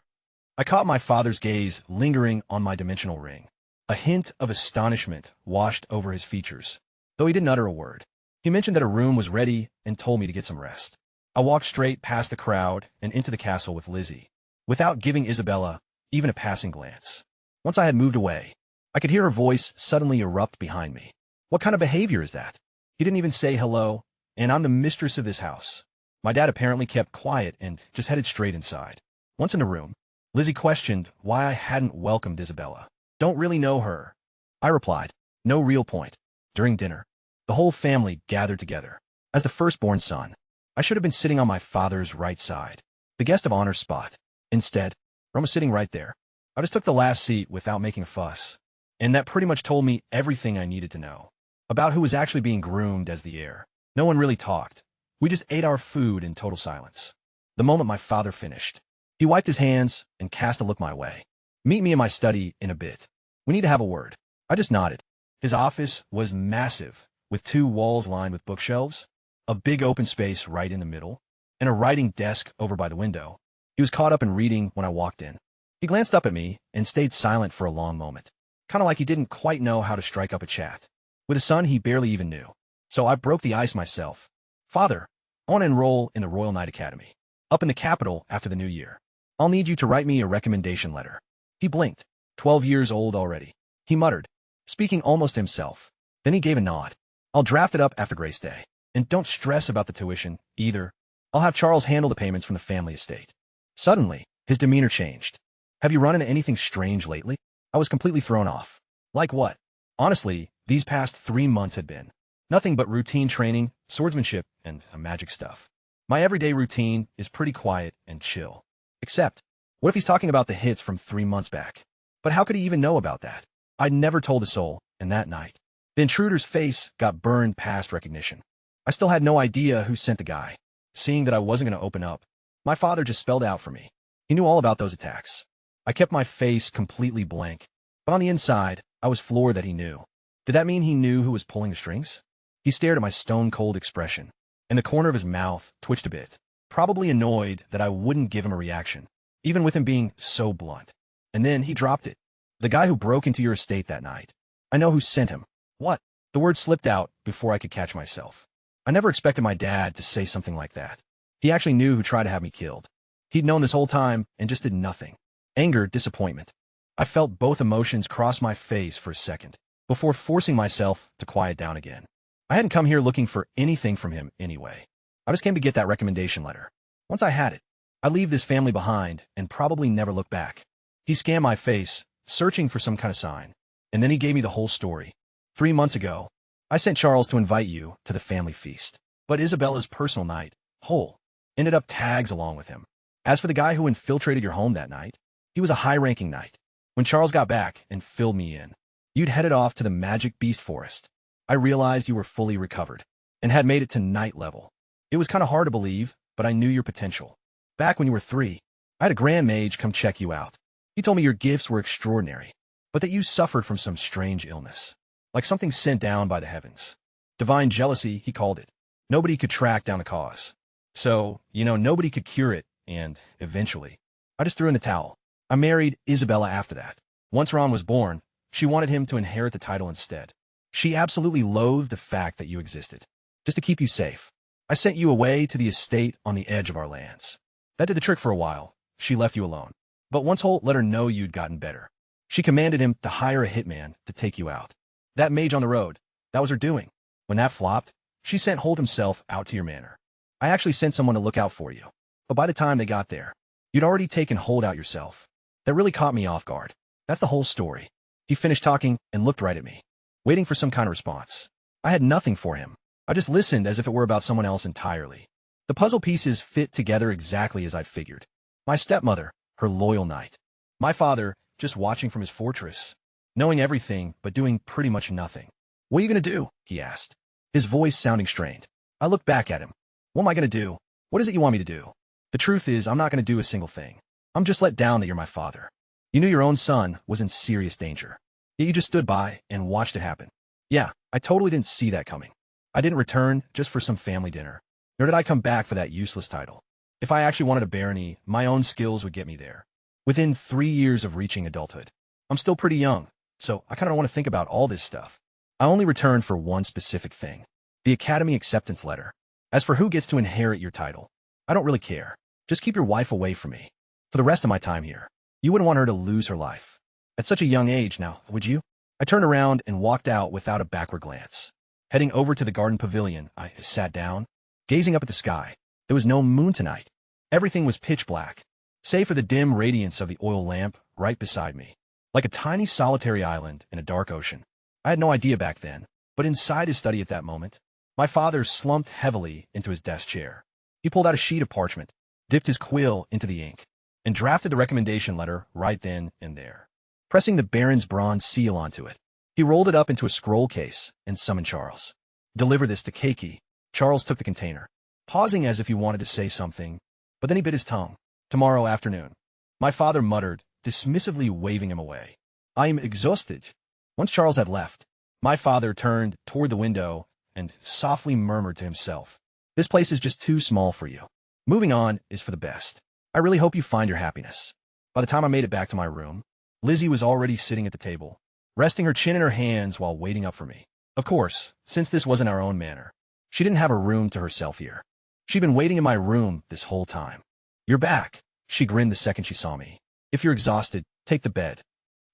I caught my father's gaze lingering on my dimensional ring. A hint of astonishment washed over his features, though he didn't utter a word. He mentioned that a room was ready and told me to get some rest. I walked straight past the crowd and into the castle with Lizzie, without giving Isabella even a passing glance. Once I had moved away, I could hear her voice suddenly erupt behind me. What kind of behavior is that? He didn't even say hello, and I'm the mistress of this house. My dad apparently kept quiet and just headed straight inside. Once in the room, Lizzie questioned why I hadn't welcomed Isabella. Don't really know her. I replied, no real point. During dinner, the whole family gathered together. As the firstborn son, I should have been sitting on my father's right side, the guest of honor spot. Instead, Ron was sitting right there. I just took the last seat without making a fuss, and that pretty much told me everything I needed to know about who was actually being groomed as the heir. No one really talked. We just ate our food in total silence. The moment my father finished, he wiped his hands and cast a look my way. Meet me in my study in a bit. We need to have a word. I just nodded. His office was massive, with 2 walls lined with bookshelves, a big open space right in the middle, and a writing desk over by the window. He was caught up in reading when I walked in. He glanced up at me and stayed silent for a long moment, kind of like he didn't quite know how to strike up a chat. With a son he barely even knew. So I broke the ice myself. Father, I want to enroll in the Royal Knight Academy, up in the capital after the new year. I'll need you to write me a recommendation letter. He blinked. 12 years old already. He muttered, speaking almost to himself. Then he gave a nod. I'll draft it up after Grace Day. And don't stress about the tuition, either. I'll have Charles handle the payments from the family estate. Suddenly, his demeanor changed. Have you run into anything strange lately? I was completely thrown off. Like what? Honestly, these past 3 months had been nothing but routine training, swordsmanship, and magic stuff. My everyday routine is pretty quiet and chill. Except, what if he's talking about the hits from 3 months back? But how could he even know about that? I'd never told a soul, and that night, the intruder's face got burned past recognition. I still had no idea who sent the guy. Seeing that I wasn't going to open up, my father just spelled out for me. He knew all about those attacks. I kept my face completely blank, but on the inside, I was floored that he knew. Did that mean he knew who was pulling the strings? He stared at my stone-cold expression, and the corner of his mouth twitched a bit, probably annoyed that I wouldn't give him a reaction, even with him being so blunt. And then he dropped it. The guy who broke into your estate that night. I know who sent him. What? The word slipped out before I could catch myself. I never expected my dad to say something like that. He actually knew who tried to have me killed. He'd known this whole time and just did nothing. Anger, disappointment. I felt both emotions cross my face for a second, before forcing myself to quiet down again. I hadn't come here looking for anything from him anyway. I just came to get that recommendation letter. Once I had it, I'd leave this family behind and probably never look back. He scanned my face, searching for some kind of sign, and then he gave me the whole story. 3 months ago, I sent Charles to invite you to the family feast, but Isabella's personal knight, Hole, ended up tags along with him. As for the guy who infiltrated your home that night, he was a high-ranking knight. When Charles got back and filled me in, you'd headed off to the magic beast forest. I realized you were fully recovered and had made it to knight level. It was kind of hard to believe, but I knew your potential. Back when you were 3, I had a grand mage come check you out. He told me your gifts were extraordinary, but that you suffered from some strange illness, like something sent down by the heavens. Divine jealousy, he called it. Nobody could track down the cause. So, nobody could cure it, and eventually, I just threw in the towel. I married Isabella after that. Once Ron was born, she wanted him to inherit the title instead. She absolutely loathed the fact that you existed. Just to keep you safe, I sent you away to the estate on the edge of our lands. That did the trick for a while. She left you alone. But once Holt let her know you'd gotten better, she commanded him to hire a hitman to take you out. That mage on the road, that was her doing. When that flopped, she sent Holt himself out to your manor. I actually sent someone to look out for you. But by the time they got there, You'd already taken hold out yourself. That really caught me off guard. That's the whole story. He finished talking and looked right at me, waiting for some kind of response. I had nothing for him. I just listened as if it were about someone else entirely. The puzzle pieces fit together exactly as I'd figured. My stepmother, her loyal knight. My father, just watching from his fortress, knowing everything but doing pretty much nothing. "What are you going to do?" he asked, his voice sounding strained. I looked back at him. "What am I going to do? What is it you want me to do?" "The truth is, I'm not going to do a single thing. I'm just let down that you're my father. You knew your own son was in serious danger. Yet you just stood by and watched it happen." "Yeah, I totally didn't see that coming. I didn't return just for some family dinner. Nor did I come back for that useless title. If I actually wanted a barony, my own skills would get me there. Within 3 years of reaching adulthood. I'm still pretty young, so I kind of don't want to think about all this stuff. I only returned for one specific thing. The Academy acceptance letter. As for who gets to inherit your title, I don't really care. Just keep your wife away from me. For the rest of my time here. You wouldn't want her to lose her life. At such a young age now, would you?" I turned around and walked out without a backward glance. Heading over to the garden pavilion, I sat down, gazing up at the sky. There was no moon tonight. Everything was pitch black, save for the dim radiance of the oil lamp right beside me. Like a tiny solitary island in a dark ocean. I had no idea back then, but inside his study at that moment, my father slumped heavily into his desk chair. He pulled out a sheet of parchment, dipped his quill into the ink, and drafted the recommendation letter right then and there. Pressing the Baron's bronze seal onto it, he rolled it up into a scroll case and summoned Charles. "Deliver this to Keiki." Charles took the container, pausing as if he wanted to say something, but then he bit his tongue. "Tomorrow afternoon." My father muttered, dismissively waving him away. "I am exhausted." Once Charles had left, my father turned toward the window and softly murmured to himself, "This place is just too small for you. Moving on is for the best. I really hope you find your happiness." By the time I made it back to my room, Lizzie was already sitting at the table, resting her chin in her hands while waiting up for me. Of course, since this wasn't our own manor, she didn't have a room to herself here. She'd been waiting in my room this whole time. "You're back," she grinned the second she saw me. "If you're exhausted, take the bed."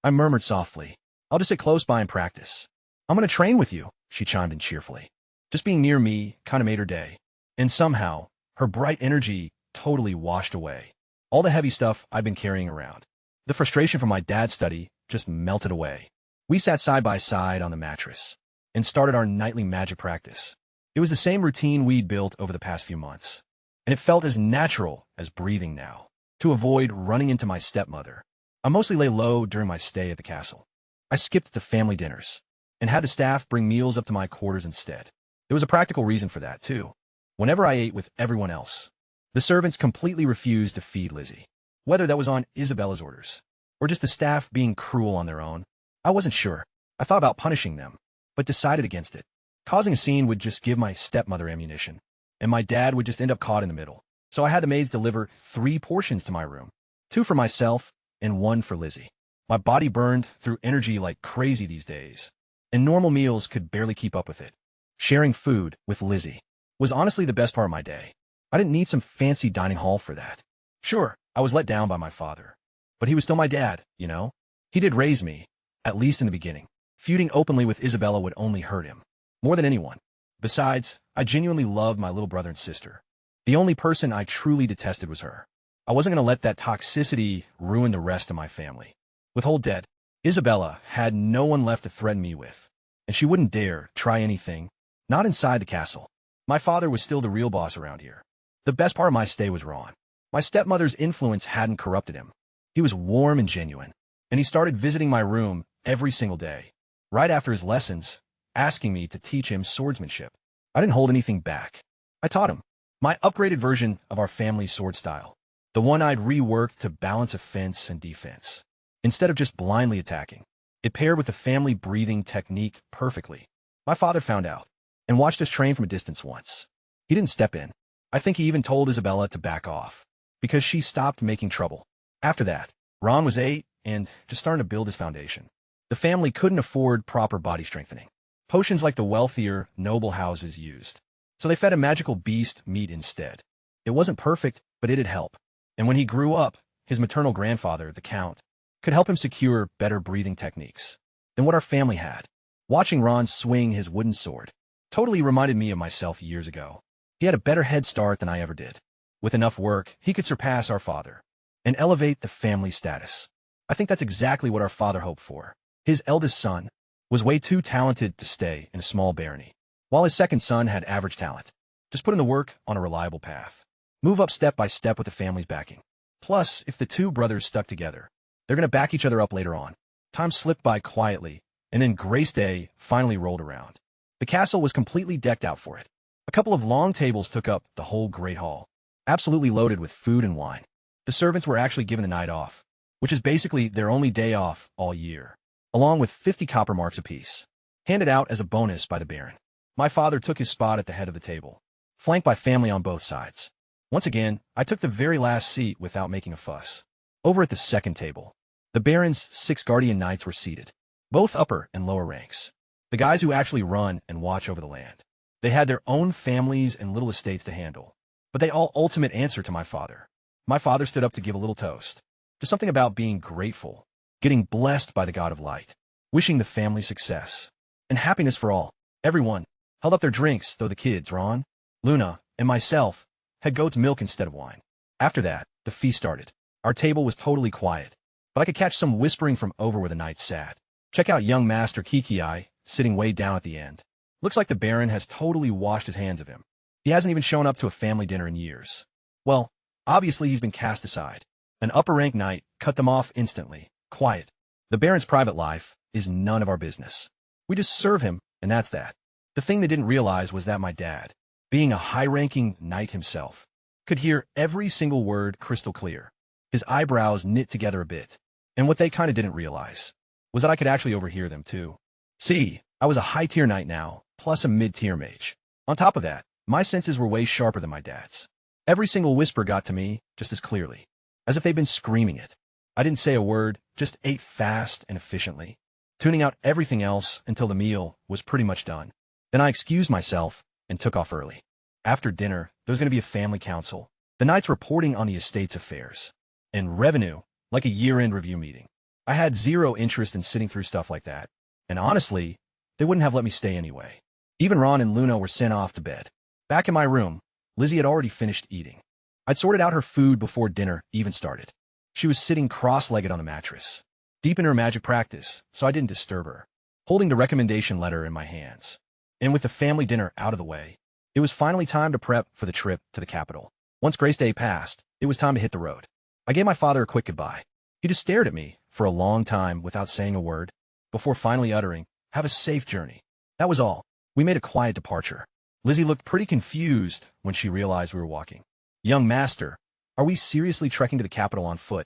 I murmured softly, "I'll just sit close by and practice." "I'm going to train with you," she chimed in cheerfully. Just being near me kind of made her day. And somehow, her bright energy totally washed away all the heavy stuff I'd been carrying around. The frustration from my dad's study just melted away. We sat side by side on the mattress and started our nightly magic practice. It was the same routine we'd built over the past few months, and it felt as natural as breathing now. To avoid running into my stepmother, I mostly lay low during my stay at the castle. I skipped the family dinners and had the staff bring meals up to my quarters instead. There was a practical reason for that, too. Whenever I ate with everyone else, the servants completely refused to feed Lizzie. Whether that was on Isabella's orders, or just the staff being cruel on their own, I wasn't sure. I thought about punishing them, but decided against it. Causing a scene would just give my stepmother ammunition, and my dad would just end up caught in the middle. So I had the maids deliver 3 portions to my room, 2 for myself and 1 for Lizzie. My body burned through energy like crazy these days, and normal meals could barely keep up with it. Sharing food with Lizzie was honestly the best part of my day. I didn't need some fancy dining hall for that. Sure, I was let down by my father, but he was still my dad, you know? He did raise me, at least in the beginning. Feuding openly with Isabella would only hurt him, more than anyone. Besides, I genuinely loved my little brother and sister. The only person I truly detested was her. I wasn't going to let that toxicity ruin the rest of my family. With Holt dead, Isabella had no one left to threaten me with, and she wouldn't dare try anything, not inside the castle. My father was still the real boss around here. The best part of my stay was Ron. My stepmother's influence hadn't corrupted him. He was warm and genuine, and he started visiting my room every single day, right after his lessons, asking me to teach him swordsmanship. I didn't hold anything back. I taught him my upgraded version of our family sword style, the one I'd reworked to balance offense and defense. Instead of just blindly attacking, it paired with the family breathing technique perfectly. My father found out and watched us train from a distance once. He didn't step in. I think he even told Isabella to back off, because she stopped making trouble. After that, Ron was 8 and just starting to build his foundation. The family couldn't afford proper body strengthening, potions like the wealthier, noble houses used, so they fed a magical beast meat instead. It wasn't perfect, but it'd help. And when he grew up, his maternal grandfather, the Count, could help him secure better breathing techniques than what our family had. Watching Ron swing his wooden sword totally reminded me of myself years ago. He had a better head start than I ever did. With enough work, he could surpass our father. and elevate the family status. I think that's exactly what our father hoped for. His eldest son was way too talented to stay in a small barony, while his second son had average talent. Just put in the work on a reliable path. Move up step by step with the family's backing. Plus, if the two brothers stuck together, they're going to back each other up later on. Time slipped by quietly, and then Grace Day finally rolled around. The castle was completely decked out for it. A couple of long tables took up the whole great hall, absolutely loaded with food and wine. The servants were actually given a night off, which is basically their only day off all year, along with 50 copper marks apiece, handed out as a bonus by the Baron. My father took his spot at the head of the table, flanked by family on both sides. Once again, I took the very last seat without making a fuss. Over at the second table, the Baron's 6 guardian knights were seated, both upper and lower ranks, the guys who actually run and watch over the land. They had their own families and little estates to handle, but they all ultimate answer to my father. My father stood up to give a little toast, to something about being grateful, getting blessed by the god of light, wishing the family success, and happiness for all. Everyone held up their drinks, though the kids, Ron, Luna, and myself, had goat's milk instead of wine. After that, the feast started. Our table was totally quiet, but I could catch some whispering from over where the knights sat. Check out young Master Kiki, sitting way down at the end. Looks like the Baron has totally washed his hands of him. He hasn't even shown up to a family dinner in years. Well, obviously he's been cast aside. An upper-rank knight cut them off instantly. Quiet. The Baron's private life is none of our business. We just serve him, and that's that. The thing they didn't realize was that my dad, being a high-ranking knight himself, could hear every single word crystal clear. His eyebrows knit together a bit, and what they kind of didn't realize was that I could actually overhear them too. See, I was a high-tier knight now, plus a mid-tier mage. On top of that, my senses were way sharper than my dad's. Every single whisper got to me just as clearly, as if they'd been screaming it. I didn't say a word, just ate fast and efficiently, tuning out everything else until the meal was pretty much done. Then I excused myself and took off early. After dinner, there was going to be a family council, the knights reporting on the estate's affairs, and revenue, like a year-end review meeting. I had zero interest in sitting through stuff like that, and honestly, they wouldn't have let me stay anyway. Even Ron and Luna were sent off to bed. Back in my room, Lizzie had already finished eating. I'd sorted out her food before dinner even started. She was sitting cross-legged on the mattress, deep in her magic practice, so I didn't disturb her, holding the recommendation letter in my hands. And with the family dinner out of the way, it was finally time to prep for the trip to the capital. Once Grace Day passed, it was time to hit the road. I gave my father a quick goodbye. He just stared at me for a long time without saying a word, before finally uttering, "Have a safe journey." That was all. We made a quiet departure. Lizzie looked pretty confused when she realized we were walking. "Young master, are we seriously trekking to the capital on foot?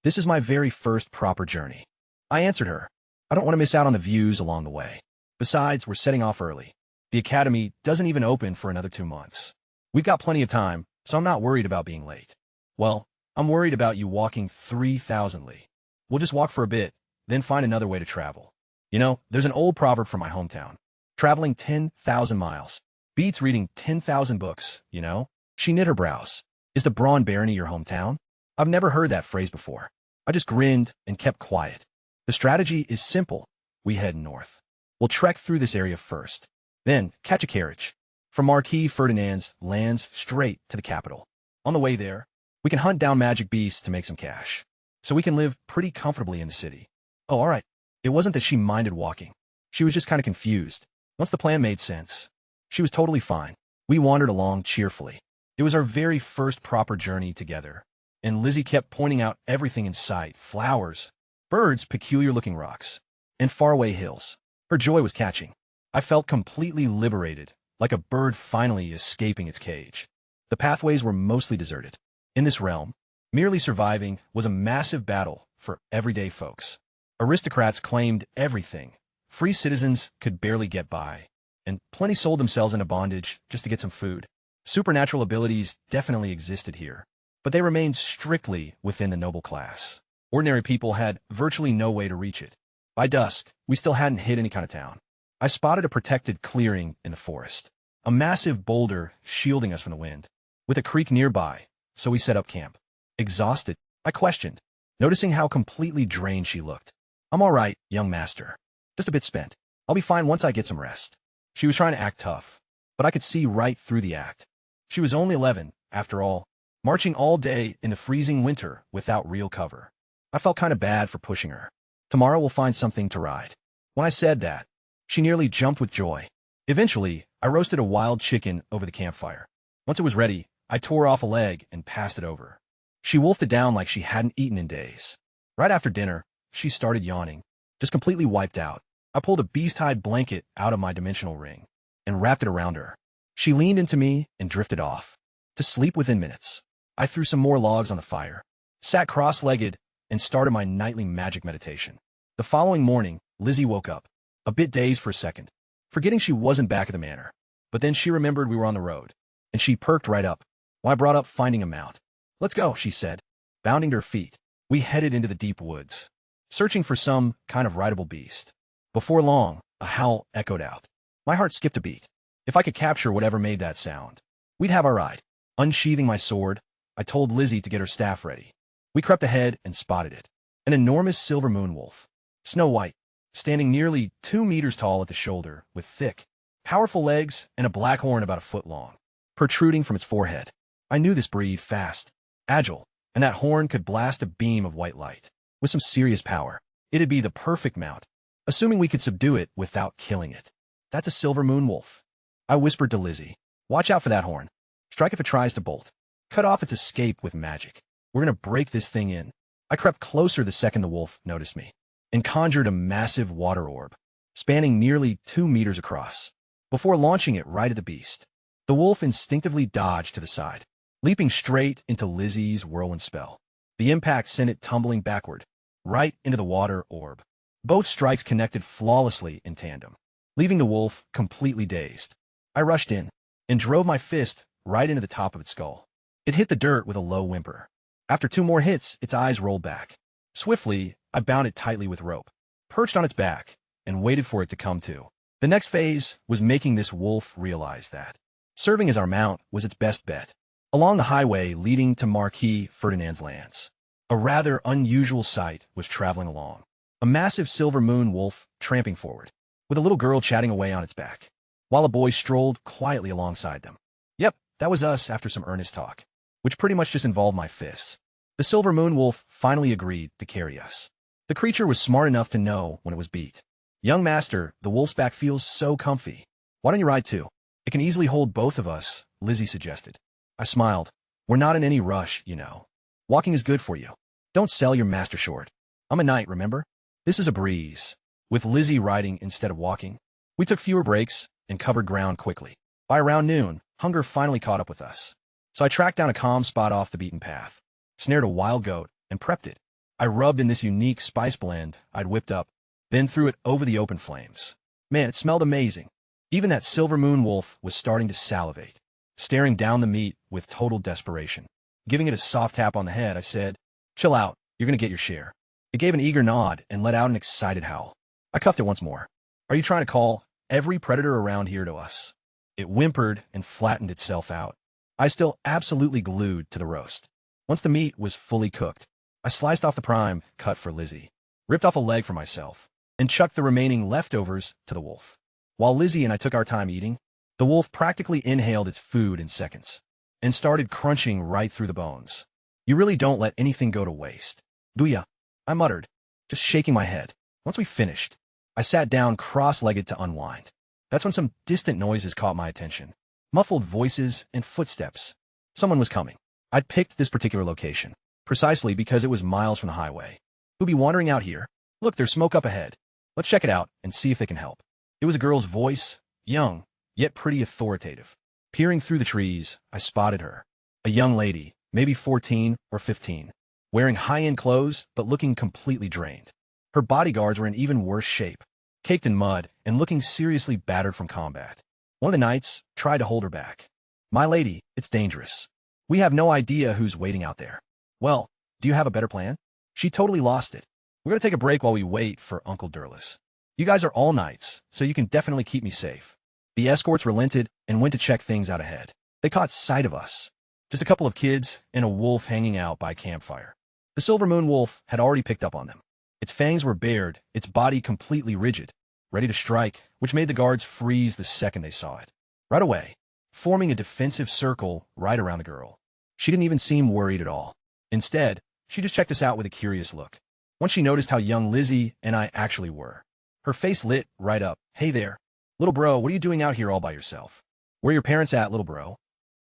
This is my very first proper journey." I answered her. I don't want to miss out on the views along the way. Besides, we're setting off early. The academy doesn't even open for another 2 months. We've got plenty of time, so I'm not worried about being late. Well, I'm worried about you walking 3,000 li. We'll just walk for a bit, then find another way to travel. You know, there's an old proverb from my hometown. Traveling 10,000 miles beats reading 10,000 books, you know? She knit her brows. Is the Braun Barony your hometown? I've never heard that phrase before. I just grinned and kept quiet. The strategy is simple. We head north. We'll trek through this area first, then catch a carriage from Marquis Ferdinand's lands straight to the capital. On the way there, we can hunt down magic beasts to make some cash, so we can live pretty comfortably in the city. Oh, all right. It wasn't that she minded walking. She was just kind of confused. Once the plan made sense, she was totally fine. We wandered along cheerfully. It was our very first proper journey together, and Lizzie kept pointing out everything in sight: flowers, birds, peculiar-looking rocks, and faraway hills. Her joy was catching. I felt completely liberated, like a bird finally escaping its cage. The pathways were mostly deserted. In this realm, merely surviving was a massive battle for everyday folks. Aristocrats claimed everything. Free citizens could barely get by, and plenty sold themselves into bondage just to get some food. Supernatural abilities definitely existed here, but they remained strictly within the noble class. Ordinary people had virtually no way to reach it. By dusk, we still hadn't hit any kind of town. I spotted a protected clearing in the forest, a massive boulder shielding us from the wind, with a creek nearby, so we set up camp. Exhausted, I questioned, noticing how completely drained she looked. "I'm all right, young master. Just a bit spent. I'll be fine once I get some rest." She was trying to act tough, but I could see right through the act. She was only 11, after all. marching all day in the freezing winter without real cover. I felt kind of bad for pushing her. Tomorrow we'll find something to ride. When I said that, she nearly jumped with joy. Eventually, I roasted a wild chicken over the campfire. Once it was ready, I tore off a leg and passed it over. She wolfed it down like she hadn't eaten in days. Right after dinner, she started yawning, just completely wiped out. I pulled a beast-hide blanket out of my dimensional ring and wrapped it around her. She leaned into me and drifted off, to sleep within minutes. I threw some more logs on the fire, sat cross-legged, and started my nightly magic meditation. The following morning, Lizzie woke up, a bit dazed for a second, forgetting she wasn't back at the manor. But then she remembered we were on the road, and she perked right up. Well, I brought up finding a mount. "Let's go," she said, bounding to her feet. We headed into the deep woods, searching for some kind of rideable beast. Before long, a howl echoed out. My heart skipped a beat. If I could capture whatever made that sound, we'd have our ride. Unsheathing my sword, I told Lizzie to get her staff ready. We crept ahead and spotted it. An enormous silver moon wolf, snow white, standing nearly 2 meters tall at the shoulder, with thick, powerful legs and a black horn about a foot long, protruding from its forehead. I knew this breed fast, agile, and that horn could blast a beam of white light. With some serious power, it'd be the perfect mount, assuming we could subdue it without killing it. "That's a silver moon wolf," I whispered to Lizzie. "Watch out for that horn. Strike if it tries to bolt. Cut off its escape with magic. We're gonna break this thing in." I crept closer the second the wolf noticed me, and conjured a massive water orb, spanning nearly 2 meters across, before launching it right at the beast. The wolf instinctively dodged to the side, leaping straight into Lizzie's whirlwind spell. The impact sent it tumbling backward, right into the water orb. Both strikes connected flawlessly in tandem, leaving the wolf completely dazed. I rushed in, and drove my fist right into the top of its skull. It hit the dirt with a low whimper. After 2 more hits, its eyes rolled back. Swiftly, I bound it tightly with rope, perched on its back, and waited for it to come to. The next phase was making this wolf realize that serving as our mount was its best bet. Along the highway leading to Marquis Ferdinand's lands, a rather unusual sight was traveling along. A massive silver moon wolf tramping forward, with a little girl chatting away on its back, while a boy strolled quietly alongside them. Yep, that was us after some earnest talk, which pretty much just involved my fists. The silver moon wolf finally agreed to carry us. The creature was smart enough to know when it was beat. "Young master, the wolf's back feels so comfy. Why don't you ride too? It can easily hold both of us," Lizzie suggested. I smiled. "We're not in any rush, you know. Walking is good for you. Don't sell your master short. I'm a knight, remember? This is a breeze." With Lizzie riding instead of walking, we took fewer breaks and covered ground quickly. By around noon, hunger finally caught up with us. So I tracked down a calm spot off the beaten path, snared a wild goat, and prepped it. I rubbed in this unique spice blend I'd whipped up, then threw it over the open flames. Man, it smelled amazing. Even that silver moon wolf was starting to salivate, staring down the meat with total desperation. Giving it a soft tap on the head, I said, "Chill out, you're gonna get your share." It gave an eager nod and let out an excited howl. I cuffed it once more. "Are you trying to call every predator around here to us?" It whimpered and flattened itself out. I still absolutely glued to the roast. Once the meat was fully cooked, I sliced off the prime cut for Lizzie, ripped off a leg for myself, and chucked the remaining leftovers to the wolf. While Lizzie and I took our time eating, the wolf practically inhaled its food in seconds, and started crunching right through the bones. "You really don't let anything go to waste, do ya?" I muttered, just shaking my head. Once we finished, I sat down cross-legged to unwind. That's when some distant noises caught my attention. Muffled voices and footsteps. Someone was coming. I'd picked this particular location, precisely because it was miles from the highway. "Who'd be wandering out here? Look, there's smoke up ahead. Let's check it out and see if it can help." It was a girl's voice, young, yet pretty authoritative. Peering through the trees, I spotted her. A young lady, maybe 14 or 15, wearing high-end clothes but looking completely drained. Her bodyguards were in even worse shape, caked in mud and looking seriously battered from combat. One of the knights tried to hold her back. "My lady, it's dangerous. We have no idea who's waiting out there." "Well, do you have a better plan?" She totally lost it. "We're going to take a break while we wait for Uncle Durless. You guys are all knights, so you can definitely keep me safe." The escorts relented and went to check things out ahead. They caught sight of us. Just a couple of kids and a wolf hanging out by a campfire. The silver moon wolf had already picked up on them. Its fangs were bared, its body completely rigid, ready to strike, which made the guards freeze the second they saw it. Right away, forming a defensive circle right around the girl. She didn't even seem worried at all. Instead, she just checked us out with a curious look. Once she noticed how young Lizzie and I actually were, her face lit right up. Hey there. Little bro, what are you doing out here all by yourself? Where are your parents at, little bro?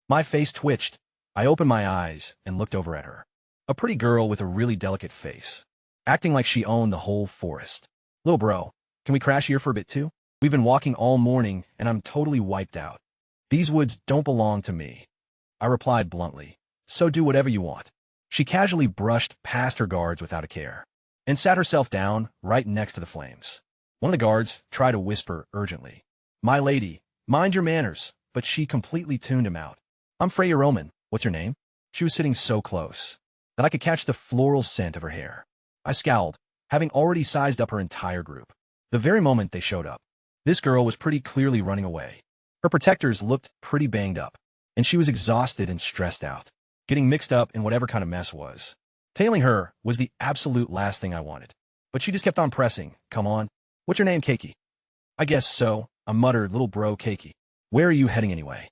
My face twitched. I opened my eyes and looked over at her. A pretty girl with a really delicate face, acting like she owned the whole forest. Little bro, can we crash here for a bit too? We've been walking all morning and I'm totally wiped out. These woods don't belong to me. I replied bluntly. So do whatever you want. She casually brushed past her guards without a care and sat herself down right next to the flames. One of the guards tried to whisper urgently, "My lady, mind your manners," but she completely tuned him out. "I'm Freya Roman. What's your name?" She was sitting so close that I could catch the floral scent of her hair. I scowled, having already sized up her entire group. The very moment they showed up, this girl was pretty clearly running away. Her protectors looked pretty banged up, and she was exhausted and stressed out, getting mixed up in whatever kind of mess was. Tailing her was the absolute last thing I wanted. But she just kept on pressing. "Come on. What's your name, Keiki?" "I guess so," I muttered, "little bro Keiki. Where are you heading anyway?"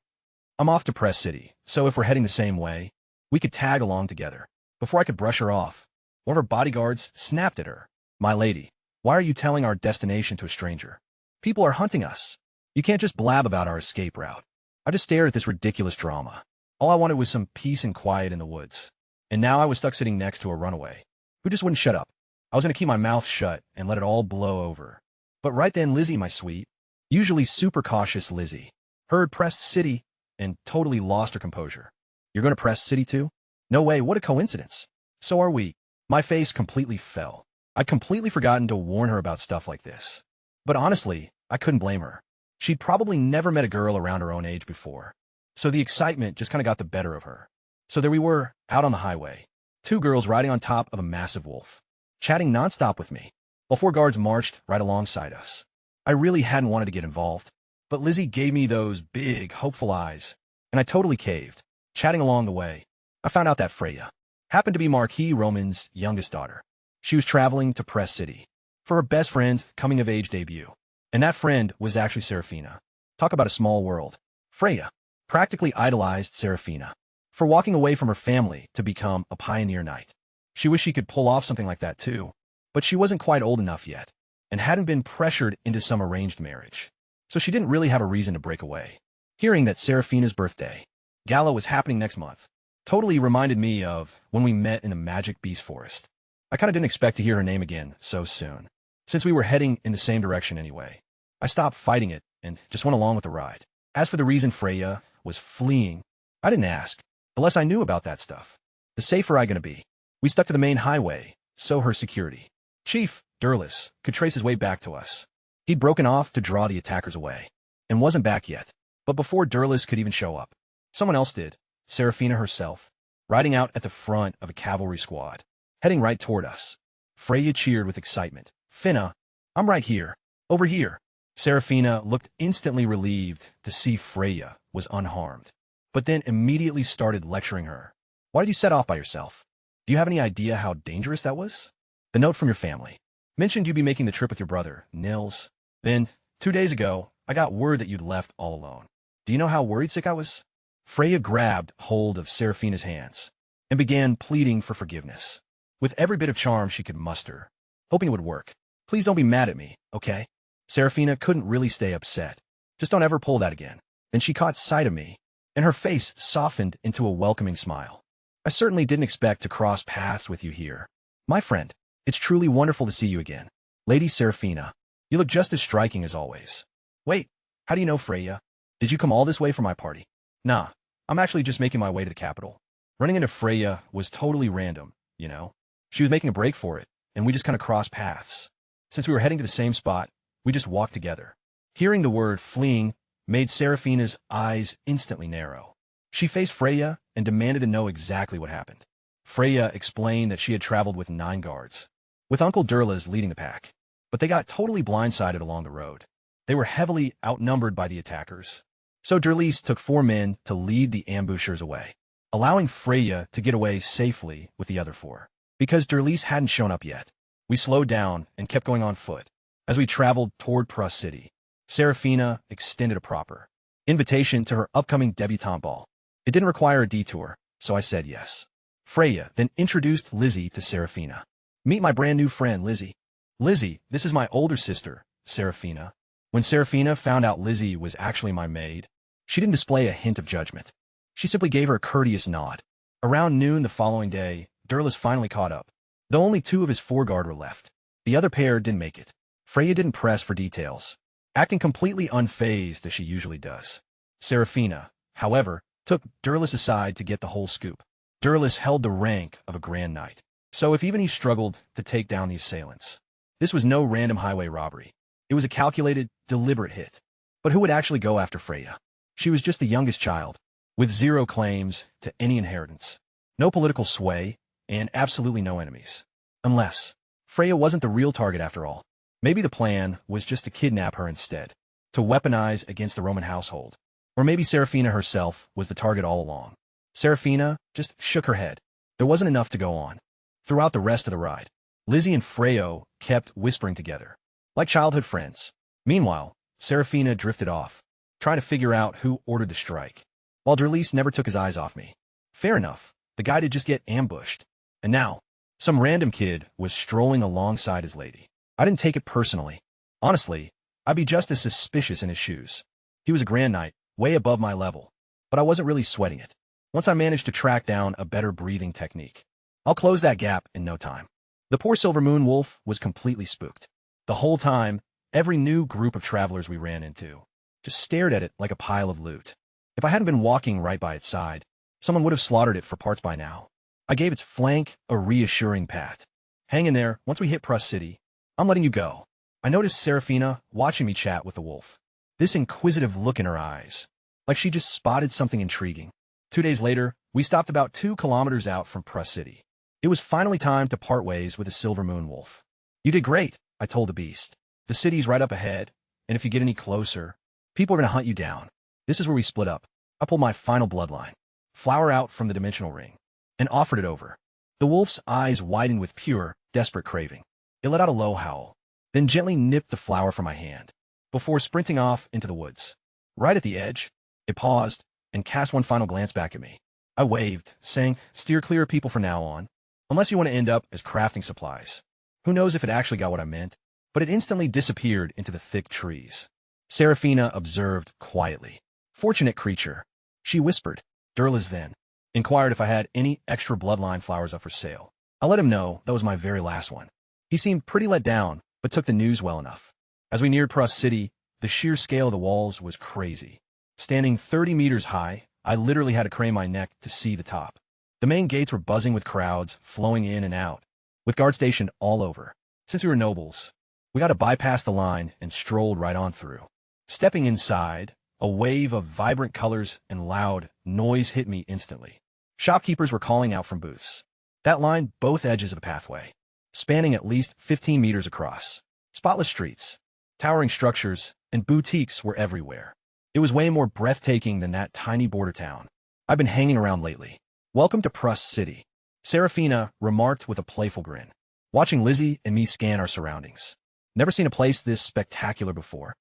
"I'm off to Press City, so if we're heading the same way, we could tag along together." Before I could brush her off, one of her bodyguards snapped at her. "My lady, why are you telling our destination to a stranger? People are hunting us. You can't just blab about our escape route." I just stared at this ridiculous drama. All I wanted was some peace and quiet in the woods. And now I was stuck sitting next to a runaway who just wouldn't shut up. I was going to keep my mouth shut and let it all blow over. But right then Lizzie, my sweet, usually super cautious Lizzie, heard Press City and totally lost her composure. "You're going to Press City too? No way, what a coincidence." "So are we." My face completely fell. I'd completely forgotten to warn her about stuff like this. But honestly, I couldn't blame her. She'd probably never met a girl around her own age before. So the excitement just kind of got the better of her. So there we were, out on the highway. Two girls riding on top of a massive wolf, chatting nonstop with me, while four guards marched right alongside us. I really hadn't wanted to get involved, but Lizzie gave me those big, hopeful eyes, and I totally caved. Chatting along the way, I found out that Freya happened to be Marquis Roman's youngest daughter. She was traveling to Press City for her best friend's coming-of-age debut, and that friend was actually Seraphina. Talk about a small world. Freya practically idolized Seraphina for walking away from her family to become a pioneer knight. She wished she could pull off something like that too, but she wasn't quite old enough yet, and hadn't been pressured into some arranged marriage, so she didn't really have a reason to break away. Hearing that Seraphina's birthday gala was happening next month totally reminded me of when we met in the Magic Beast Forest. I kind of didn't expect to hear her name again so soon, since we were heading in the same direction anyway. I stopped fighting it and just went along with the ride. As for the reason Freya was fleeing, I didn't ask. The less I knew about that stuff, the safer I gonna be. We stuck to the main highway, so her security chief, Durlis, could trace his way back to us. He'd broken off to draw the attackers away, and wasn't back yet. But before Durlis could even show up, someone else did, Seraphina herself, riding out at the front of a cavalry squad, heading right toward us. Freya cheered with excitement. "Finna, I'm right here, over here." Seraphina looked instantly relieved to see Freya was unharmed, but then immediately started lecturing her. "Why did you set off by yourself? Do you have any idea how dangerous that was? The note from your family mentioned you'd be making the trip with your brother, Nils. Then, 2 days ago, I got word that you'd left all alone. Do you know how worried sick I was?" Freya grabbed hold of Seraphina's hands and began pleading for forgiveness, with every bit of charm she could muster, hoping it would work. "Please don't be mad at me, okay?" Seraphina couldn't really stay upset. "Just don't ever pull that again." Then she caught sight of me, and her face softened into a welcoming smile. "I certainly didn't expect to cross paths with you here, my friend. It's truly wonderful to see you again. Lady Seraphina, you look just as striking as always." "Wait, how do you know Freya? Did you come all this way for my party?" "Nah, I'm actually just making my way to the capital." Running into Freya was totally random, you know. She was making a break for it, and we just kind of crossed paths. Since we were heading to the same spot, we just walked together. Hearing the word fleeing made Seraphina's eyes instantly narrow. She faced Freya and demanded to know exactly what happened. Freya explained that she had traveled with 9 guards, with Uncle Durlas leading the pack, but they got totally blindsided along the road. They were heavily outnumbered by the attackers, so Durlis took 4 men to lead the ambushers away, allowing Freya to get away safely with the other 4. Because Durlis hadn't shown up yet, we slowed down and kept going on foot. As we traveled toward Press City, Seraphina extended a proper invitation to her upcoming debutante ball. It didn't require a detour, so I said yes. Freya then introduced Lizzie to Seraphina. Meet my brand new friend, Lizzie. Lizzie, this is my older sister, Seraphina. When Seraphina found out Lizzie was actually my maid, she didn't display a hint of judgment. She simply gave her a courteous nod. Around noon the following day, Durlas finally caught up. Though only 2 of his 4 guard were left, the other pair didn't make it. Freya didn't press for details, acting completely unfazed as she usually does. Seraphina, however, took Durlas aside to get the whole scoop. Durlas held the rank of a Grand Knight, so if even he struggled to take down the assailants, this was no random highway robbery. It was a calculated, deliberate hit. But who would actually go after Freya? She was just the youngest child, with 0 claims to any inheritance, no political sway, and absolutely no enemies. Unless Freya wasn't the real target after all. Maybe the plan was just to kidnap her instead, to weaponize against the Roman household. Or maybe Seraphina herself was the target all along. Seraphina just shook her head. There wasn't enough to go on. Throughout the rest of the ride, Lizzie and Freyo kept whispering together, like childhood friends. Meanwhile, Seraphina drifted off, trying to figure out who ordered the strike, while Durlas never took his eyes off me. Fair enough, the guy did just get ambushed. And now, some random kid was strolling alongside his lady. I didn't take it personally. Honestly, I'd be just as suspicious in his shoes. He was a Grand Knight, way above my level, but I wasn't really sweating it. Once I managed to track down a better breathing technique, I'll close that gap in no time. The poor Silver Moon Wolf was completely spooked. The whole time, every new group of travelers we ran into just stared at it like a pile of loot. If I hadn't been walking right by its side, someone would have slaughtered it for parts by now. I gave its flank a reassuring pat. Hang in there, once we hit Prus City, I'm letting you go. I noticed Seraphina watching me chat with the wolf. This inquisitive look in her eyes, like she just spotted something intriguing. 2 days later, we stopped about 2 kilometers out from Prus City. It was finally time to part ways with the Silver Moon Wolf. You did great, I told the beast. The city's right up ahead, and if you get any closer, people are going to hunt you down. This is where we split up. I pulled my final bloodline, flower out from the dimensional ring, and offered it over. The wolf's eyes widened with pure, desperate craving. It let out a low howl, then gently nipped the flower from my hand, before sprinting off into the woods. Right at the edge, it paused and cast one final glance back at me. I waved, saying, steer clear of people from now on, unless you want to end up as crafting supplies. Who knows if it actually got what I meant, but it instantly disappeared into the thick trees. Seraphina observed quietly. Fortunate creature, she whispered. Durlas then inquired if I had any extra bloodline flowers up for sale. I let him know that was my very last one. He seemed pretty let down, but took the news well enough. As we neared Prus City, the sheer scale of the walls was crazy. Standing 30 meters high, I literally had to crane my neck to see the top. The main gates were buzzing with crowds flowing in and out, with guards stationed all over. Since we were nobles, we got to bypass the line and strolled right on through. Stepping inside, a wave of vibrant colors and loud noise hit me instantly. Shopkeepers were calling out from booths that lined both edges of the pathway, spanning at least 15 meters across. Spotless streets, towering structures, and boutiques were everywhere. It was way more breathtaking than that tiny border town I've been hanging around lately. Welcome to Prus City, Seraphina remarked with a playful grin, watching Lizzie and me scan our surroundings. Never seen a place this spectacular before.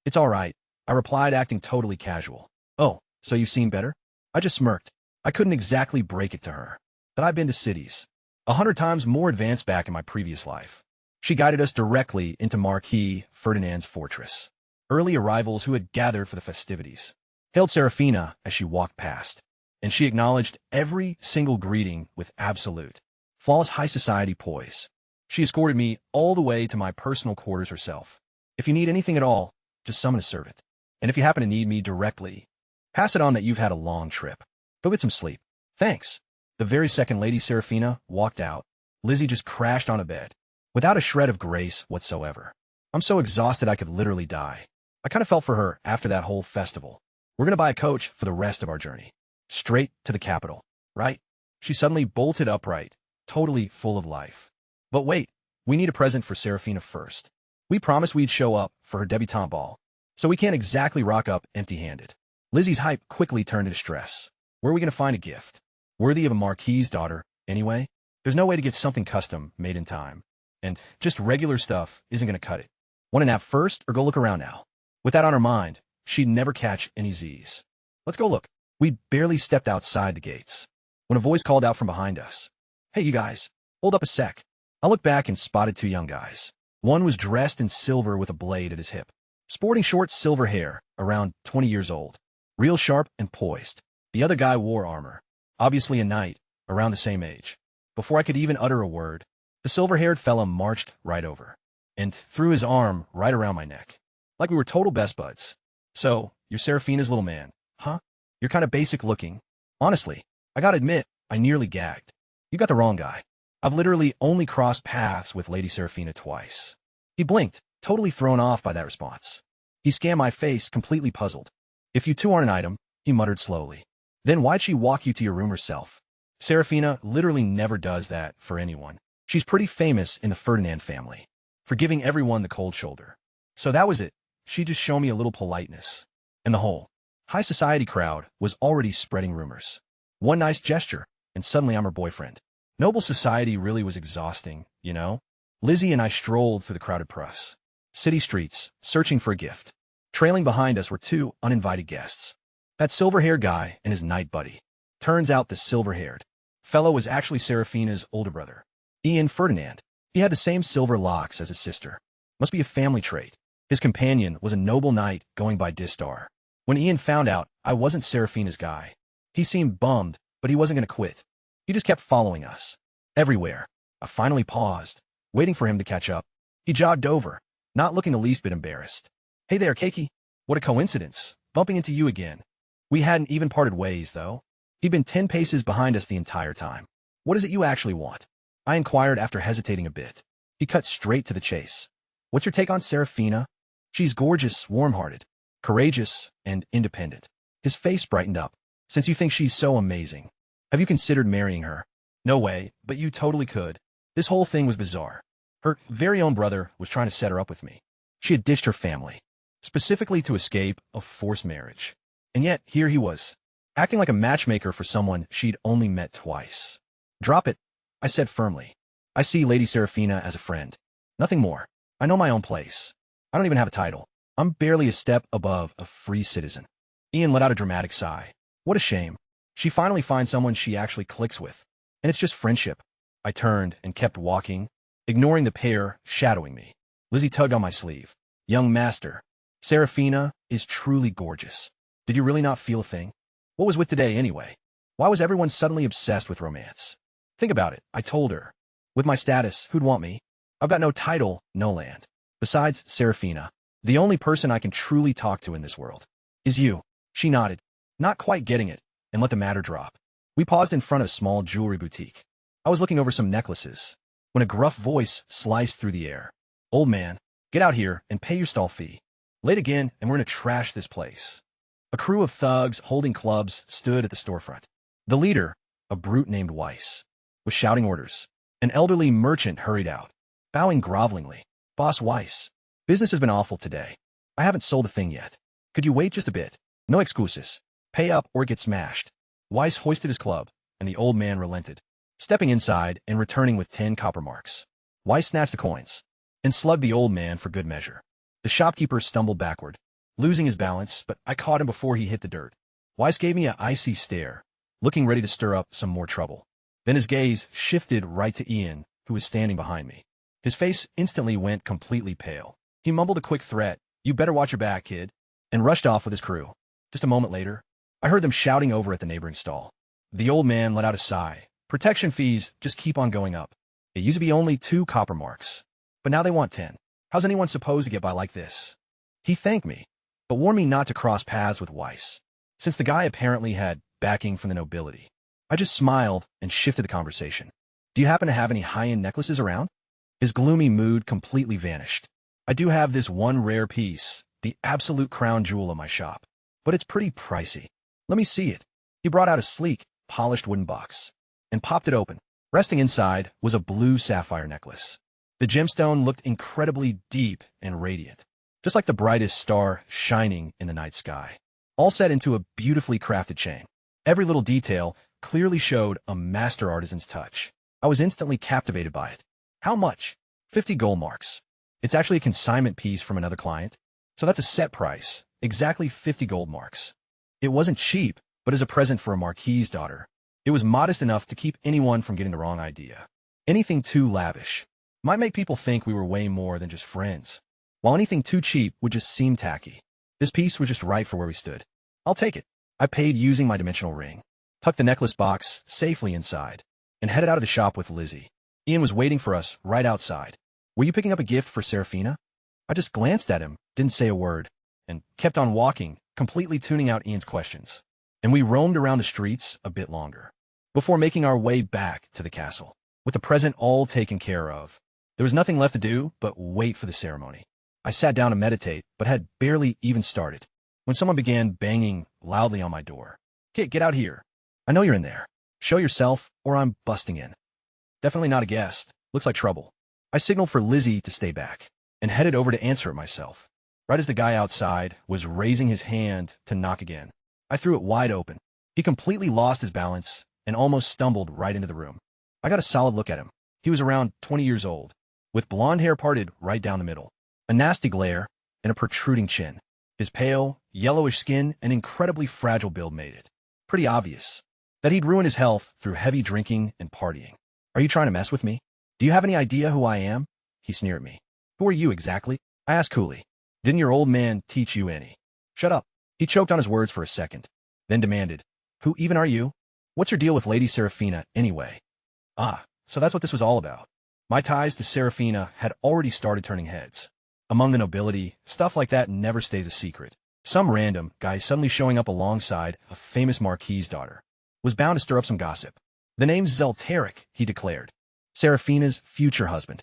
It's all right, I replied, acting totally casual. Oh, so you've seen better? I just smirked. I couldn't exactly break it to her that I've been to cities 100 times more advanced back in my previous life. She guided us directly into Marquis Ferdinand's fortress. Early arrivals who had gathered for the festivities hailed Seraphina as she walked past, and she acknowledged every single greeting with absolute, flawless high society poise. She escorted me all the way to my personal quarters herself. If you need anything at all, just summon a servant. And if you happen to need me directly, pass it on that you've had a long trip. Go get some sleep. Thanks. The very second Lady Seraphina walked out, Lizzie just crashed on a bed, without a shred of grace whatsoever. I'm so exhausted I could literally die. I kind of felt for her after that whole festival. We're going to buy a coach for the rest of our journey. Straight to the capital, right? She suddenly bolted upright, totally full of life. But wait, we need a present for Seraphina first. We promised we'd show up for her debutante ball, so we can't exactly rock up empty-handed. Lizzie's hype quickly turned into stress. Where are we going to find a gift worthy of a marquis's daughter, anyway? There's no way to get something custom made in time, and just regular stuff isn't going to cut it. Want a nap first, or go look around now? With that on her mind, she'd never catch any Z's. Let's go look. We barely stepped outside the gates when a voice called out from behind us. Hey, you guys, hold up a sec. I looked back and spotted two young guys. One was dressed in silver with a blade at his hip, sporting short silver hair, around 20 years old, real sharp and poised. The other guy wore armor, obviously a knight, around the same age. Before I could even utter a word, the silver-haired fella marched right over and threw his arm right around my neck, like we were total best buds. So, you're Seraphina's little man, huh? You're kind of basic looking. Honestly, I gotta admit, I nearly gagged. You got the wrong guy. I've literally only crossed paths with Lady Seraphina twice. He blinked, totally thrown off by that response. He scanned my face, completely puzzled. If you two aren't an item, he muttered slowly. Then why'd she walk you to your room herself? Seraphina literally never does that for anyone. She's pretty famous in the Ferdinand family for giving everyone the cold shoulder. So that was it. She just showed me a little politeness. And the whole high society crowd was already spreading rumors. One nice gesture, and suddenly I'm her boyfriend. Noble society really was exhausting, you know? Lizzie and I strolled through the crowded press, city streets, searching for a gift. Trailing behind us were two uninvited guests. That silver-haired guy and his knight buddy. Turns out the silver-haired fellow was actually Seraphina's older brother, Ian Ferdinand. He had the same silver locks as his sister. Must be a family trait. His companion was a noble knight going by Distar. When Ian found out I wasn't Seraphina's guy, he seemed bummed, but he wasn't going to quit. He just kept following us. Everywhere. I finally paused, waiting for him to catch up. He jogged over, not looking the least bit embarrassed. Hey there, Keiki. What a coincidence, bumping into you again. We hadn't even parted ways, though. He'd been 10 paces behind us the entire time. What is it you actually want? I inquired after hesitating a bit. He cut straight to the chase. What's your take on Seraphina? She's gorgeous, warm-hearted, courageous, and independent. His face brightened up. Since you think she's so amazing, have you considered marrying her? No way, but you totally could. This whole thing was bizarre. Her very own brother was trying to set her up with me. She had ditched her family, specifically to escape a forced marriage. And yet, here he was, acting like a matchmaker for someone she'd only met twice. Drop it, I said firmly. I see Lady Seraphina as a friend. Nothing more. I know my own place. I don't even have a title. I'm barely a step above a free citizen. Ian let out a dramatic sigh. What a shame. She finally finds someone she actually clicks with. And it's just friendship. I turned and kept walking, ignoring the pair shadowing me. Lizzie tugged on my sleeve. Young master, Seraphina is truly gorgeous. Did you really not feel a thing? What was with today anyway? Why was everyone suddenly obsessed with romance? Think about it, I told her. With my status, who'd want me? I've got no title, no land. Besides Seraphina, the only person I can truly talk to in this world is you. She nodded, not quite getting it, and let the matter drop. We paused in front of a small jewelry boutique. I was looking over some necklaces when a gruff voice sliced through the air. Old man, get out here and pay your stall fee. Late again, and we're gonna trash this place. A crew of thugs holding clubs stood at the storefront. The leader, a brute named Weiss, was shouting orders. An elderly merchant hurried out, bowing grovelingly. Boss Weiss, business has been awful today. I haven't sold a thing yet. Could you wait just a bit? No excuses. Pay up or get smashed. Weiss hoisted his club, and the old man relented, stepping inside and returning with 10 copper marks. Weiss snatched the coins and slugged the old man for good measure. The shopkeeper stumbled backward, losing his balance, but I caught him before he hit the dirt. Weiss gave me an icy stare, looking ready to stir up some more trouble. Then his gaze shifted right to Ian, who was standing behind me. His face instantly went completely pale. He mumbled a quick threat, "You better watch your back, kid," and rushed off with his crew. Just a moment later, I heard them shouting over at the neighboring stall. The old man let out a sigh. Protection fees just keep on going up. It used to be only 2 copper marks, but now they want 10. How's anyone supposed to get by like this? He thanked me, but warned me not to cross paths with Weiss, since the guy apparently had backing from the nobility. I just smiled and shifted the conversation. Do you happen to have any high-end necklaces around? His gloomy mood completely vanished. I do have this one rare piece, the absolute crown jewel of my shop, but it's pretty pricey. Let me see it. He brought out a sleek, polished wooden box and popped it open. Resting inside was a blue sapphire necklace. The gemstone looked incredibly deep and radiant, just like the brightest star shining in the night sky, all set into a beautifully crafted chain. Every little detail clearly showed a master artisan's touch. I was instantly captivated by it. How much? 50 gold marks. It's actually a consignment piece from another client, so that's a set price, exactly 50 gold marks. It wasn't cheap, but as a present for a marquis's daughter, It was modest enough to keep anyone from getting the wrong idea. Anything too lavish might make people think we were way more than just friends, while anything too cheap would just seem tacky. This piece was just right for where we stood. I'll take it. I paid using my dimensional ring, tucked the necklace box safely inside, and headed out of the shop with Lizzie. Ian was waiting for us right outside. Were you picking up a gift for Seraphina? I just glanced at him, didn't say a word, and kept on walking, completely tuning out Ian's questions. And we roamed around the streets a bit longer, before making our way back to the castle. With the present all taken care of, there was nothing left to do but wait for the ceremony. I sat down to meditate, but had barely even started, when someone began banging loudly on my door. Kid, get out here. I know you're in there. Show yourself, or I'm busting in. Definitely not a guest. Looks like trouble. I signaled for Lizzie to stay back, and headed over to answer it myself. Right as the guy outside was raising his hand to knock again, I threw it wide open. He completely lost his balance and almost stumbled right into the room. I got a solid look at him. He was around 20 years old, with blonde hair parted right down the middle, a nasty glare, and a protruding chin. His pale, yellowish skin and incredibly fragile build made it pretty obvious that he'd ruined his health through heavy drinking and partying. Are you trying to mess with me? Do you have any idea who I am? He sneered at me. Who are you exactly? I asked coolly. Didn't your old man teach you any? Shut up. He choked on his words for a second, then demanded, who even are you? What's your deal with Lady Seraphina, anyway? Ah, so that's what this was all about. My ties to Seraphina had already started turning heads. Among the nobility, stuff like that never stays a secret. Some random guy suddenly showing up alongside a famous marquis's daughter was bound to stir up some gossip. The name's Zelteric, he declared. Seraphina's future husband.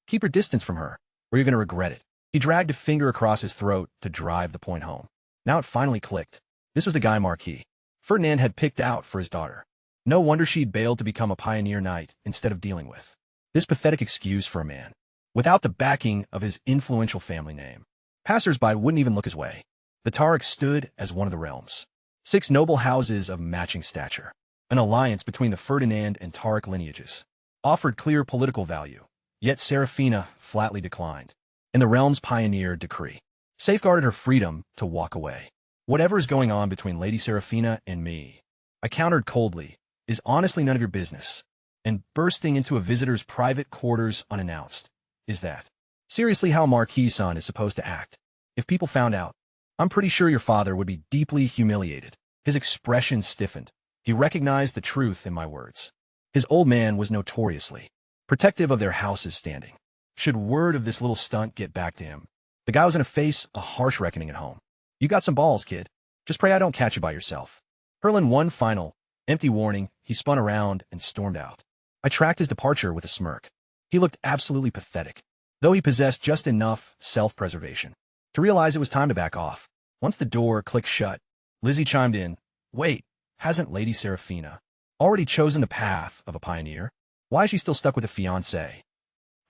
Keep your distance from her, or you're going to regret it. He dragged a finger across his throat to drive the point home. Now it finally clicked. This was the guy Marquis Ferdinand had picked out for his daughter. No wonder she'd bailed to become a pioneer knight instead of dealing with this pathetic excuse for a man without the backing of his influential family name. Passers-by wouldn't even look his way. The Tariq stood as one of the realms. 6 noble houses of matching stature, an alliance between the Ferdinand and Tariq lineages, offered clear political value, yet Seraphina flatly declined, and the realm's pioneer decree safeguarded her freedom to walk away. Whatever is going on between Lady Seraphina and me, I countered coldly, is honestly none of your business, and bursting into a visitor's private quarters unannounced, is that seriously how a Marquis-san is supposed to act? If people found out, I'm pretty sure your father would be deeply humiliated. His expression stiffened. He recognized the truth in my words. His old man was notoriously protective of their house's standing. Should word of this little stunt get back to him, the guy was going to face a harsh reckoning at home. You got some balls, kid. Just pray I don't catch you by yourself. Hurling one final, empty warning, he spun around and stormed out. I tracked his departure with a smirk. He looked absolutely pathetic, though he possessed just enough self-preservation to realize it was time to back off. Once the door clicked shut, Lizzie chimed in, wait, hasn't Lady Seraphina already chosen the path of a pioneer? Why is she still stuck with a fiancé?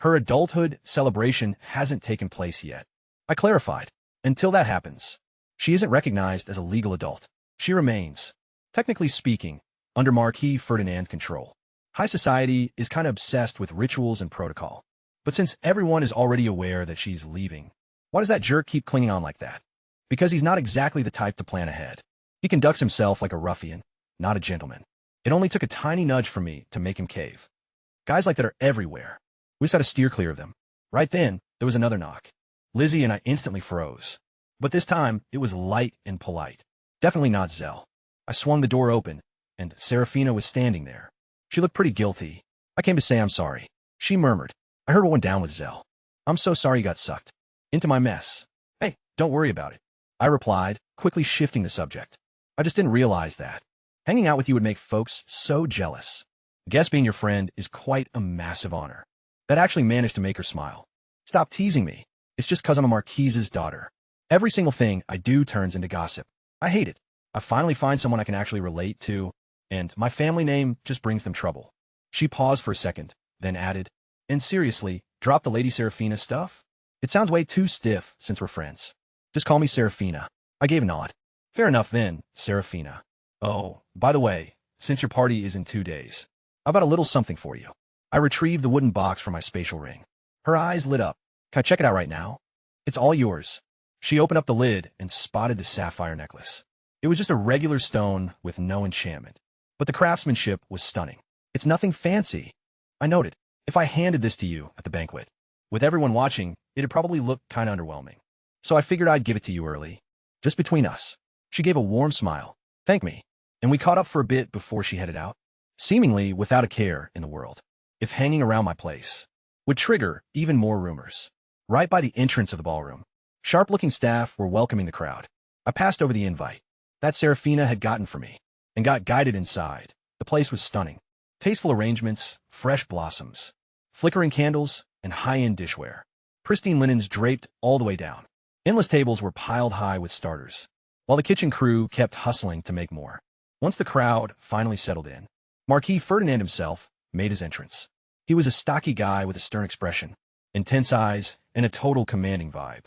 Her adulthood celebration hasn't taken place yet. I clarified, until that happens, she isn't recognized as a legal adult. She remains, technically speaking, under Marquis Ferdinand's control. High society is kind of obsessed with rituals and protocol. But since everyone is already aware that she's leaving, why does that jerk keep clinging on like that? Because he's not exactly the type to plan ahead. He conducts himself like a ruffian, not a gentleman. It only took a tiny nudge from me to make him cave. Guys like that are everywhere. We just had to steer clear of them. Right then, there was another knock. Lizzie and I instantly froze. But this time, it was light and polite. Definitely not Zell. I swung the door open, and Seraphina was standing there. She looked pretty guilty. I came to say I'm sorry. She murmured. I heard what went down with Zell. I'm so sorry you got sucked into my mess. Hey, don't worry about it. I replied, quickly shifting the subject. I just didn't realize that. Hanging out with you would make folks so jealous. I guess being your friend is quite a massive honor. That actually managed to make her smile. Stop teasing me. It's just 'cause I'm a Marquise's daughter. Every single thing I do turns into gossip. I hate it. I finally find someone I can actually relate to, and my family name just brings them trouble. She paused for a second, then added, and seriously, drop the Lady Seraphina stuff? It sounds way too stiff since we're friends. Just call me Seraphina. I gave a nod. Fair enough then, Seraphina. Oh, by the way, since your party is in 2 days, I've got a little something for you. I retrieved the wooden box from my spatial ring. Her eyes lit up. Can I check it out right now? It's all yours. She opened up the lid and spotted the sapphire necklace. It was just a regular stone with no enchantment. but the craftsmanship was stunning. It's nothing fancy, I noted. If I handed this to you at the banquet, with everyone watching, it'd probably look kinda underwhelming. So I figured I'd give it to you early. Just between us. She gave a warm smile, thanked me, and we caught up for a bit before she headed out, seemingly without a care in the world. If hanging around my place would trigger even more rumors. Right by the entrance of the ballroom, sharp-looking staff were welcoming the crowd. I passed over the invite that Serafina had gotten for me and got guided inside. The place was stunning. Tasteful arrangements, fresh blossoms, flickering candles, and high-end dishware. Pristine linens draped all the way down. Endless tables were piled high with starters, while the kitchen crew kept hustling to make more. Once the crowd finally settled in, Marquis Ferdinand himself made his entrance. He was a stocky guy with a stern expression, intense eyes, and a total commanding vibe.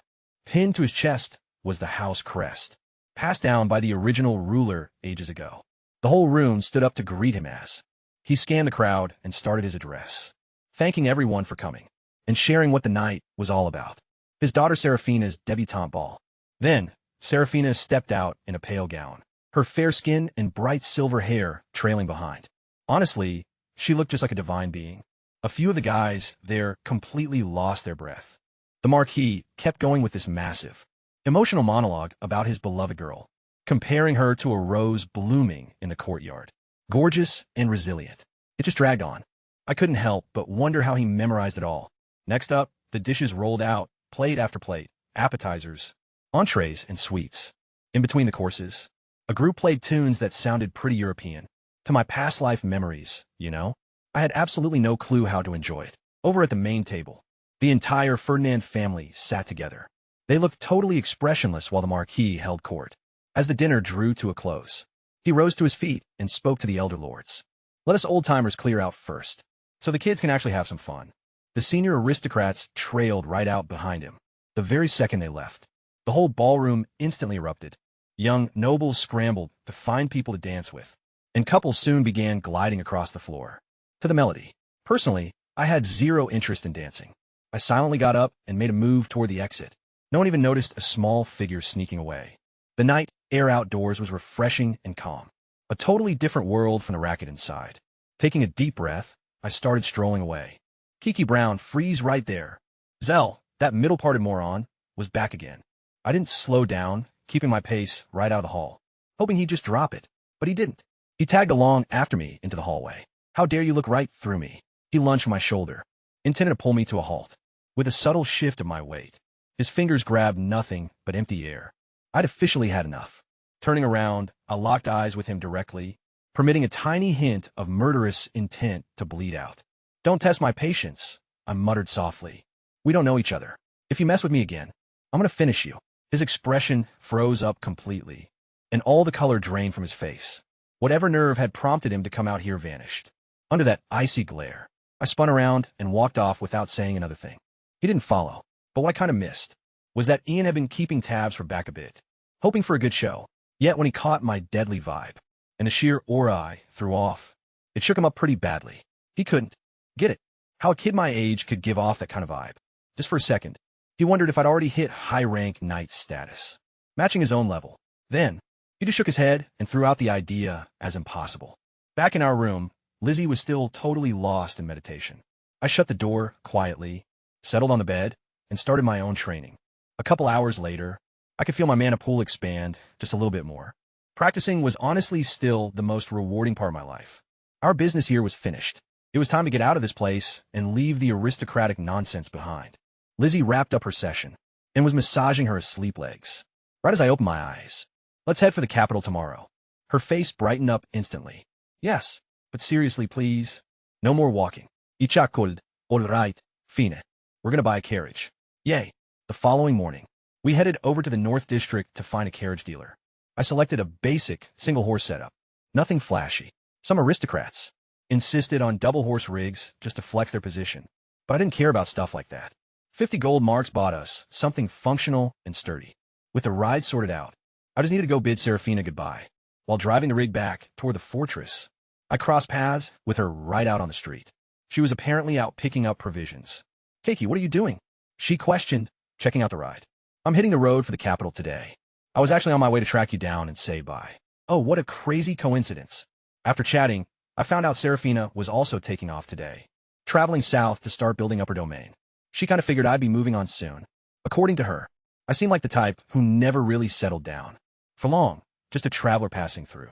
Pinned to his chest was the house crest, passed down by the original ruler ages ago. The whole room stood up to greet him as he scanned the crowd and started his address, thanking everyone for coming and sharing what the night was all about. His daughter Serafina's debutante ball. Then, Serafina stepped out in a pale gown, her fair skin and bright silver hair trailing behind. Honestly, she looked just like a divine being. A few of the guys there completely lost their breath. The Marquis kept going with this massive, emotional monologue about his beloved girl, comparing her to a rose blooming in the courtyard. Gorgeous and resilient. It just dragged on. I couldn't help but wonder how he memorized it all. Next up, the dishes rolled out, plate after plate, appetizers, entrees, and sweets. In between the courses, a group played tunes that sounded pretty European. To my past life memories, you know? I had absolutely no clue how to enjoy it. Over at the main table, the entire Ferdinand family sat together. They looked totally expressionless while the Marquis held court. As the dinner drew to a close, he rose to his feet and spoke to the elder lords. Let us old-timers clear out first, so the kids can actually have some fun. The senior aristocrats trailed right out behind him. The very second they left, the whole ballroom instantly erupted. Young nobles scrambled to find people to dance with, and couples soon began gliding across the floor to the melody. Personally, I had zero interest in dancing. I silently got up and made a move toward the exit. No one even noticed a small figure sneaking away. The night air outdoors was refreshing and calm. A totally different world from the racket inside. Taking a deep breath, I started strolling away. Kiki Brown, freeze right there. Zell, that middle-parted moron, was back again. I didn't slow down, keeping my pace right out of the hall, hoping he'd just drop it. But he didn't. He tagged along after me into the hallway. How dare you look right through me? He lunged for my shoulder, intending to pull me to a halt. With a subtle shift of my weight, his fingers grabbed nothing but empty air. I'd officially had enough. Turning around, I locked eyes with him directly, permitting a tiny hint of murderous intent to bleed out. Don't test my patience, I muttered softly. We don't know each other. If you mess with me again, I'm gonna finish you. His expression froze up completely, and all the color drained from his face. Whatever nerve had prompted him to come out here vanished. Under that icy glare, I spun around and walked off without saying another thing. He didn't follow, but what I kind of missed was that Ian had been keeping tabs for back a bit, hoping for a good show. Yet when he caught my deadly vibe, and the sheer aura I threw off, it shook him up pretty badly. He couldn't get it. How a kid my age could give off that kind of vibe. Just for a second, he wondered if I'd already hit high-rank knight status, matching his own level. Then, he just shook his head and threw out the idea as impossible. Back in our room, Lizzie was still totally lost in meditation. I shut the door quietly, settled on the bed, and started my own training. A couple hours later, I could feel my mana pool expand just a little bit more. Practicing was honestly still the most rewarding part of my life. Our business here was finished. It was time to get out of this place and leave the aristocratic nonsense behind. Lizzie wrapped up her session and was massaging her asleep legs. Right as I opened my eyes, let's head for the capital tomorrow. Her face brightened up instantly. Yes, but seriously, please. No more walking. Ichakuld, all right, fine. We're gonna buy a carriage. Yay. The following morning, we headed over to the North District to find a carriage dealer. I selected a basic single-horse setup. Nothing flashy. Some aristocrats insisted on double-horse rigs just to flex their position, but I didn't care about stuff like that. 50 gold marks bought us something functional and sturdy. With the ride sorted out, I just needed to go bid Serafina goodbye. While driving the rig back toward the fortress, I crossed paths with her right out on the street. She was apparently out picking up provisions. Keiki, what are you doing? She questioned, checking out the ride. I'm hitting the road for the capital today. I was actually on my way to track you down and say bye. Oh, what a crazy coincidence. After chatting, I found out Serafina was also taking off today, traveling south to start building up her domain. She kind of figured I'd be moving on soon. According to her, I seem like the type who never really settled down for long, just a traveler passing through.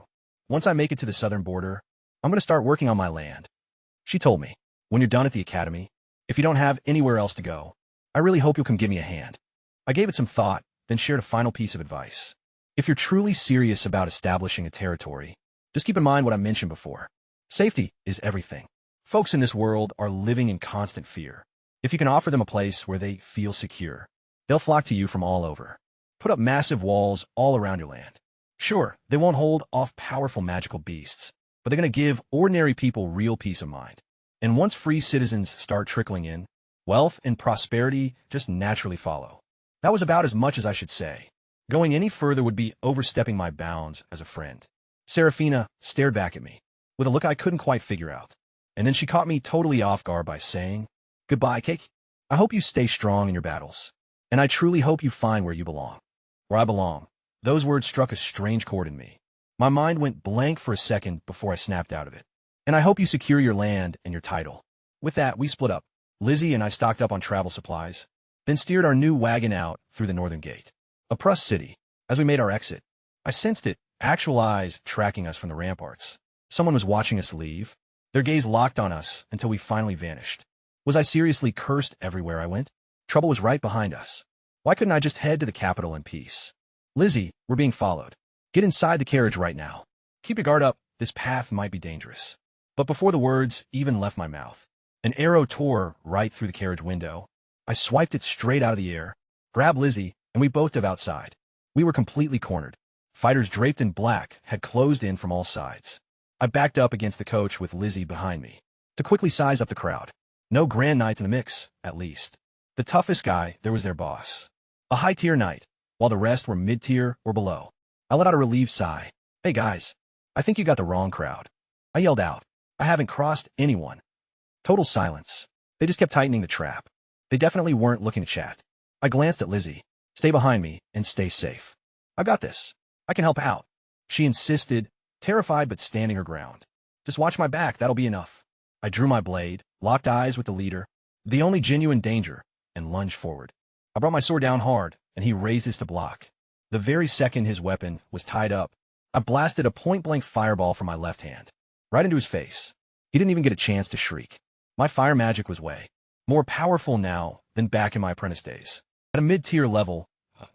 Once I make it to the southern border, I'm going to start working on my land. She told me, when you're done at the academy, if you don't have anywhere else to go, I really hope you'll come give me a hand. I gave it some thought, then shared a final piece of advice. If you're truly serious about establishing a territory, just keep in mind what I mentioned before. Safety is everything. Folks in this world are living in constant fear. If you can offer them a place where they feel secure, they'll flock to you from all over. Put up massive walls all around your land. Sure, they won't hold off powerful magical beasts, but they're going to give ordinary people real peace of mind. And once free citizens start trickling in, wealth and prosperity just naturally follow. That was about as much as I should say. Going any further would be overstepping my bounds as a friend. Serafina stared back at me, with a look I couldn't quite figure out. And then she caught me totally off guard by saying, "Goodbye, Cake. I hope you stay strong in your battles. And I truly hope you find where you belong." Where I belong. Those words struck a strange chord in me. My mind went blank for a second before I snapped out of it. "And I hope you secure your land and your title." With that, we split up. Lizzie and I stocked up on travel supplies, then steered our new wagon out through the northern gate. A Prus city. As we made our exit, I sensed it, actual eyes tracking us from the ramparts. Someone was watching us leave, their gaze locked on us until we finally vanished. Was I seriously cursed everywhere I went? Trouble was right behind us. Why couldn't I just head to the capital in peace? "Lizzie, we're being followed. Get inside the carriage right now. Keep your guard up, this path might be dangerous." But before the words even left my mouth, an arrow tore right through the carriage window. I swiped it straight out of the air, grabbed Lizzie, and we both dove outside. We were completely cornered. Fighters draped in black had closed in from all sides. I backed up against the coach with Lizzie behind me to quickly size up the crowd. No grand knights in the mix, at least. The toughest guy there was their boss, a high-tier knight, while the rest were mid-tier or below. I let out a relieved sigh. "Hey guys, I think you got the wrong crowd." I yelled out. "I haven't crossed anyone." Total silence. They just kept tightening the trap. They definitely weren't looking to chat. I glanced at Lizzie. "Stay behind me and stay safe. I got this. I can help out." She insisted, terrified but standing her ground. "Just watch my back, that'll be enough." I drew my blade, locked eyes with the leader, the only genuine danger, and lunged forward. I brought my sword down hard, and he raised his to block. The very second his weapon was tied up, I blasted a point-blank fireball from my left hand, right into his face. He didn't even get a chance to shriek. My fire magic was way more powerful now than back in my apprentice days. At a mid-tier level,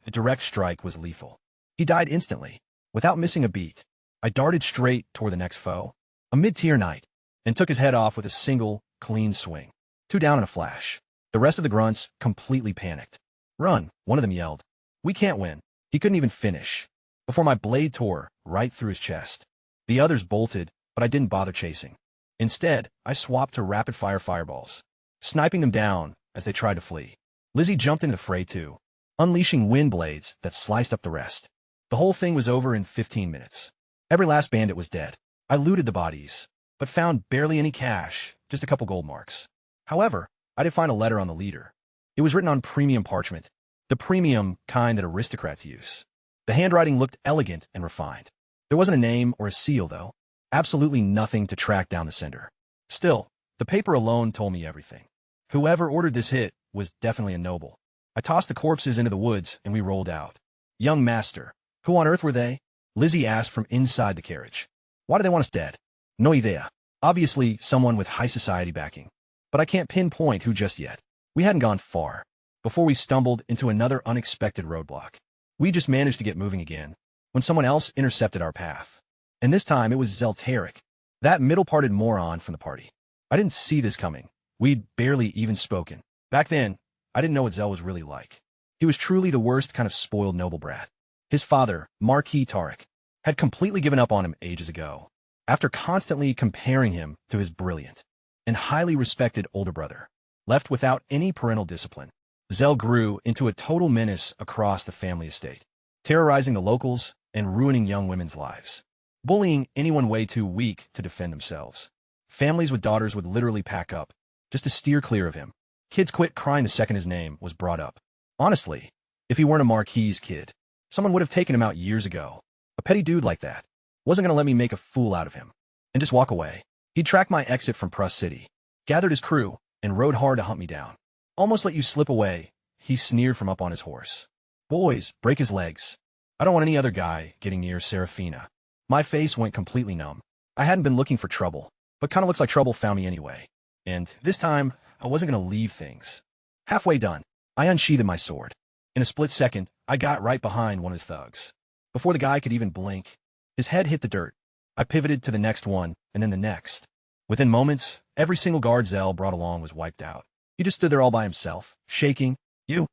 a direct strike was lethal. He died instantly, without missing a beat. I darted straight toward the next foe, a mid-tier knight, and took his head off with a single, clean swing. 2 down in a flash. The rest of the grunts completely panicked. "Run," one of them yelled. "We can't win." He couldn't even finish before my blade tore right through his chest. The others bolted, but I didn't bother chasing. Instead, I swapped to rapid-fire fireballs, sniping them down as they tried to flee. Lizzie jumped into the fray too, unleashing wind blades that sliced up the rest. The whole thing was over in 15 minutes. Every last bandit was dead. I looted the bodies, but found barely any cash, just a couple gold marks. However, I did find a letter on the leader. It was written on premium parchment, the premium kind that aristocrats use. The handwriting looked elegant and refined. There wasn't a name or a seal, though. Absolutely nothing to track down the sender. Still, the paper alone told me everything. Whoever ordered this hit was definitely a noble. I tossed the corpses into the woods and we rolled out. "Young master, who on earth were they?" Lizzie asked from inside the carriage. "Why do they want us dead?" "No idea. Obviously, someone with high society backing. But I can't pinpoint who just yet." We hadn't gone far before we stumbled into another unexpected roadblock. We just managed to get moving again when someone else intercepted our path. And this time it was Zelteric, that middle-parted moron from the party. I didn't see this coming. We'd barely even spoken. Back then, I didn't know what Zel was really like. He was truly the worst kind of spoiled noble brat. His father, Marquis Tarek, had completely given up on him ages ago, after constantly comparing him to his brilliant and highly respected older brother. Left without any parental discipline, Zel grew into a total menace across the family estate, terrorizing the locals and ruining young women's lives, bullying anyone way too weak to defend themselves. Families with daughters would literally pack up just to steer clear of him. Kids quit crying the second his name was brought up. Honestly, if he weren't a Marquis kid, someone would have taken him out years ago. A petty dude like that wasn't going to let me make a fool out of him. and just walk away. He tracked my exit from Prus City, gathered his crew, and rode hard to hunt me down. Almost let you slip away, he sneered from up on his horse. Boys, break his legs. I don't want any other guy getting near Serafina. My face went completely numb. I hadn't been looking for trouble, but kinda looks like trouble found me anyway. And this time, I wasn't gonna leave things. Halfway done, I unsheathed my sword. In a split second, I got right behind one of his thugs. Before the guy could even blink, his head hit the dirt. I pivoted to the next one, and then the next. Within moments, every single guard Zell brought along was wiped out. He just stood there all by himself, shaking. You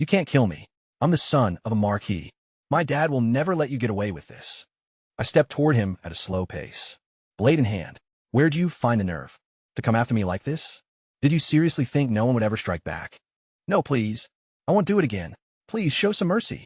can't kill me. I'm the son of a marquis. My dad will never let you get away with this. I stepped toward him at a slow pace, blade in hand. Where'd you find the nerve to come after me like this? Did you seriously think no one would ever strike back? No, please. I won't do it again. Please, show some mercy.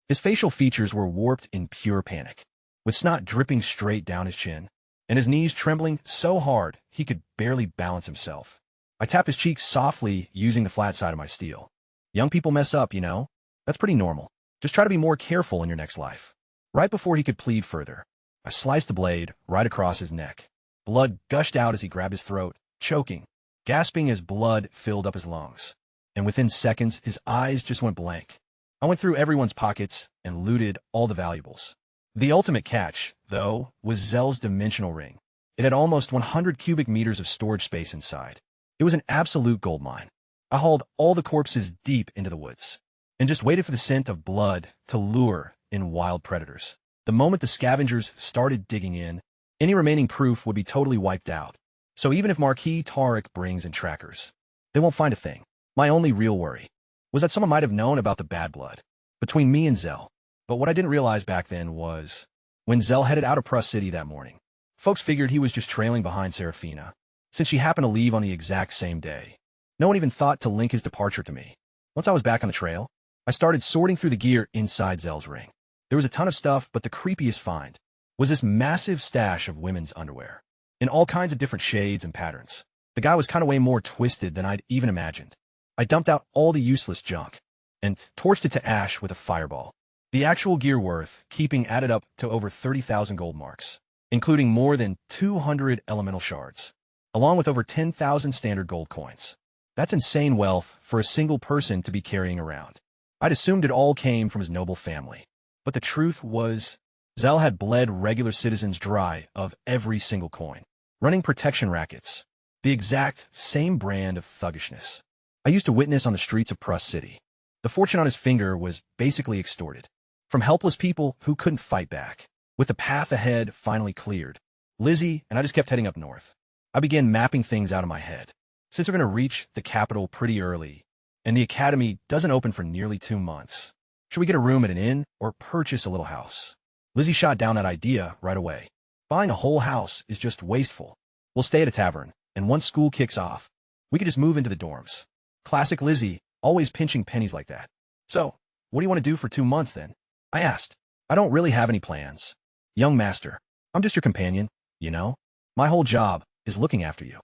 His facial features were warped in pure panic, with snot dripping straight down his chin, and his knees trembling so hard he could barely balance himself. I tapped his cheeks softly using the flat side of my steel. Young people mess up, you know? That's pretty normal. Just try to be more careful in your next life. Right before he could plead further, I sliced the blade right across his neck. Blood gushed out as he grabbed his throat, choking, gasping as blood filled up his lungs. And within seconds, his eyes just went blank. I went through everyone's pockets and looted all the valuables. The ultimate catch, though, was Zell's dimensional ring. It had almost 100 cubic meters of storage space inside. It was an absolute goldmine. I hauled all the corpses deep into the woods and just waited for the scent of blood to lure in wild predators. The moment the scavengers started digging in, any remaining proof would be totally wiped out. So even if Marquis Tariq brings in trackers, they won't find a thing. My only real worry was that someone might have known about the bad blood between me and Zell. But what I didn't realize back then was, when Zell headed out of Prus City that morning, folks figured he was just trailing behind Serafina, since she happened to leave on the exact same day. No one even thought to link his departure to me. Once I was back on the trail, I started sorting through the gear inside Zell's ring. There was a ton of stuff, but the creepiest find was this massive stash of women's underwear, in all kinds of different shades and patterns. The guy was kinda way more twisted than I'd even imagined. I dumped out all the useless junk and torched it to ash with a fireball. The actual gear worth keeping added up to over 30,000 gold marks, including more than 200 elemental shards, along with over 10,000 standard gold coins. That's insane wealth for a single person to be carrying around. I'd assumed it all came from his noble family. But the truth was, Zell had bled regular citizens dry of every single coin, running protection rackets, the exact same brand of thuggishness I used to witness on the streets of Prus City. The fortune on his finger was basically extorted from helpless people who couldn't fight back. With the path ahead finally cleared, Lizzie and I just kept heading up north. I began mapping things out in my head. Since we're going to reach the capital pretty early, and the academy doesn't open for nearly 2 months, should we get a room at an inn or purchase a little house? Lizzie shot down that idea right away. Buying a whole house is just wasteful. We'll stay at a tavern, and once school kicks off, we could just move into the dorms. Classic Lizzie, always pinching pennies like that. So, what do you want to do for 2 months then? I asked. I don't really have any plans. Young master, I'm just your companion, you know? My whole job is looking after you.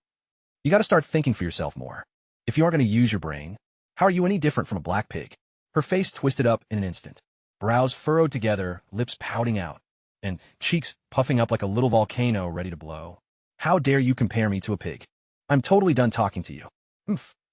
You gotta start thinking for yourself more. If you aren't gonna use your brain, how are you any different from a black pig? Her face twisted up in an instant, brows furrowed together, lips pouting out, and cheeks puffing up like a little volcano ready to blow. How dare you compare me to a pig? I'm totally done talking to you.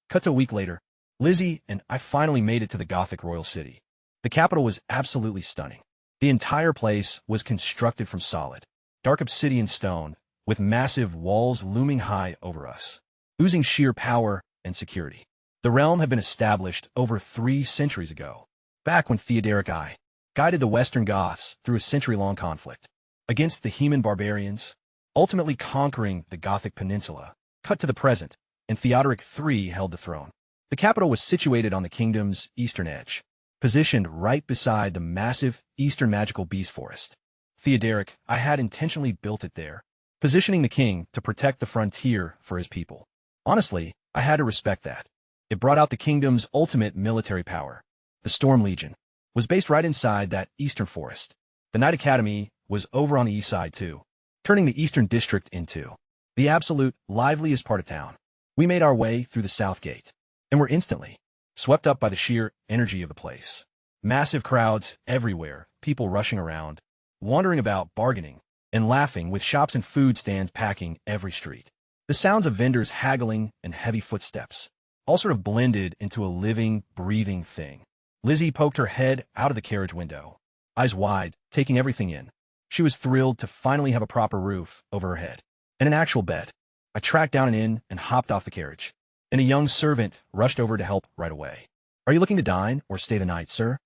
Cut to a week later. Lizzie and I finally made it to the Gothic royal city. The capital was absolutely stunning. The entire place was constructed from solid, dark obsidian stone, with massive walls looming high over us, oozing sheer power and security. The realm had been established over 3 centuries ago, back when Theodoric I guided the Western Goths through a century-long conflict against the Heman barbarians, ultimately conquering the Gothic peninsula. Cut to the present, and Theodoric III held the throne. The capital was situated on the kingdom's eastern edge, positioned right beside the massive eastern magical beast forest. Theodoric I had intentionally built it there, positioning the king to protect the frontier for his people. Honestly, I had to respect that. It brought out the kingdom's ultimate military power. The Storm Legion was based right inside that eastern forest. The Knight Academy was over on the east side too, turning the eastern district into the absolute liveliest part of town. We made our way through the south gate, and were instantly swept up by the sheer energy of the place. Massive crowds everywhere, people rushing around, wandering about, bargaining, and laughing with shops and food stands packing every street. The sounds of vendors haggling and heavy footsteps all sort of blended into a living, breathing thing. Lizzie poked her head out of the carriage window, eyes wide, taking everything in. She was thrilled to finally have a proper roof over her head and an actual bed. I tracked down an inn and hopped off the carriage, and a young servant rushed over to help right away. "Are you looking to dine or stay the night, sir?"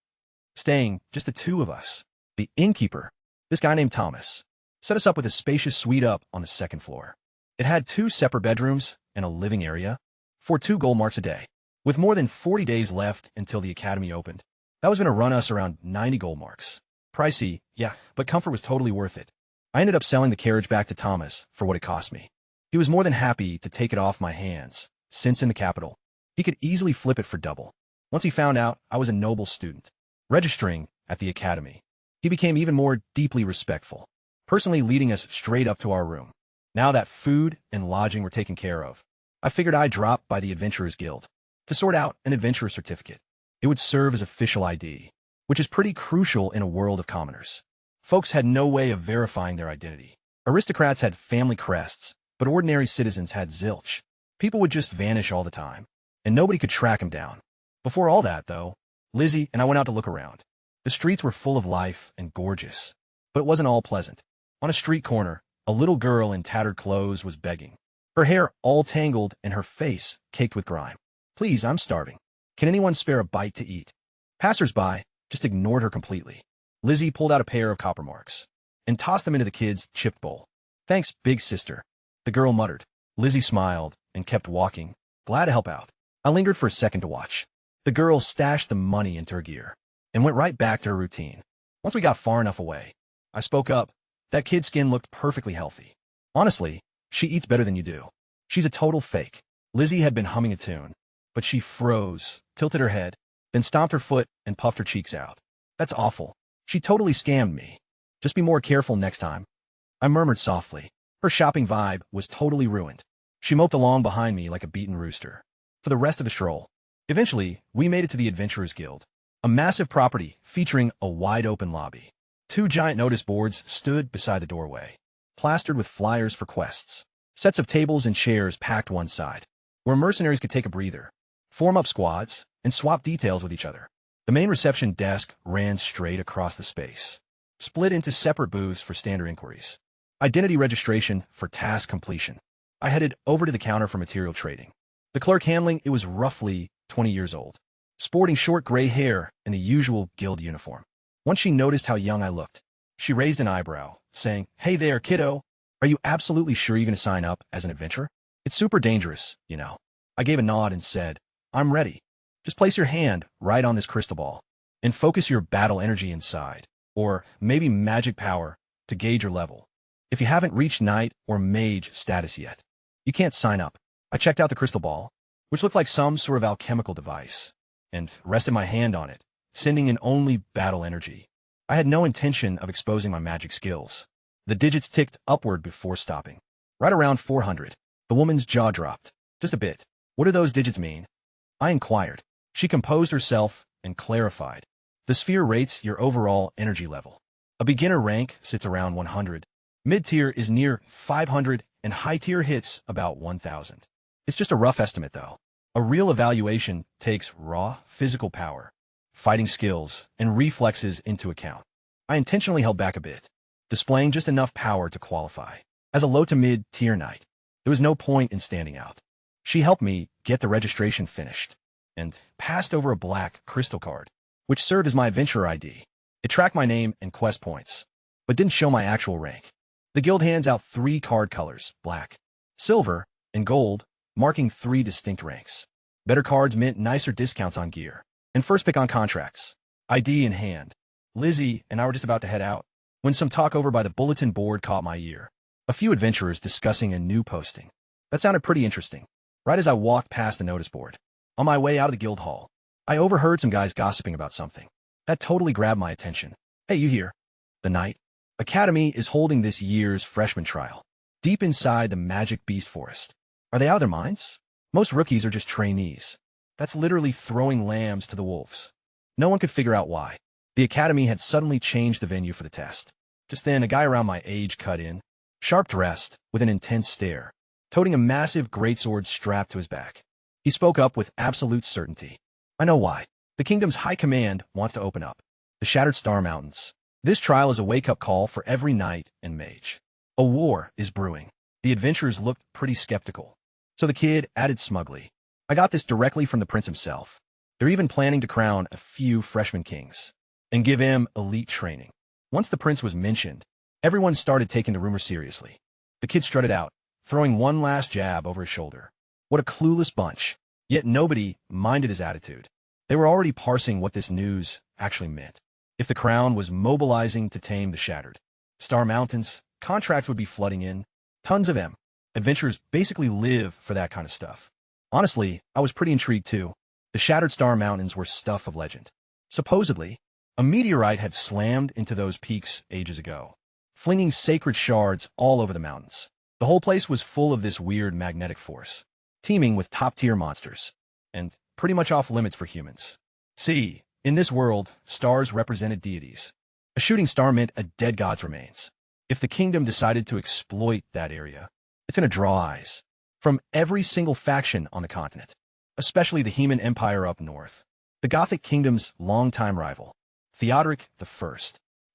"Staying, just the two of us." The innkeeper, this guy named Thomas, set us up with a spacious suite up on the second floor. It had 2 separate bedrooms and a living area for 2 gold marks a day. With more than 40 days left until the academy opened, that was going to run us around 90 gold marks. Pricey, yeah, but comfort was totally worth it. I ended up selling the carriage back to Thomas for what it cost me. He was more than happy to take it off my hands, since in the capital, he could easily flip it for double. Once he found out I was a noble student, registering at the academy, he became even more deeply respectful, personally leading us straight up to our room. Now that food and lodging were taken care of, I figured I'd drop by the Adventurers Guild to sort out an adventurer certificate. It would serve as official ID, which is pretty crucial in a world of commoners. Folks had no way of verifying their identity. Aristocrats had family crests, but ordinary citizens had zilch. People would just vanish all the time, and nobody could track them down. Before all that, though, Lizzie and I went out to look around. The streets were full of life and gorgeous, but it wasn't all pleasant. On a street corner, a little girl in tattered clothes was begging, her hair all tangled and her face caked with grime. "Please, I'm starving. Can anyone spare a bite to eat?" Passers-by just ignored her completely. Lizzie pulled out a pair of copper marks and tossed them into the kid's chipped bowl. "Thanks, big sister," the girl muttered. Lizzie smiled and kept walking, glad to help out. I lingered for a second to watch. The girl stashed the money into her gear and went right back to her routine. Once we got far enough away, I spoke up. "That kid's skin looked perfectly healthy. Honestly, she eats better than you do. She's a total fake." Lizzie had been humming a tune, but she froze, tilted her head, then stomped her foot and puffed her cheeks out. "That's awful. She totally scammed me. Just be more careful next time." I murmured softly. Her shopping vibe was totally ruined. She moped along behind me like a beaten rooster for the rest of the stroll. Eventually, we made it to the Adventurers Guild, a massive property featuring a wide-open lobby. 2 giant notice boards stood beside the doorway, plastered with flyers for quests. Sets of tables and chairs packed one side, where mercenaries could take a breather, form up squads, and swap details with each other. The main reception desk ran straight across the space, split into separate booths for standard inquiries. Identity registration for task completion. I headed over to the counter for material trading. The clerk handling it was roughly 20 years old, sporting short gray hair and the usual guild uniform. Once she noticed how young I looked, she raised an eyebrow, saying, "Hey there, kiddo. Are you absolutely sure you're going to sign up as an adventurer? It's super dangerous, you know." I gave a nod and said, "I'm ready. Just place your hand right on this crystal ball and focus your battle energy inside, or maybe magic power, to gauge your level. If you haven't reached knight or mage status yet, you can't sign up." I checked out the crystal ball, which looked like some sort of alchemical device, and rested my hand on it, sending in only battle energy. I had no intention of exposing my magic skills. The digits ticked upward before stopping. Right around 400. The woman's jaw dropped. "Just a bit. What do those digits mean?" I inquired. She composed herself and clarified. "The sphere rates your overall energy level. A beginner rank sits around 100. Mid-tier is near 500, and high-tier hits about 1,000. It's just a rough estimate, though. A real evaluation takes raw physical power, fighting skills, and reflexes into account." I intentionally held back a bit, displaying just enough power to qualify. As a low to mid-tier knight, there was no point in standing out. She helped me get the registration finished, and passed over a black crystal card, which served as my adventurer ID. It tracked my name and quest points, but didn't show my actual rank. The guild hands out 3 card colors, black, silver, and gold, marking 3 distinct ranks. Better cards meant nicer discounts on gear, and first pick on contracts. ID in hand, Lizzie and I were just about to head out, when some talk over by the bulletin board caught my ear. A few adventurers discussing a new posting. That sounded pretty interesting. Right as I walked past the notice board, on my way out of the guild hall, I overheard some guys gossiping about something. That totally grabbed my attention. "Hey, you here? The Knight Academy is holding this year's freshman trial, deep inside the Magic Beast Forest. Are they out of their minds? Most rookies are just trainees. That's literally throwing lambs to the wolves." No one could figure out why. The academy had suddenly changed the venue for the test. Just then, a guy around my age cut in, sharp-dressed, with an intense stare, toting a massive greatsword strapped to his back. He spoke up with absolute certainty. I know why. The kingdom's high command wants to open up. The Shattered Star Mountains. This trial is a wake-up call for every knight and mage. A war is brewing. The adventurers looked pretty skeptical. So the kid added smugly, I got this directly from the prince himself. They're even planning to crown a few freshman kings and give him elite training. Once the prince was mentioned, everyone started taking the rumor seriously. The kid strutted out, throwing one last jab over his shoulder. What a clueless bunch. Yet nobody minded his attitude. They were already parsing what this news actually meant. If the crown was mobilizing to tame the Shattered Star Mountains, contracts would be flooding in. Tons of them. Adventurers basically live for that kind of stuff. Honestly, I was pretty intrigued too. The Shattered Star Mountains were stuff of legend. Supposedly, a meteorite had slammed into those peaks ages ago, flinging sacred shards all over the mountains. The whole place was full of this weird magnetic force, teeming with top-tier monsters, and pretty much off-limits for humans. See, in this world, stars represented deities. A shooting star meant a dead god's remains. If the kingdom decided to exploit that area, it's going to draw eyes from every single faction on the continent, especially the Heman Empire up north. The Gothic kingdom's longtime rival, Theodoric I,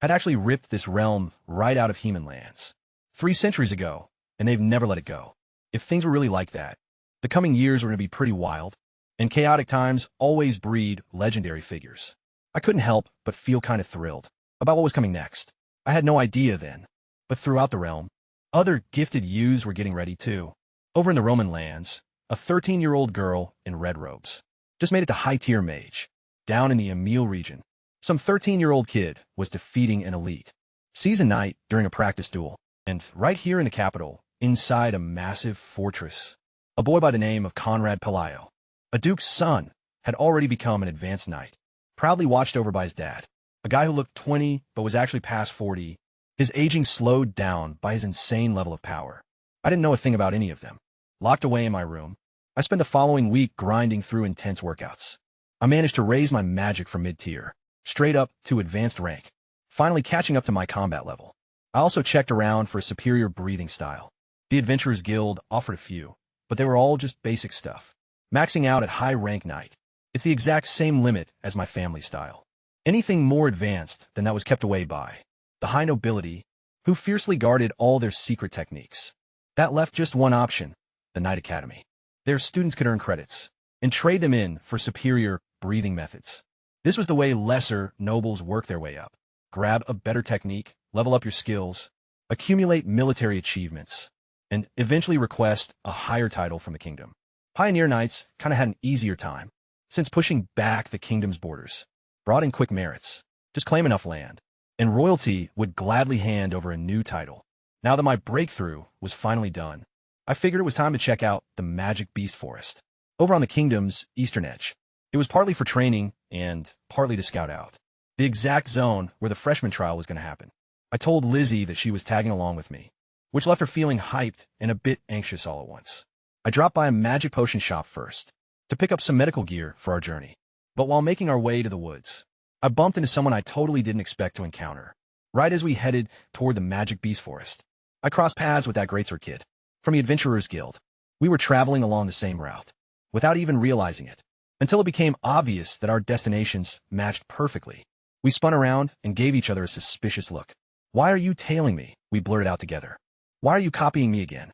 had actually ripped this realm right out of Heman lands 3 centuries ago, and they've never let it go. If things were really like that, the coming years were going to be pretty wild, and chaotic times always breed legendary figures. I couldn't help but feel kind of thrilled about what was coming next. I had no idea then, but throughout the realm, other gifted youths were getting ready too. Over in the Roman lands, a 13-year-old girl in red robes just made it to high-tier mage. Down in the Emil region, some 13-year-old kid was defeating an elite season knight during a practice duel. And right here in the capital, inside a massive fortress, a boy by the name of Conrad Pelayo, a duke's son, had already become an advanced knight, proudly watched over by his dad, a guy who looked 20 but was actually past 40, his aging slowed down by his insane level of power. I didn't know a thing about any of them. Locked away in my room, I spent the following week grinding through intense workouts. I managed to raise my magic from mid-tier, straight up to advanced rank, finally catching up to my combat level. I also checked around for a superior breathing style. The Adventurers Guild offered a few, but they were all just basic stuff. Maxing out at high rank knight. It's the exact same limit as my family style. Anything more advanced than that was kept away by the high nobility, who fiercely guarded all their secret techniques. That left just one option, the Knight Academy. Their students could earn credits and trade them in for superior breathing methods. This was the way lesser nobles work their way up. Grab a better technique, level up your skills, accumulate military achievements, and eventually request a higher title from the kingdom. Pioneer knights kind of had an easier time, since pushing back the kingdom's borders brought in quick merits. Just claim enough land, and royalty would gladly hand over a new title. Now that my breakthrough was finally done, I figured it was time to check out the Magic Beast Forest, over on the kingdom's eastern edge. It was partly for training and partly to scout out the exact zone where the freshman trial was going to happen. I told Lizzie that she was tagging along with me, which left her feeling hyped and a bit anxious all at once. I dropped by a magic potion shop first to pick up some medical gear for our journey. But while making our way to the woods, I bumped into someone I totally didn't expect to encounter. Right as we headed toward the Magic Beast Forest, I crossed paths with that greatsword kid from the Adventurers Guild. We were traveling along the same route, without even realizing it, until it became obvious that our destinations matched perfectly. We spun around and gave each other a suspicious look. "Why are you tailing me?" we blurted out together. "Why are you copying me again?"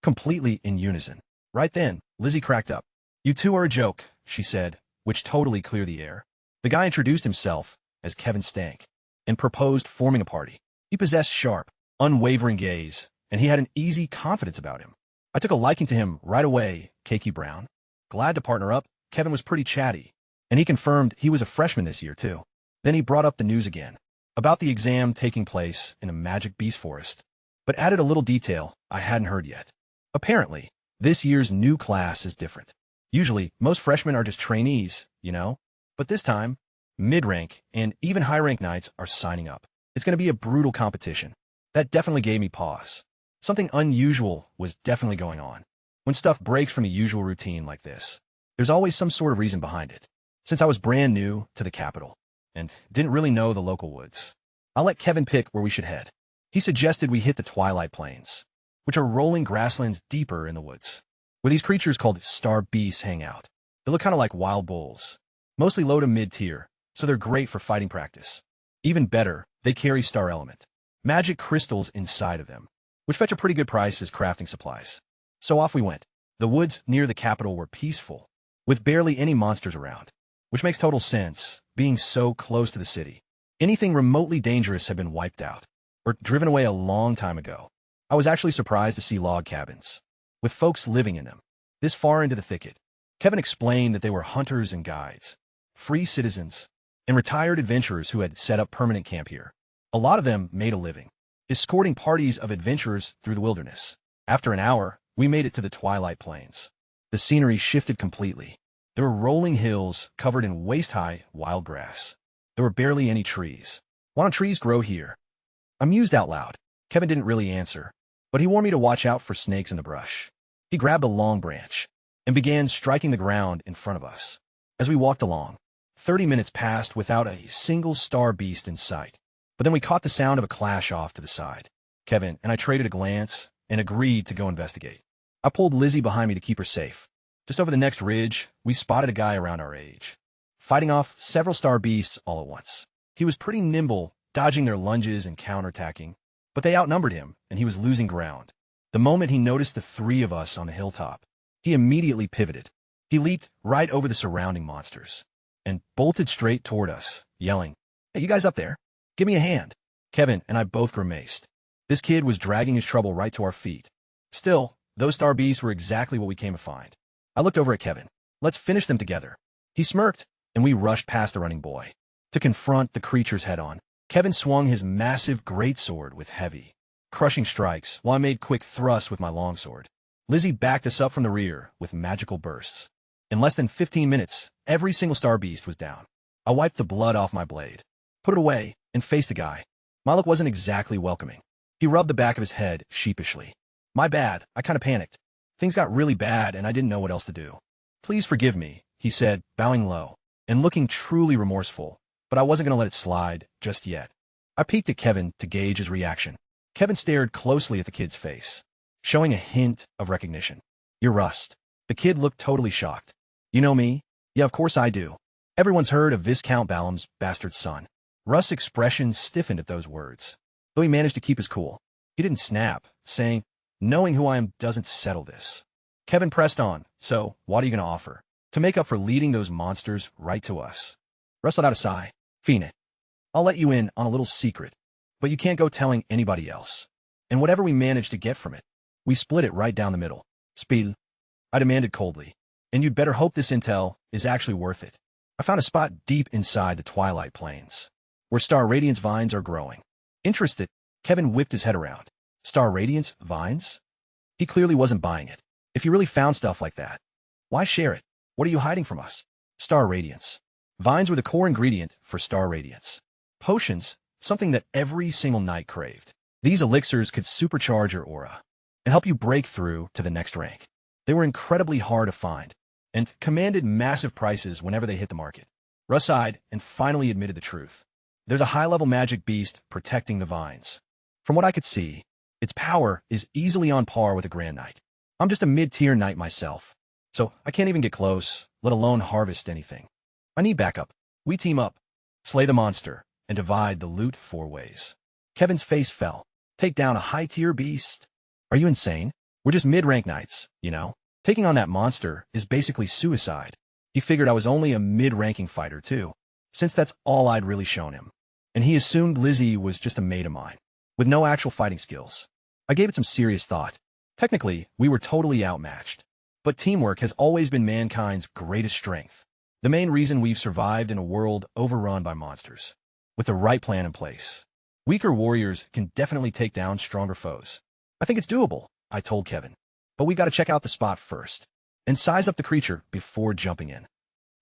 Completely in unison. Right then, Lizzie cracked up. "You two are a joke," she said, which totally cleared the air. The guy introduced himself as Kevin Stank and proposed forming a party. He possessed sharp, unwavering gaze, and he had an easy confidence about him. I took a liking to him right away, Cakey Brown. Glad to partner up. Kevin was pretty chatty, and he confirmed he was a freshman this year too. Then he brought up the news again, about the exam taking place in a Magic Beast Forest, but added a little detail I hadn't heard yet. Apparently, this year's new class is different. Usually, most freshmen are just trainees, you know? But this time, mid-rank and even high-rank knights are signing up. It's going to be a brutal competition. That definitely gave me pause. Something unusual was definitely going on. When stuff breaks from the usual routine like this, there's always some sort of reason behind it. Since I was brand new to the capital and didn't really know the local woods, I'll let Kevin pick where we should head. He suggested we hit the Twilight Plains, which are rolling grasslands deeper in the woods, where these creatures called star beasts hang out. They look kind of like wild bulls, mostly low to mid-tier, so they're great for fighting practice. Even better, they carry star element, magic crystals inside of them, which fetch a pretty good price as crafting supplies. So off we went. The woods near the capital were peaceful, with barely any monsters around, which makes total sense, being so close to the city. Anything remotely dangerous had been wiped out, or driven away a long time ago. I was actually surprised to see log cabins, with folks living in them. This far into the thicket, Kevin explained that they were hunters and guides, free citizens, and retired adventurers who had set up permanent camp here. A lot of them made a living, escorting parties of adventurers through the wilderness. After an hour, we made it to the Twilight Plains. The scenery shifted completely. There were rolling hills covered in waist-high wild grass. There were barely any trees. Why don't trees grow here? I mused out loud. Kevin didn't really answer, but he warned me to watch out for snakes in the brush. He grabbed a long branch and began striking the ground in front of us. As we walked along, 30 minutes passed without a single star beast in sight. But then we caught the sound of a clash off to the side. Kevin and I traded a glance and agreed to go investigate. I pulled Lizzie behind me to keep her safe. Just over the next ridge, we spotted a guy around our age, fighting off several star beasts all at once. He was pretty nimble, dodging their lunges and counterattacking, but they outnumbered him, and he was losing ground. The moment he noticed the three of us on the hilltop, he immediately pivoted. He leaped right over the surrounding monsters and bolted straight toward us, yelling, "Hey, you guys up there? Give me a hand." Kevin and I both grimaced. This kid was dragging his trouble right to our feet. Still, those star beasts were exactly what we came to find. I looked over at Kevin. "Let's finish them together." He smirked, and we rushed past the running boy to confront the creatures head-on. Kevin swung his massive greatsword with heavy, crushing strikes, while I made quick thrusts with my longsword. Lizzie backed us up from the rear with magical bursts. In less than 15 minutes, every single star beast was down. I wiped the blood off my blade, put it away, and faced the guy. My look wasn't exactly welcoming. He rubbed the back of his head sheepishly. "My bad, I kind of panicked. Things got really bad and I didn't know what else to do. Please forgive me," he said, bowing low and looking truly remorseful, but I wasn't going to let it slide just yet. I peeked at Kevin to gauge his reaction. Kevin stared closely at the kid's face, showing a hint of recognition. "You're Rust." The kid looked totally shocked. "You know me?" "Yeah, of course I do. Everyone's heard of Viscount Balam's bastard son." Rust's expression stiffened at those words, though he managed to keep his cool. He didn't snap, saying, "Knowing who I am doesn't settle this." Kevin pressed on. "So, what are you going to offer to make up for leading those monsters right to us?" Russ let out a sigh. "Phoenix, I'll let you in on a little secret, but you can't go telling anybody else. And whatever we manage to get from it, we split it right down the middle." "Spiel," I demanded coldly, "and you'd better hope this intel is actually worth it." I found a spot deep inside the Twilight Plains, where Star Radiance vines are growing. Interested, Kevin whipped his head around. Star Radiance vines? He clearly wasn't buying it. If you really found stuff like that, why share it? What are you hiding from us? Star Radiance. Vines were the core ingredient for Star Radiance. Potions, something that every single knight craved. These elixirs could supercharge your aura and help you break through to the next rank. They were incredibly hard to find and commanded massive prices whenever they hit the market. Russ sighed and finally admitted the truth. There's a high-level magic beast protecting the vines. From what I could see, its power is easily on par with a Grand Knight. I'm just a mid-tier knight myself, so I can't even get close, let alone harvest anything. I need backup. We team up, slay the monster, and divide the loot 4 ways. Kevin's face fell. Take down a high-tier beast? Are you insane? We're just mid-rank knights, you know? Taking on that monster is basically suicide. He figured I was only a mid-ranking fighter, too, since that's all I'd really shown him. And he assumed Lizzie was just a maid of mine, with no actual fighting skills. I gave it some serious thought. Technically, we were totally outmatched. But teamwork has always been mankind's greatest strength. The main reason we've survived in a world overrun by monsters. With the right plan in place, weaker warriors can definitely take down stronger foes. I think it's doable, I told Kevin. But we gotta check out the spot first, and size up the creature before jumping in.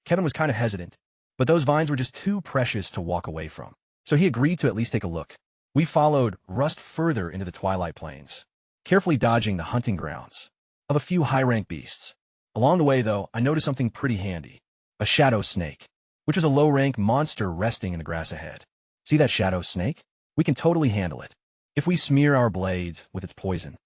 Kevin was kind of hesitant, but those vines were just too precious to walk away from. So he agreed to at least take a look. We followed Rust further into the Twilight Plains, carefully dodging the hunting grounds of a few high-rank beasts. Along the way, though, I noticed something pretty handy. A shadow snake, which was a low-rank monster resting in the grass ahead. See that shadow snake? We can totally handle it. If we smear our blades with its poison,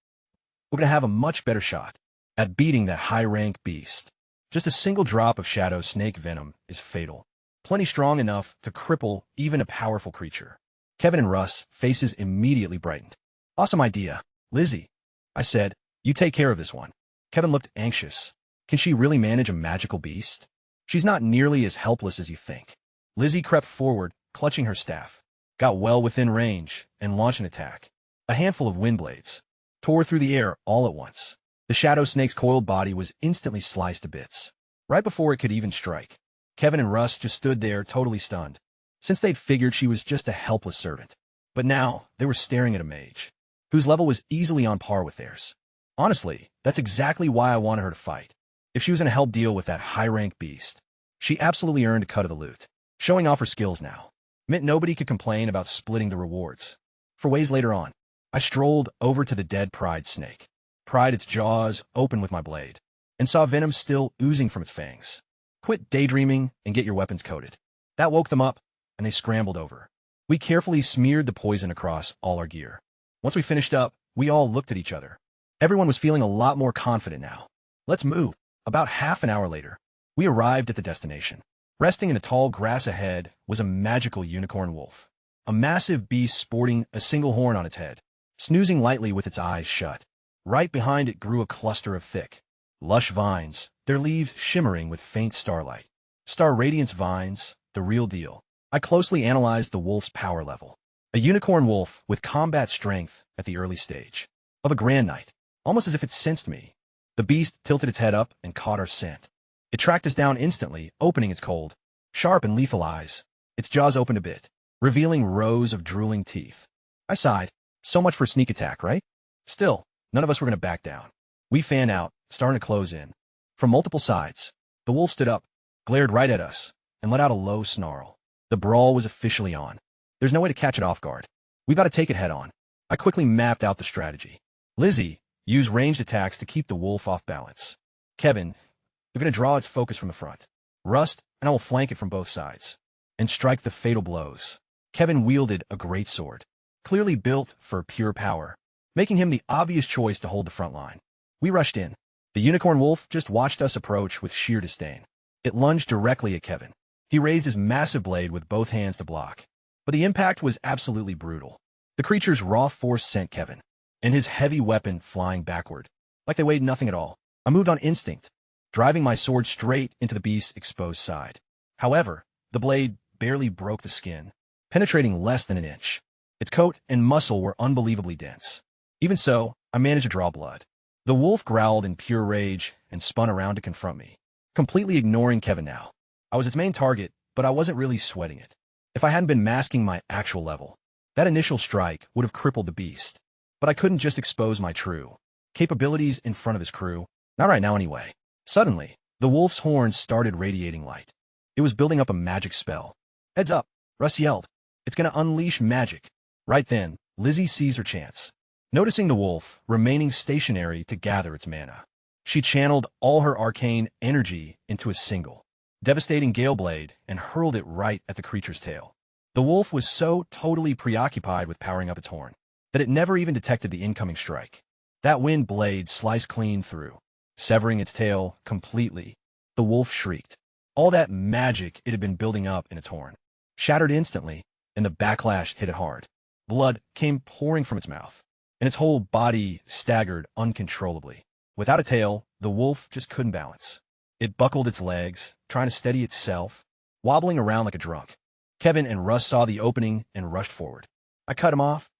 we're going to have a much better shot at beating that high-rank beast. Just a single drop of shadow snake venom is fatal, plenty strong enough to cripple even a powerful creature. Kevin and Russ' faces immediately brightened. Awesome idea, Lizzie, I said. You take care of this one. Kevin looked anxious. Can she really manage a magical beast? She's not nearly as helpless as you think. Lizzie crept forward, clutching her staff, got well within range, and launched an attack. A handful of wind blades tore through the air all at once. The shadow snake's coiled body was instantly sliced to bits. Right before it could even strike, Kevin and Russ just stood there totally stunned, since they'd figured she was just a helpless servant. But now, they were staring at a mage, whose level was easily on par with theirs. Honestly, that's exactly why I wanted her to fight. If she was going to help deal with that high-rank beast, she absolutely earned a cut of the loot. Showing off her skills now meant nobody could complain about splitting the rewards. For ways later on, I strolled over to the dead pride snake, pried its jaws open with my blade, and saw venom still oozing from its fangs. Quit daydreaming and get your weapons coated. That woke them up, and they scrambled over. We carefully smeared the poison across all our gear. Once we finished up, we all looked at each other. Everyone was feeling a lot more confident now. Let's move. About half an hour later, we arrived at the destination. Resting in the tall grass ahead was a magical unicorn wolf, a massive beast sporting a single horn on its head, snoozing lightly with its eyes shut. Right behind it grew a cluster of thick, lush vines, their leaves shimmering with faint starlight. Star Radiance vines, the real deal. I closely analyzed the wolf's power level. A unicorn wolf with combat strength at the early stage of a grand knight, almost as if it sensed me. The beast tilted its head up and caught our scent. It tracked us down instantly, opening its cold, sharp and lethal eyes. Its jaws opened a bit, revealing rows of drooling teeth. I sighed. So much for sneak attack, right? Still, none of us were going to back down. We fanned out, starting to close in. From multiple sides, the wolf stood up, glared right at us, and let out a low snarl. The brawl was officially on. There's no way to catch it off guard. We've got to take it head on. I quickly mapped out the strategy. Lizzie, use ranged attacks to keep the wolf off balance. Kevin, you're going to draw its focus from the front. Rust, and I will flank it from both sides, and strike the fatal blows. Kevin wielded a great sword, clearly built for pure power, making him the obvious choice to hold the front line. We rushed in. The unicorn wolf just watched us approach with sheer disdain. It lunged directly at Kevin. He raised his massive blade with both hands to block, but the impact was absolutely brutal. The creature's raw force sent Kevin, and his heavy weapon flying backward, like they weighed nothing at all. I moved on instinct, driving my sword straight into the beast's exposed side. However, the blade barely broke the skin, penetrating less than an inch. Its coat and muscle were unbelievably dense. Even so, I managed to draw blood. The wolf growled in pure rage and spun around to confront me, completely ignoring Kevin now. I was its main target, but I wasn't really sweating it. If I hadn't been masking my actual level, that initial strike would have crippled the beast. But I couldn't just expose my true capabilities in front of his crew. Not right now anyway. Suddenly, the wolf's horns started radiating light. It was building up a magic spell. Heads up, Russ yelled. It's going to unleash magic. Right then, Lizzie seized her chance, noticing the wolf remaining stationary to gather its mana. She channeled all her arcane energy into a single, devastating gale blade and hurled it right at the creature's tail. The wolf was so totally preoccupied with powering up its horn that it never even detected the incoming strike. That wind blade sliced clean through, severing its tail completely. The wolf shrieked. All that magic it had been building up in its horn shattered instantly, and the backlash hit it hard. Blood came pouring from its mouth, and its whole body staggered uncontrollably. Without a tail, the wolf just couldn't balance. It buckled its legs, trying to steady itself, wobbling around like a drunk. Kevin and Russ saw the opening and rushed forward. I cut him off.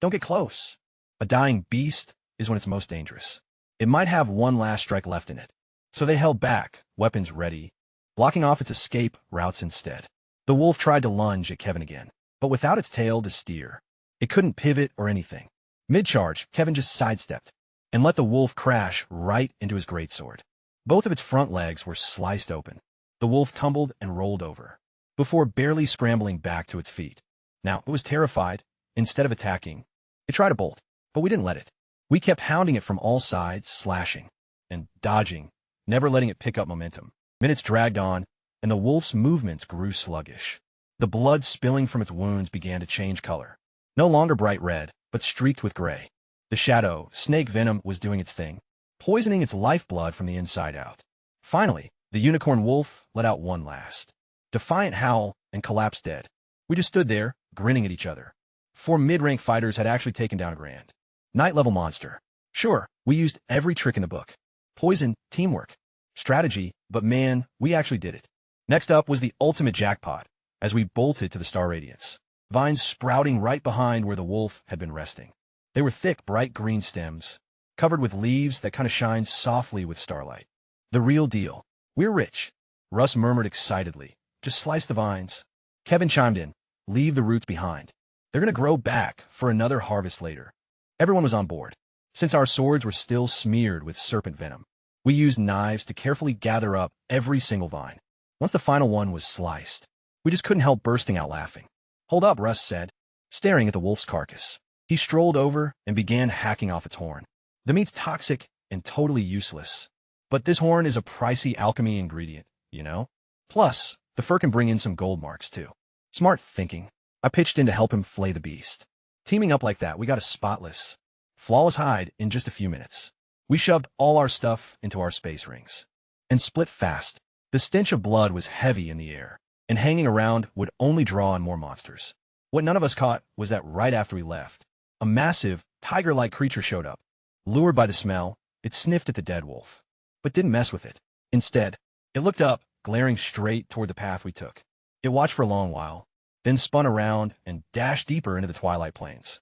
Don't get close. A dying beast is when it's most dangerous. It might have one last strike left in it. So they held back, weapons ready, blocking off its escape routes instead. The wolf tried to lunge at Kevin again, but without its tail to steer, it couldn't pivot or anything. Mid-charge, Kevin just sidestepped and let the wolf crash right into his greatsword. Both of its front legs were sliced open. The wolf tumbled and rolled over, before barely scrambling back to its feet. Now, it was terrified. Instead of attacking, it tried to bolt, but we didn't let it. We kept hounding it from all sides, slashing and dodging, never letting it pick up momentum. Minutes dragged on, and the wolf's movements grew sluggish. The blood spilling from its wounds began to change color. No longer bright red, but streaked with gray. The shadow, snake venom, was doing its thing, poisoning its lifeblood from the inside out. Finally, the unicorn wolf let out one last defiant howl and collapsed dead. We just stood there, grinning at each other. 4 mid-rank fighters had actually taken down a grand night-level monster. Sure, we used every trick in the book. Poison, teamwork, strategy, but man, we actually did it. Next up was the ultimate jackpot, as we bolted to the Star Radiance. Vines sprouting right behind where the wolf had been resting. They were thick, bright green stems, covered with leaves that kind of shined softly with starlight. The real deal. We're rich. Russ murmured excitedly. Just slice the vines. Kevin chimed in. Leave the roots behind. They're going to grow back for another harvest later. Everyone was on board. Since our swords were still smeared with serpent venom, we used knives to carefully gather up every single vine. Once the final one was sliced, we just couldn't help bursting out laughing. Hold up, Russ said, staring at the wolf's carcass. He strolled over and began hacking off its horn. The meat's toxic and totally useless. But this horn is a pricey alchemy ingredient, you know? Plus, the fur can bring in some gold marks, too. Smart thinking. I pitched in to help him flay the beast. Teaming up like that, we got a spotless, flawless hide in just a few minutes. We shoved all our stuff into our space rings and split fast. The stench of blood was heavy in the air, and hanging around would only draw on more monsters. What none of us caught was that right after we left, a massive, tiger-like creature showed up. Lured by the smell, it sniffed at the dead wolf, but didn't mess with it. Instead, it looked up, glaring straight toward the path we took. It watched for a long while, then spun around and dashed deeper into the twilight plains.